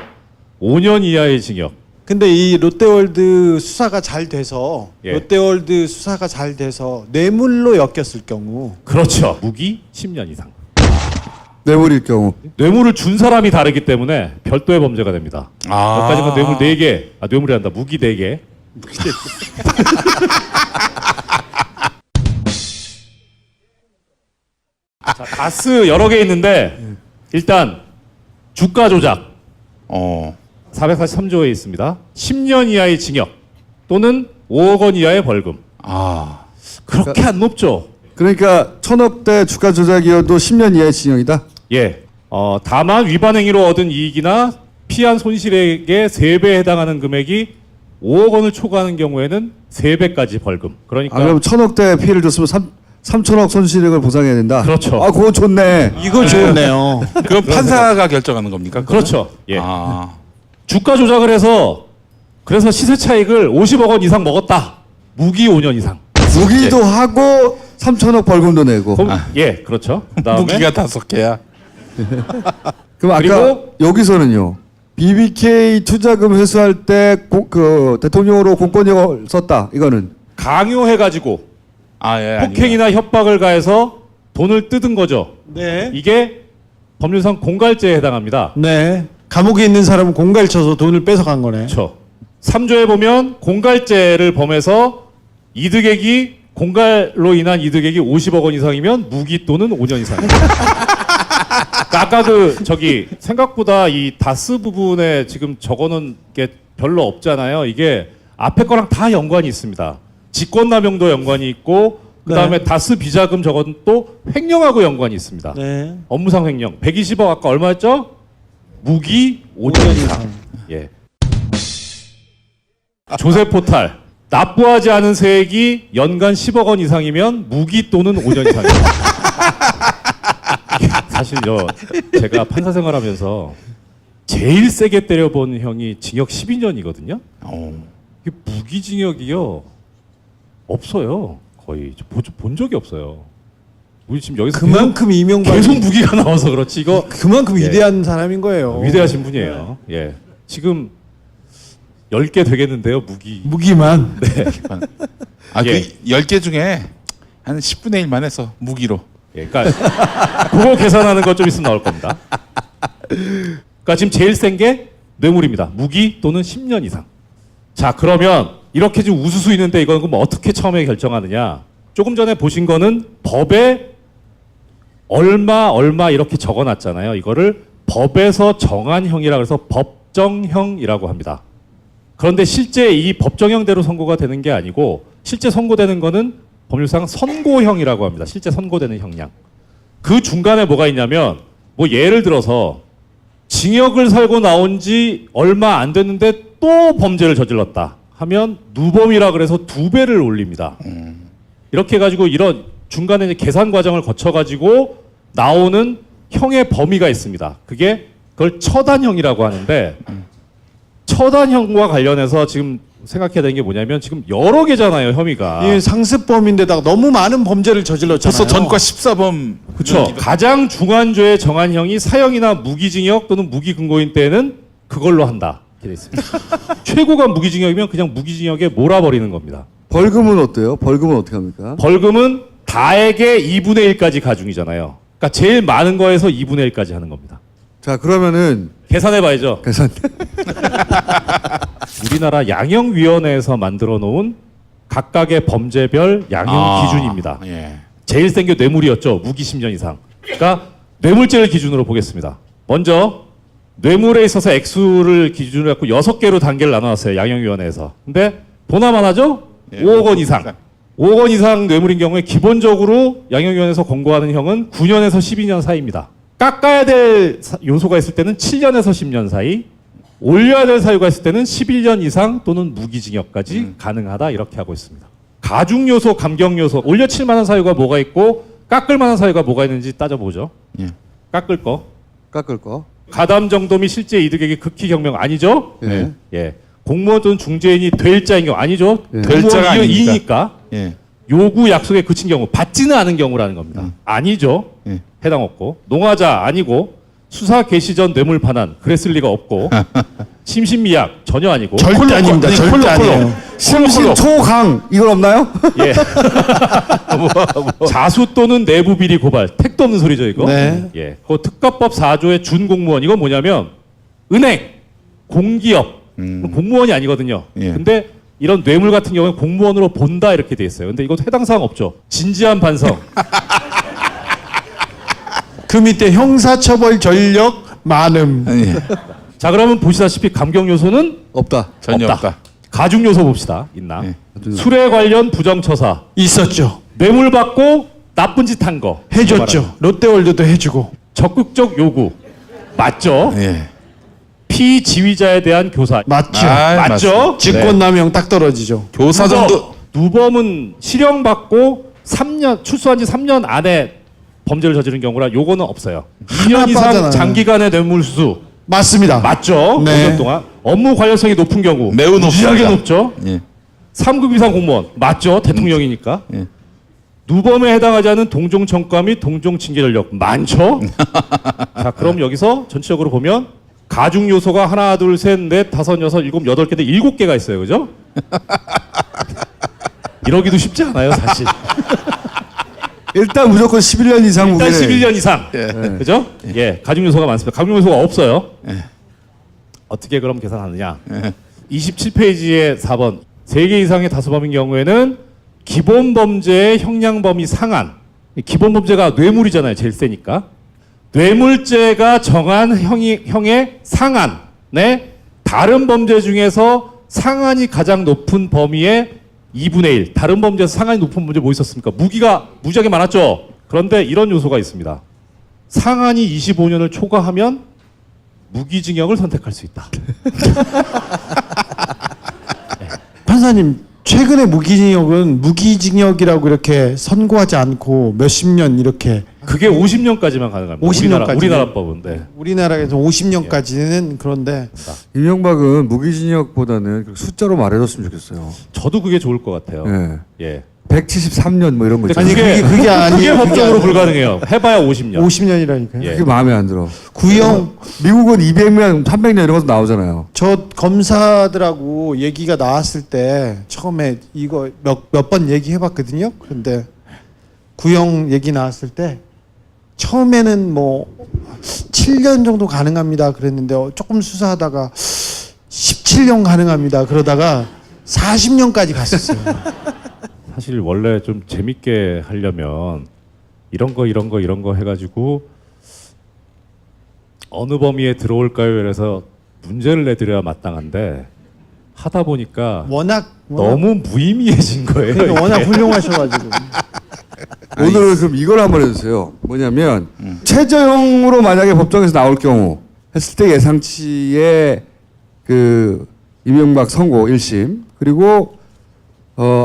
5년 이하의 징역, 근데 이 롯데월드 수사가 잘 돼서 예. 롯데월드 수사가 잘 돼서 뇌물로 엮였을 경우 그렇죠. 무기 10년 이상. 뇌물일 경우. 뇌물을 준 사람이 다르기 때문에 별도의 범죄가 됩니다. 여기까지는 뇌물 4개, 뇌물이 한다. 무기 4개. 자, 다스 여러 개 있는데 일단 주가 조작 443조에 있습니다. 10년 이하의 징역 또는 5억 원 이하의 벌금. 그렇게 안 높죠. 그러니까 1,000억대 주가 조작이어도 10년 이하의 징역이다. 예. 다만 위반 행위로 얻은 이익이나 피한 손실액의 3배에 해당하는 금액이 5억 원을 초과하는 경우에는 3배까지 벌금. 그러니까 그럼 1,000억대 피해를 줬으면 3천억 손실액을 보상해야 된다. 그렇죠. 그거 좋네. 이거 좋네요. 그럼 판사가 결정하는 겁니까? 그렇죠. 예. 주가 조작을 해서 그래서 시세 차익을 50억 원 이상 먹었다. 무기 5년 이상. 무기도 하고 3천억 벌금도 내고. 예, 그렇죠. 그다음에 무기가 5개야. 그럼 아까 여기서는요. BBK 투자금 회수할 때 그 대통령으로 공권력을 썼다. 이거는 강요해가지고 폭행이나 협박을 가해서 돈을 뜯은 거죠. 네. 이게 법률상 공갈죄에 해당합니다. 네. 감옥에 있는 사람은 공갈 쳐서 돈을 뺏어간 거네. 그렇죠. 3조에 보면 공갈죄를 범해서 이득액이 공갈로 인한 이득액이 50억 원 이상이면 무기 또는 5년 이상입니다. 아까 생각보다 이 다스 부분에 지금 적어놓은 게 별로 없잖아요. 이게 앞에 거랑 다 연관이 있습니다. 직권남용도 연관이 있고 그다음에 네. 다스 비자금 저건 또 횡령하고 연관이 있습니다. 네. 업무상 횡령 120억 아까 얼마였죠? 무기 5년 이상. 예. 조세 포탈 납부하지 않은 세액이 연간 10억 원 이상이면 무기 또는 5년 이상입니다. 사실 제가 판사 생활하면서 제일 세게 때려본 형이 징역 12년이거든요. 이게 무기징역이요 없어요. 거의 본 적이 없어요. 우리 지금 여기서 그만큼 이명박이 계속 무기가 나와서 그렇지 이거 그만큼 위대한 사람인 거예요. 위대하신 분이에요. 예. 지금 10개 되겠는데요, 무기만. 네. 그 10개 중에 한 10분의 1만 해서 무기로. 예, 그러니까 그거 계산하는 거 좀 있으면 나올 겁니다. 그러니까 지금 제일 센 게 뇌물입니다. 무기 또는 10년 이상. 자, 그러면 이렇게 지금 우수수 있는데 이건 그럼 어떻게 처음에 결정하느냐? 조금 전에 보신 거는 법에 얼마 이렇게 적어놨잖아요. 이거를 법에서 정한 형이라 그래서 법정형이라고 합니다. 그런데 실제 이 법정형대로 선고가 되는 게 아니고 실제 선고되는 거는 법률상 선고형이라고 합니다. 실제 선고되는 형량. 그 중간에 뭐가 있냐면 뭐 예를 들어서 징역을 살고 나온 지 얼마 안 됐는데 또 범죄를 저질렀다 하면 누범이라 그래서 2배를 올립니다. 이렇게 해가지고 이런 중간에 이제 계산 과정을 거쳐가지고 나오는 형의 범위가 있습니다. 그걸 처단형이라고 하는데 처단형과 관련해서 지금 생각해야 되는 게 뭐냐면 지금 여러 개잖아요, 혐의가. 예, 상습범인데다가 너무 많은 범죄를 저질렀잖아요. 벌써 전과 14범. 그렇죠. 가장 중한 죄의 정한 형이 사형이나 무기징역 또는 무기근거인 때는 그걸로 한다. 이렇게 돼 있습니다. 최고가 무기징역이면 그냥 무기징역에 몰아버리는 겁니다. 벌금은 어때요? 벌금은 어떻게 합니까? 벌금은 다액의 2분의 1까지 가중이잖아요. 그러니까 제일 많은 거에서 2분의 1까지 하는 겁니다. 자, 그러면은 계산해봐야죠. 계산. 우리나라 양형위원회에서 만들어 놓은 각각의 범죄별 양형 기준입니다. 예. 제일 센 게 뇌물이었죠. 무기 10년 이상. 그러니까 뇌물죄를 기준으로 보겠습니다. 먼저 뇌물에 있어서 액수를 기준으로 해서 6개로 단계를 나눠놨어요. 양형위원회에서. 근데 돈 하나 하죠? 5억 원 이상. 5억 원 이상 뇌물인 경우에 기본적으로 양형위원회에서 권고하는 형은 9년에서 12년 사이입니다. 깎아야 될 요소가 있을 때는 7년에서 10년 사이, 올려야 될 사유가 있을 때는 11년 이상 또는 무기징역까지 가능하다 이렇게 하고 있습니다. 가중 요소, 감경 요소, 올려칠 만한 사유가 뭐가 있고 깎을 만한 사유가 뭐가 있는지 따져보죠. 예. 깎을 거. 가담 정도 및 실제 이득액이 극히 경명 아니죠? 예. 예. 공무원 또는 중재인이 될 자인 경우 아니죠? 될 자가 이니까. 예. 요구 약속에 그친 경우, 받지는 않은 경우라는 겁니다. 아니죠? 예. 해당 없고. 농화자 아니고 수사 개시 전 뇌물 반환 그랬을 리가 없고 심신미약 전혀 아니고 절대 아닙니다. 절대 아니에요. 심신초강 이건 없나요? 예. 자수 또는 내부 비리 고발. 택도 없는 소리죠 이거. 네. 예. 그 특가법 4조의 준공무원 이건 뭐냐면 은행, 공기업 공무원이 아니거든요. 예. 근데 이런 뇌물 같은 경우는 공무원으로 본다 이렇게 돼 있어요. 근데 이거 해당 사항 없죠. 진지한 반성. 그 밑에 형사처벌 전력 많음. 자 그러면 보시다시피 감경 요소는 없다. 전혀 없다. 가중 요소 봅시다. 있나? 술에 관련 부정처사. 있었죠. 뇌물 받고 나쁜 짓 한 거. 해줬죠. 롯데월드도 해주고. 적극적 요구. 맞죠? 예. 피지휘자에 대한 교사. 맞죠. 맞죠? 직권남용 딱 떨어지죠. 교사 정도. 누범은 실형 받고 3년 출소한 지 3년 안에 범죄를 저지른 경우라 요거는 없어요. 2년 이상 빠져나가요. 장기간의 뇌물 수수. 맞습니다. 맞죠? 네. 5년 동안 업무 관련성이 높은 경우 매우 높습니다. 무지하게 높죠. 예. 3급 이상 공무원 맞죠? 대통령이니까. 예. 누범에 해당하지 않은 동종청과 및 동종징계 전력 많죠. 자 그럼 여기서 전체적으로 보면 가중 요소가 하나 둘 셋 넷 다섯 여섯 일곱 여덟 개인데 7개가 있어요, 그죠? 이러기도 쉽지 않아요, 사실. 일단 무조건 11년 이상 일단 무기를. 11년 이상. 그죠? 예. 가중 요소가 많습니다. 가중 요소가 없어요. 어떻게 그럼 계산하느냐? 27페이지의 4번. 3개 이상의 다수범인 경우에는 기본 범죄의 형량 범위 상한. 기본 범죄가 뇌물이잖아요. 제일 세니까. 뇌물죄가 정한 형의 상한에 다른 범죄 중에서 상한이 가장 높은 범위의 2분의 1. 다른 범죄에서 상한이 높은 범죄 뭐 있었습니까? 무기가 무지하게 많았죠. 그런데 이런 요소가 있습니다. 상한이 25년을 초과하면 무기징역을 선택할 수 있다. 판사님 최근에 무기징역은 무기징역이라고 이렇게 선고하지 않고 몇십 년 이렇게 그게 50년까지만 가능합니다. 50년까지. 우리나라 법은. 네. 우리나라에서 50년까지는 그런데 이명박은 무기징역보다는 숫자로 말해줬으면 좋겠어요. 저도 그게 좋을 것 같아요. 예. 예. 173년 뭐 이런 거 근데 있잖아요. 그게 아니에요. 그게 법적으로 아니에요. 불가능해요. 해봐야 50년. 50년이라니까요. 예. 그게 마음에 안 들어. 구형 미국은 200년, 300년 이런 것도 나오잖아요. 저 검사들하고 얘기가 나왔을 때 처음에 이거 몇 번 얘기해봤거든요. 그런데 구형 얘기 나왔을 때 처음에는 뭐 7년 정도 가능합니다 그랬는데 조금 수사하다가 17년 가능합니다 그러다가 40년까지 갔었어요. 사실 원래 좀 재밌게 하려면 이런 거 해가지고 어느 범위에 들어올까요? 그래서 문제를 내드려야 마땅한데 하다 보니까 워낙 너무 무의미해진 거예요. 그러니까 워낙 이게. 훌륭하셔가지고. 오늘은 그럼 이걸 한번 해주세요. 뭐냐면 최저형으로 만약에 법정에서 나올 경우 했을 때 예상치의 그 이명박 선고 1심 그리고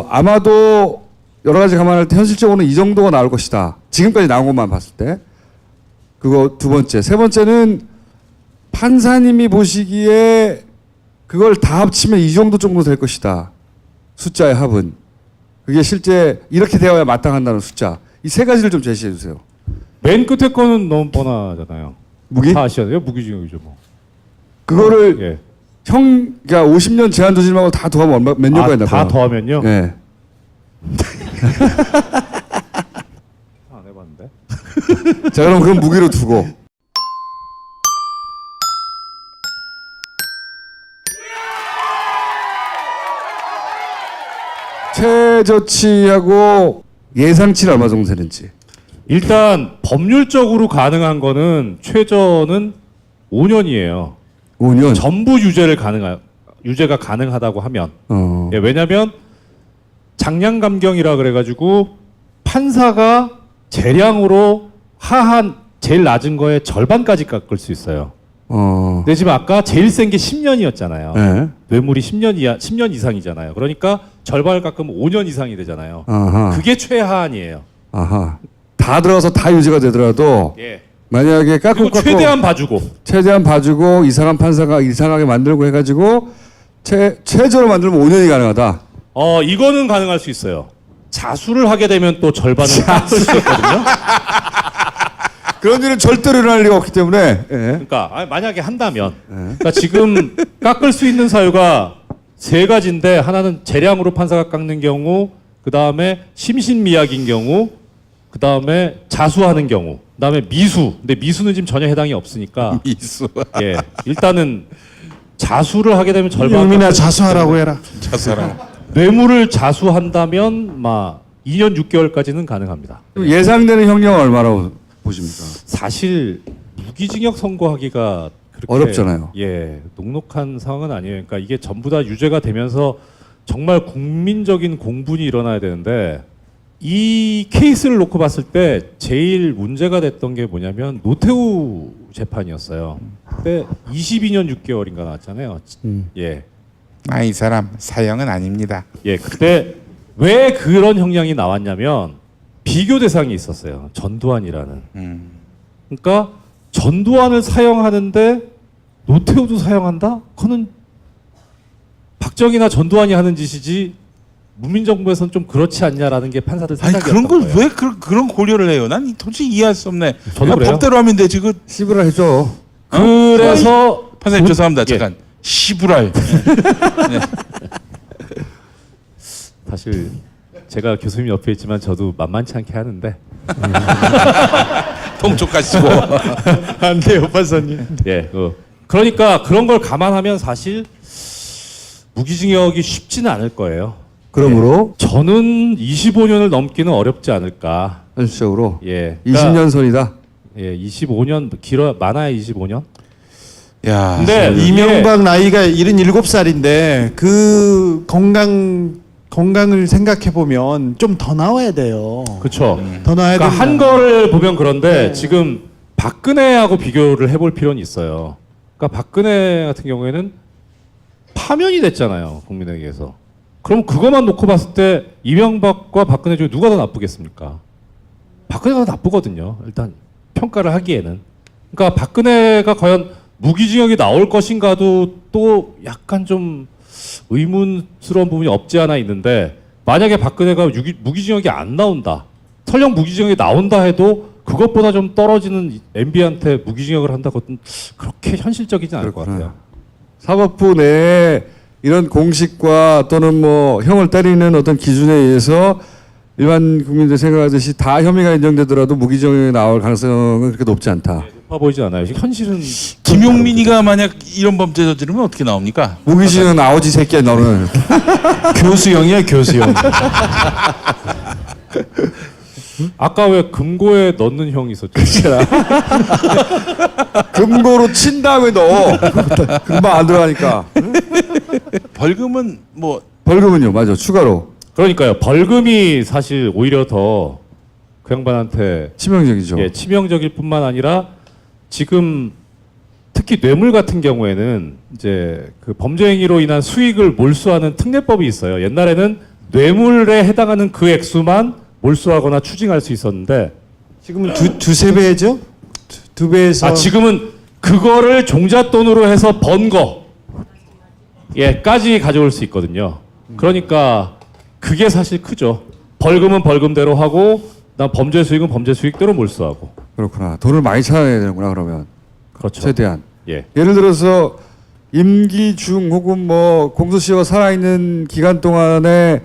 아마도 여러 가지 감안할 때 현실적으로는 이 정도가 나올 것이다. 지금까지 나온 것만 봤을 때 그거 두 번째. 세 번째는 판사님이 보시기에 그걸 다 합치면 이 정도 될 것이다. 숫자의 합은. 그게 실제 이렇게 되어야 마땅한다는 숫자. 이 세 가지를 좀 제시해 주세요. 맨 끝에 거는 너무 뻔하잖아요. 무기? 다 아시잖아요. 무기징역이죠 뭐. 그거를 예. 그러니까 50년 제한 두심하고 다 더하면 몇 년까지 나가요? 다 더하면요? 네. 안 해봤는데. 자 그럼 그건 무기로 두고. 최저치하고 예상치는 얼마 정도 되는지. 일단 법률적으로 가능한 거는 최저는 5년이에요. 5년. 전부 유죄가 가능하다고 하면. 예, 왜냐하면 장량 감경이라 그래가지고 판사가 재량으로 하한 제일 낮은 거에 절반까지 깎을 수 있어요. 근데 지금 아까 제일 센 게 10년이었잖아요. 네. 뇌물이 10년 이상이잖아요. 그러니까 절반을 깎으면 5년 이상이 되잖아요. 아하. 그게 최하한이에요. 아하. 다 들어가서 다 유죄가 되더라도 예. 만약에 깎고 최대한 봐주고 이상한 판사가 이상하게 만들고 해가지고 최저로 만들면 5년이 가능하다. 이거는 가능할 수 있어요. 자수를 하게 되면 또 절반을 깎을 수 있거든요. 그런 일은 절대로 일어날 리가 없기 때문에. 예. 그러니까 만약에 한다면, 그러니까 지금 깎을 수 있는 사유가 세 가지인데 하나는 재량으로 판사가 깎는 경우, 그 다음에 심신미약인 경우, 그 다음에 자수하는 경우, 그 다음에 미수. 근데 미수는 지금 전혀 해당이 없으니까. 미수. 예, 일단은 자수를 하게 되면 절반. 영민아 자수하라고 해라. 자수하라. 뇌물을 자수한다면 막 2년 6개월까지는 가능합니다. 예상되는 형량은 얼마라고 보십니까? 사실 무기징역 선고하기가 그렇게 어렵잖아요. 예, 녹록한 상황은 아니에요. 그러니까 이게 전부 다 유죄가 되면서 정말 국민적인 공분이 일어나야 되는데 이 케이스를 놓고 봤을 때 제일 문제가 됐던 게 뭐냐면 노태우 재판이었어요. 그때 22년 6개월인가 나왔잖아요. 예. 이 사람 사형은 아닙니다. 예, 그때 왜 그런 형량이 나왔냐면 비교 대상이 있었어요. 전두환이라는. 그러니까 전두환을 사형하는데 노태우도 사형한다? 그거는 박정희나 전두환이 하는 짓이지 문민정부에서는 좀 그렇지 않냐라는 게 판사들 생각이었던 그런 거예요. 걸 왜 그런 고려를 해요? 난 도저히 이해할 수 없네. 저도 그래요. 법대로 하면 되지. 그 시부라 해줘. 그래서 판사님 죄송합니다. 잠깐. 시부랄. 네. 사실 제가 교수님 옆에 있지만 저도 만만치 않게 하는데 통촉 가시고 안 돼요, 판사님. 예, 그러니까 그런 걸 감안하면 사실 무기징역이 쉽지는 않을 거예요. 그러므로 저는 25년을 넘기는 어렵지 않을까. 현실적으로 예, 20년 선이다. 예, 25년 많아야 25년. 야, 근데 이명박 나이가 77살인데 그 건강을 생각해 보면 좀 더 나와야 돼요. 그렇죠. 더 나와야 그러니까 된다. 한 거를 보면 그런데 지금 박근혜하고 비교를 해볼 필요는 있어요. 그러니까 박근혜 같은 경우에는 파면이 됐잖아요, 국민에게서. 그럼 그것만 놓고 봤을 때 이명박과 박근혜 중에 누가 더 나쁘겠습니까? 박근혜가 더 나쁘거든요. 일단 평가를 하기에는. 그러니까 박근혜가 과연 무기징역이 나올 것인가도 또 약간 좀 의문스러운 부분이 없지 않아 있는데 만약에 박근혜가 무기징역이 안 나온다. 설령 무기징역이 나온다 해도 그것보다 좀 떨어지는 MB한테 무기징역을 한다고는 그렇게 현실적이진 않을 것 같아요. 사법부 내에 이런 공식과 또는 뭐 형을 때리는 어떤 기준에 의해서 일반 국민들 생각하듯이 다 혐의가 인정되더라도 무기징역이 나올 가능성은 그렇게 높지 않다. 높아 보이지 않아요. 현실은 김용민이가 만약 이런 범죄 저지르면 어떻게 나옵니까? 무기징역 나오지 새끼야 너는. 교수형이야, 교수형. 아까 왜 금고에 넣는 형이 있었죠? 금고로 친 다음에 넣어. 금방 안 들어가니까. 벌금은 뭐 벌금은요, 맞아. 추가로. 그러니까요. 벌금이 사실 오히려 더 그 양반한테 치명적이죠. 예, 치명적일 뿐만 아니라 지금 특히 뇌물 같은 경우에는 이제 그 범죄 행위로 인한 수익을 몰수하는 특례법이 있어요. 옛날에는 뇌물에 해당하는 그 액수만 몰수하거나 추징할 수 있었는데 지금은 두세 배죠? 두 배에서. 지금은 그거를 종잣돈으로 해서 번 거, 까지 가져올 수 있거든요. 그러니까 그게 사실 크죠. 벌금은 벌금대로 하고, 나 범죄 수익은 범죄 수익대로 몰수하고. 그렇구나. 돈을 많이 찾아야 되는구나 그러면. 그렇죠. 최대한. 예. 예를 들어서 임기 중 혹은 뭐 공소시효가 살아있는 기간 동안에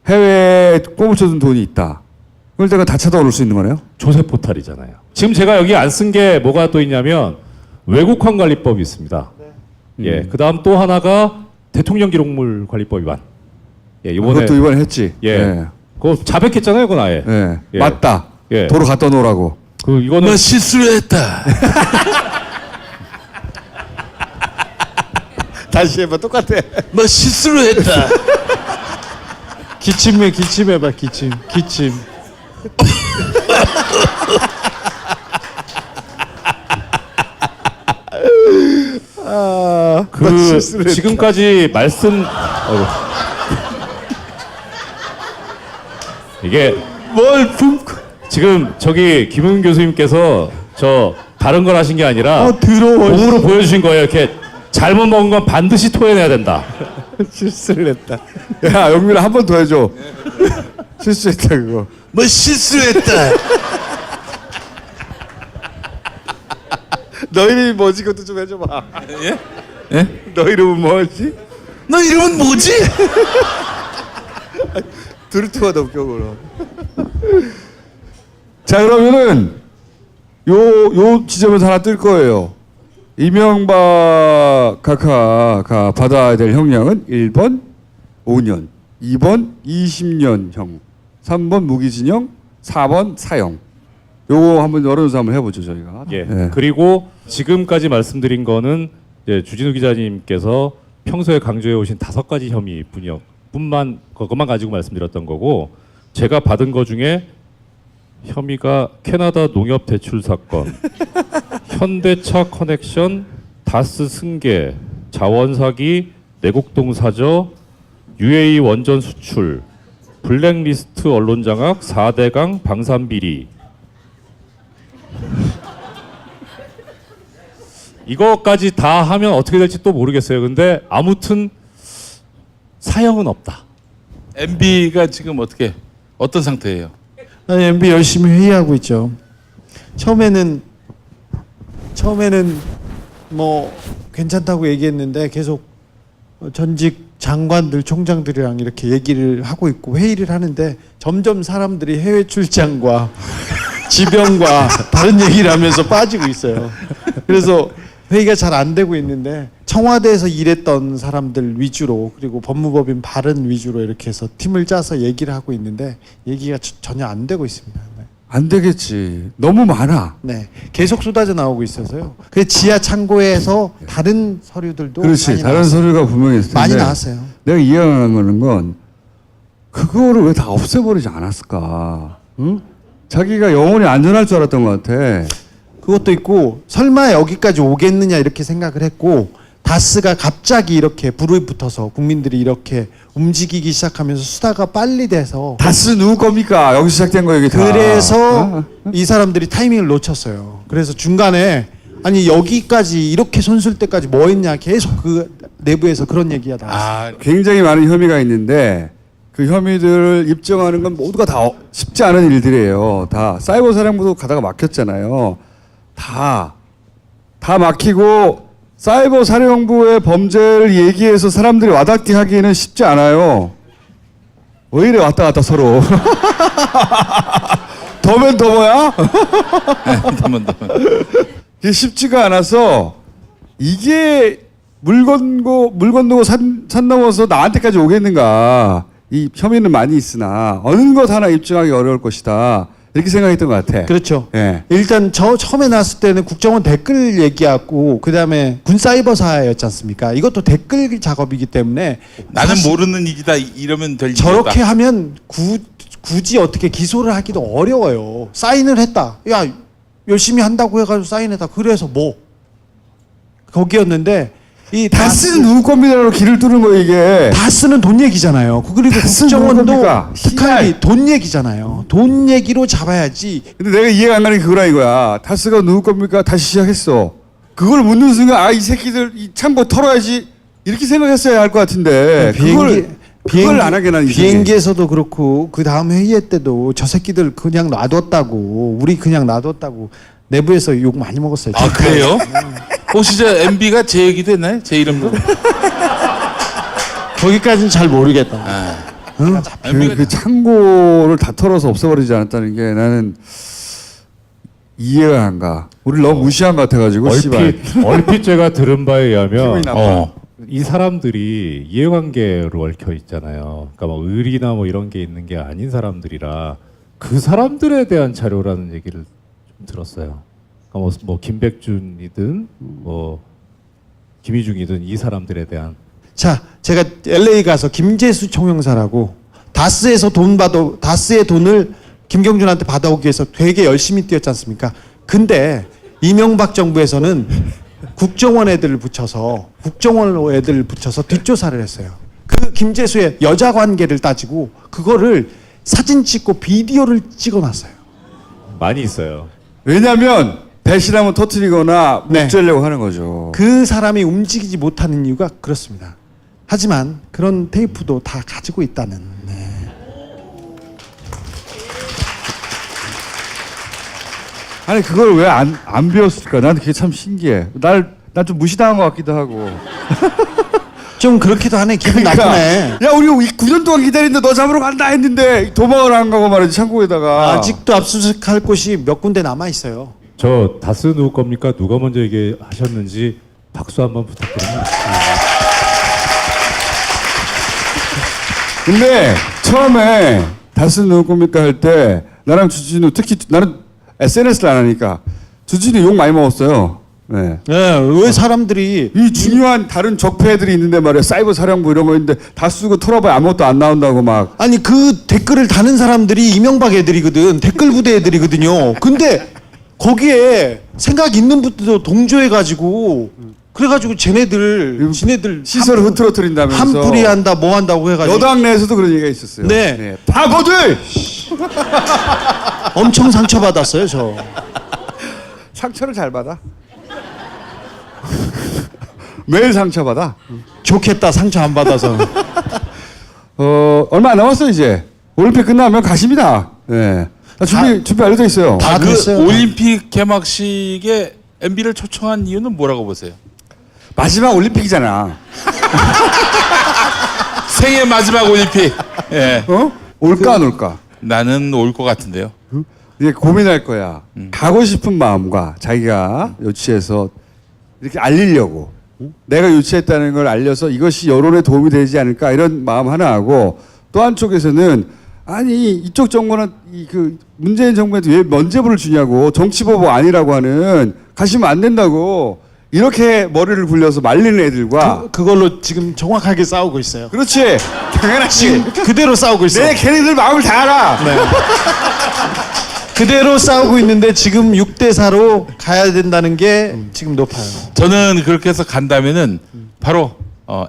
해외에 꼬물쳐둔 돈이 있다. 그럴 때가 다 찾아올 수 있는 거네요? 조세 포탈이잖아요. 지금 제가 여기 안 쓴 게 뭐가 또 있냐면 외국환 관리법이 있습니다. 예. 그다음 또 하나가 대통령 기록물 관리법 위반. 예, 이번에 그것도 이번에 했지. 예. 예. 그거 자백했잖아요, 그건 아예. 예. 예. 맞다. 예. 도로 갖다 놓으라고. 그 이거는 뭐 실수를 했다. 다시 해봐, 똑같아. 뭐 실수를 했다. 기침해봐, 기침. 지금까지 말씀 이게 지금 저기 김은 교수님께서 저 다른 걸 하신 게 아니라 더러워. 몸으로 보여주신 거예요. 이렇게 잘못 먹은 건 반드시 토해내야 된다. 실수를 했다. 야, 영민아 한 번 더 해줘. 실수했다 그거. 뭐 실수를 했다. 너 이름이 뭐지? 그것도 좀 해줘봐. 예? 예? 너 이름은 뭐지? 너 이름은 뭐지? 드루트가 더 웃겨 그럼. 자 그러면은 요 지점에서 하나 뜰 거예요. 이명박 각하가 받아야 될 형량은 1번 5년, 2번 20년형, 3번 무기징역, 4번 사형. 요거 한번 여론조사 한번 해보죠 저희가. 예. 네. 그리고 지금까지 말씀드린 거는 이제 주진우 기자님께서 평소에 강조해 오신 5가지 혐의 그것만 가지고 말씀드렸던 거고, 제가 받은 거 중에 혐의가 캐나다 농협 대출 사건, 현대차 커넥션, 다스 승계, 자원 사기, 내곡동 사저, UAE 원전 수출, 블랙리스트 언론 장악, 4대강 방산 비리. 이거까지 다 하면 어떻게 될지 또 모르겠어요. 근데 아무튼 사형은 없다. MB가 지금 어떤 상태예요? 아니, MB 열심히 회의하고 있죠. 처음에는 뭐 괜찮다고 얘기했는데 계속 전직 장관들, 총장들이랑 이렇게 얘기를 하고 있고 회의를 하는데 점점 사람들이 해외 출장과 지병과 다른 얘기를 하면서 빠지고 있어요. 그래서 회의가 잘 안 되고 있는데 청와대에서 일했던 사람들 위주로, 그리고 법무법인 발은 위주로 이렇게 해서 팀을 짜서 얘기를 하고 있는데 얘기가 전혀 안 되고 있습니다. 네. 안 되겠지. 너무 많아. 네, 계속 쏟아져 나오고 있어서요. 그 지하 창고에서 다른 서류들도 그렇지. 많이 다른 나왔어요. 서류가 분명히 있을 텐데 많이 나왔어요. 내가 이해하는 건 그거를 왜 다 없애버리지 않았을까? 응? 자기가 영원히 안전할 줄 알았던 것 같아. 그것도 있고 설마 여기까지 오겠느냐 이렇게 생각을 했고, 다스가 갑자기 이렇게 불이 붙어서 국민들이 이렇게 움직이기 시작하면서 수사가 빨리 돼서 다스 누구 겁니까? 여기 시작된 거 이게 다. 그래서 이 사람들이 타이밍을 놓쳤어요. 그래서 중간에 아니 여기까지 이렇게 손쓸 때까지 뭐 했냐 계속 그 내부에서 그런 얘기가 나왔어요. 굉장히 많은 혐의가 있는데 그 혐의들을 입증하는 건 모두가 다 쉽지 않은 일들이에요. 다 사이버 사령부도 가다가 막혔잖아요. 다 막히고 사이버 사령부의 범죄를 얘기해서 사람들이 와닿게 하기에는 쉽지 않아요. 왜 이래 왔다 갔다 서로. 더면 더 뭐야? 더면 이게 쉽지가 않아서 이게 물 건너고 산 넘어서 나한테까지 오겠는가. 이 혐의는 많이 있으나 어느 것 하나 입증하기 어려울 것이다. 이렇게 생각했던 것 같아. 그렇죠. 예. 일단 처음에 나왔을 때는 국정원 댓글 얘기하고 그 다음에 군사이버사였지 않습니까? 이것도 댓글 작업이기 때문에 나는 모르는 일이다 이러면 될 일이다. 저렇게 하면 굳이 어떻게 기소를 하기도 어려워요. 사인을 했다. 야 열심히 한다고 해가지고 사인했다. 그래서 뭐 거기였는데 이 다스는 누구 겁니다로 길을 뚫는 거 이게. 다스는 돈 얘기잖아요. 그리고 국정원도 특활비 돈 얘기잖아요. 돈 얘기로 잡아야지. 근데 내가 이해가 안 가는 게 그거라 이거야. 다스가 누구 겁니까? 다시 시작했어. 그걸 묻는 순간 아 이 새끼들 이 창고 털어야지 이렇게 생각했어야 할 것 같은데 그걸 안 하게 난 비행기에서도 그렇고 그 다음 회의 때도 저 새끼들 그냥 놔뒀다고 우리 그냥 놔뒀다고 내부에서 욕 많이 먹었어요. 아 그래요? 혹시 저 MB가 제 얘기도 했나요? 제 이름도? 거기까지는 잘 모르겠다. 응? 그 창고를 다 털어서 없애버리지 않았다는 게 나는 이해가 안 가. 우리 너무 무시한 것 같아가지고. 얼핏 제가 들은 바에 의하면 기분이 나빠. 이 사람들이 이해관계로 얽혀 있잖아요. 그러니까 뭐 의리나 뭐 이런 게 있는 게 아닌 사람들이라 그 사람들에 대한 자료라는 얘기를 좀 들었어요. 그러니까 뭐 김백준이든 뭐 김희중이든 이 사람들에 대한. 자, 제가 LA 가서 김재수 총영사라고 다스에서 다스의 돈을 김경준한테 받아오기 위해서 되게 열심히 뛰었지 않습니까? 근데 이명박 정부에서는 국정원 애들을 붙여서 뒷조사를 했어요. 그 김재수의 여자 관계를 따지고 그거를 사진 찍고 비디오를 찍어놨어요. 많이 있어요. 왜냐하면 배신하면 터뜨리거나 묵죄려고 하는 거죠. 그 사람이 움직이지 못하는 이유가 그렇습니다. 하지만 그런 테이프도 다 가지고 있다는. 아니 그걸 왜 안 배웠을까? 난 그게 참 신기해. 난 좀 무시당한 것 같기도 하고. 좀 그렇기도 하네. 기분 나쁘네. 야 우리 9년 동안 기다리는데 너 잡으러 간다 했는데 도망을 안 가고 말이지 창고에다가. 아직도 압수수색할 곳이 몇 군데 남아 있어요. 저 다스 누구 겁니까? 누가 먼저 얘기하셨는지 박수 한번 부탁드립니다. 근데 처음에 다스 누구 겁니까 할 때 나랑 주진우 특히 나는 SNS를 안 하니까 주진우 욕 많이 먹었어요. 네. 왜 사람들이 이 중요한 다른 적폐들이 있는데 말이야 사이버 사령부 이런 거 있는데 다 쓰고 털어봐야 아무것도 안 나온다고 막. 아니 그 댓글을 다는 사람들이 이명박 애들이거든. 댓글 부대 애들이거든요. 근데 거기에 생각 있는 분들도 동조해가지고 그래가지고 지네들 시설을 흐트러뜨린다면서 한풀이 한다 뭐 한다고 해가지고 여당 내에서도 그런 얘기가 있었어요. 네. 바보들 엄청 상처받았어요 저. 상처를 잘 받아. 매일 상처받아. 좋겠다 상처 안 받아서. 얼마 안 남았어 이제. 올림픽 끝나면 가십니다. 네. 준비 알려져 있어요. 그 올림픽 개막식에 MB를 초청한 이유는 뭐라고 보세요? 마지막 올림픽이잖아. 생애 마지막 올림픽. 예. 올까 안 올까? 나는 올 것 같은데요. 이제 고민할 거야. 가고 싶은 마음과 자기가 유치해서 이렇게 알리려고 내가 유치했다는 걸 알려서 이것이 여론에 도움이 되지 않을까 이런 마음 하나 하고 또 한쪽에서는 아니 이쪽 정부는 그 문재인 정부한테 왜 면죄부를 주냐고 정치보복 아니라고 하는 가시면 안 된다고 이렇게 머리를 굴려서 말리는 애들과 그걸로 지금 정확하게 싸우고 있어요. 그렇지 당연하지 지금 그대로 싸우고 있어요. 내 걔네들 마음을 다 알아. 네. 그대로 싸우고 있는데 지금 6대4로 가야 된다는 게 지금 높아요. 저는 그렇게 해서 간다면은 바로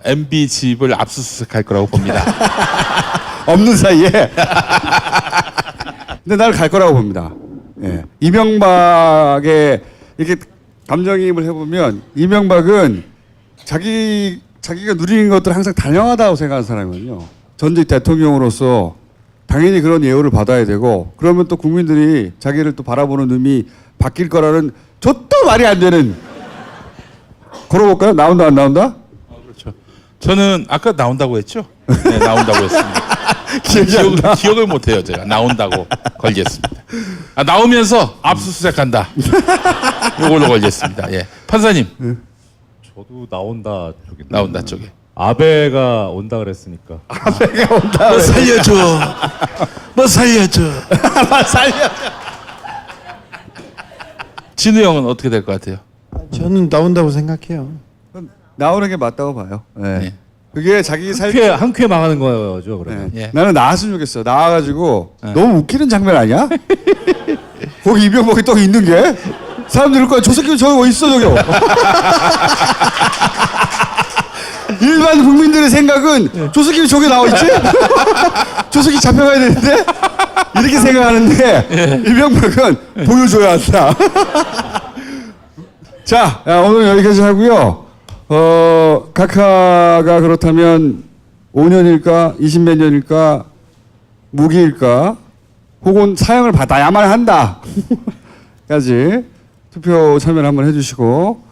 MB 집을 압수수색할 거라고 봅니다. 없는 사이에. 근데 나를 갈 거라고 봅니다. 예. 이명박의 이렇게 감정이입을 해보면 이명박은 자기가 누리는 것들 항상 단영하다고 생각하는 사람이거든요. 전직 대통령으로서 당연히 그런 예우를 받아야 되고 그러면 또 국민들이 자기를 또 바라보는 눈이 바뀔 거라는 저도 말이 안 되는. 걸어볼까요? 나온다 안 나온다? 그렇죠. 저는 아까 나온다고 했죠? 네, 나온다고 했습니다. 기억을 못해요 제가. 나온다고 걸겠습니다. 나오면서 압수수색한다. 이걸로 걸겠습니다. 예. 판사님. 저도 나온다 쪽에. 나온다 쪽에. 아베가 온다 그랬으니까. 아베가 온다. 뭐 살려줘. 뭐 살려줘. 살려줘. 진우 형은 어떻게 될 것 같아요? 저는 나온다고 생각해요. 나오는 게 맞다고 봐요. 네. 네. 그게 자기 한 큐에 망하는 거죠 그러면. 네. 나는 나왔으면 좋겠어. 나와가지고 너무 웃기는 장면 아니야? 거기 이병박이 또 있는 게 사람들 거야. 저 새끼 저기 어디 있어 저기요. 일반 국민들의 생각은 저 새끼 저기 나와 있지? 저 새끼 잡혀가야 되는데 이렇게 생각하는데 이병박은 보여줘야 한다. 자, 오늘 여기까지 하고요. 각하가 그렇다면 5년일까 20몇 년일까 무기일까 혹은 사형을 받아야만 한다 까지 투표 참여를 한번 해주시고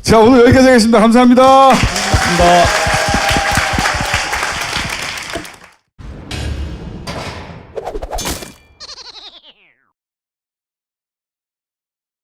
자 오늘 여기까지 하겠습니다. 감사합니다. 고맙습니다.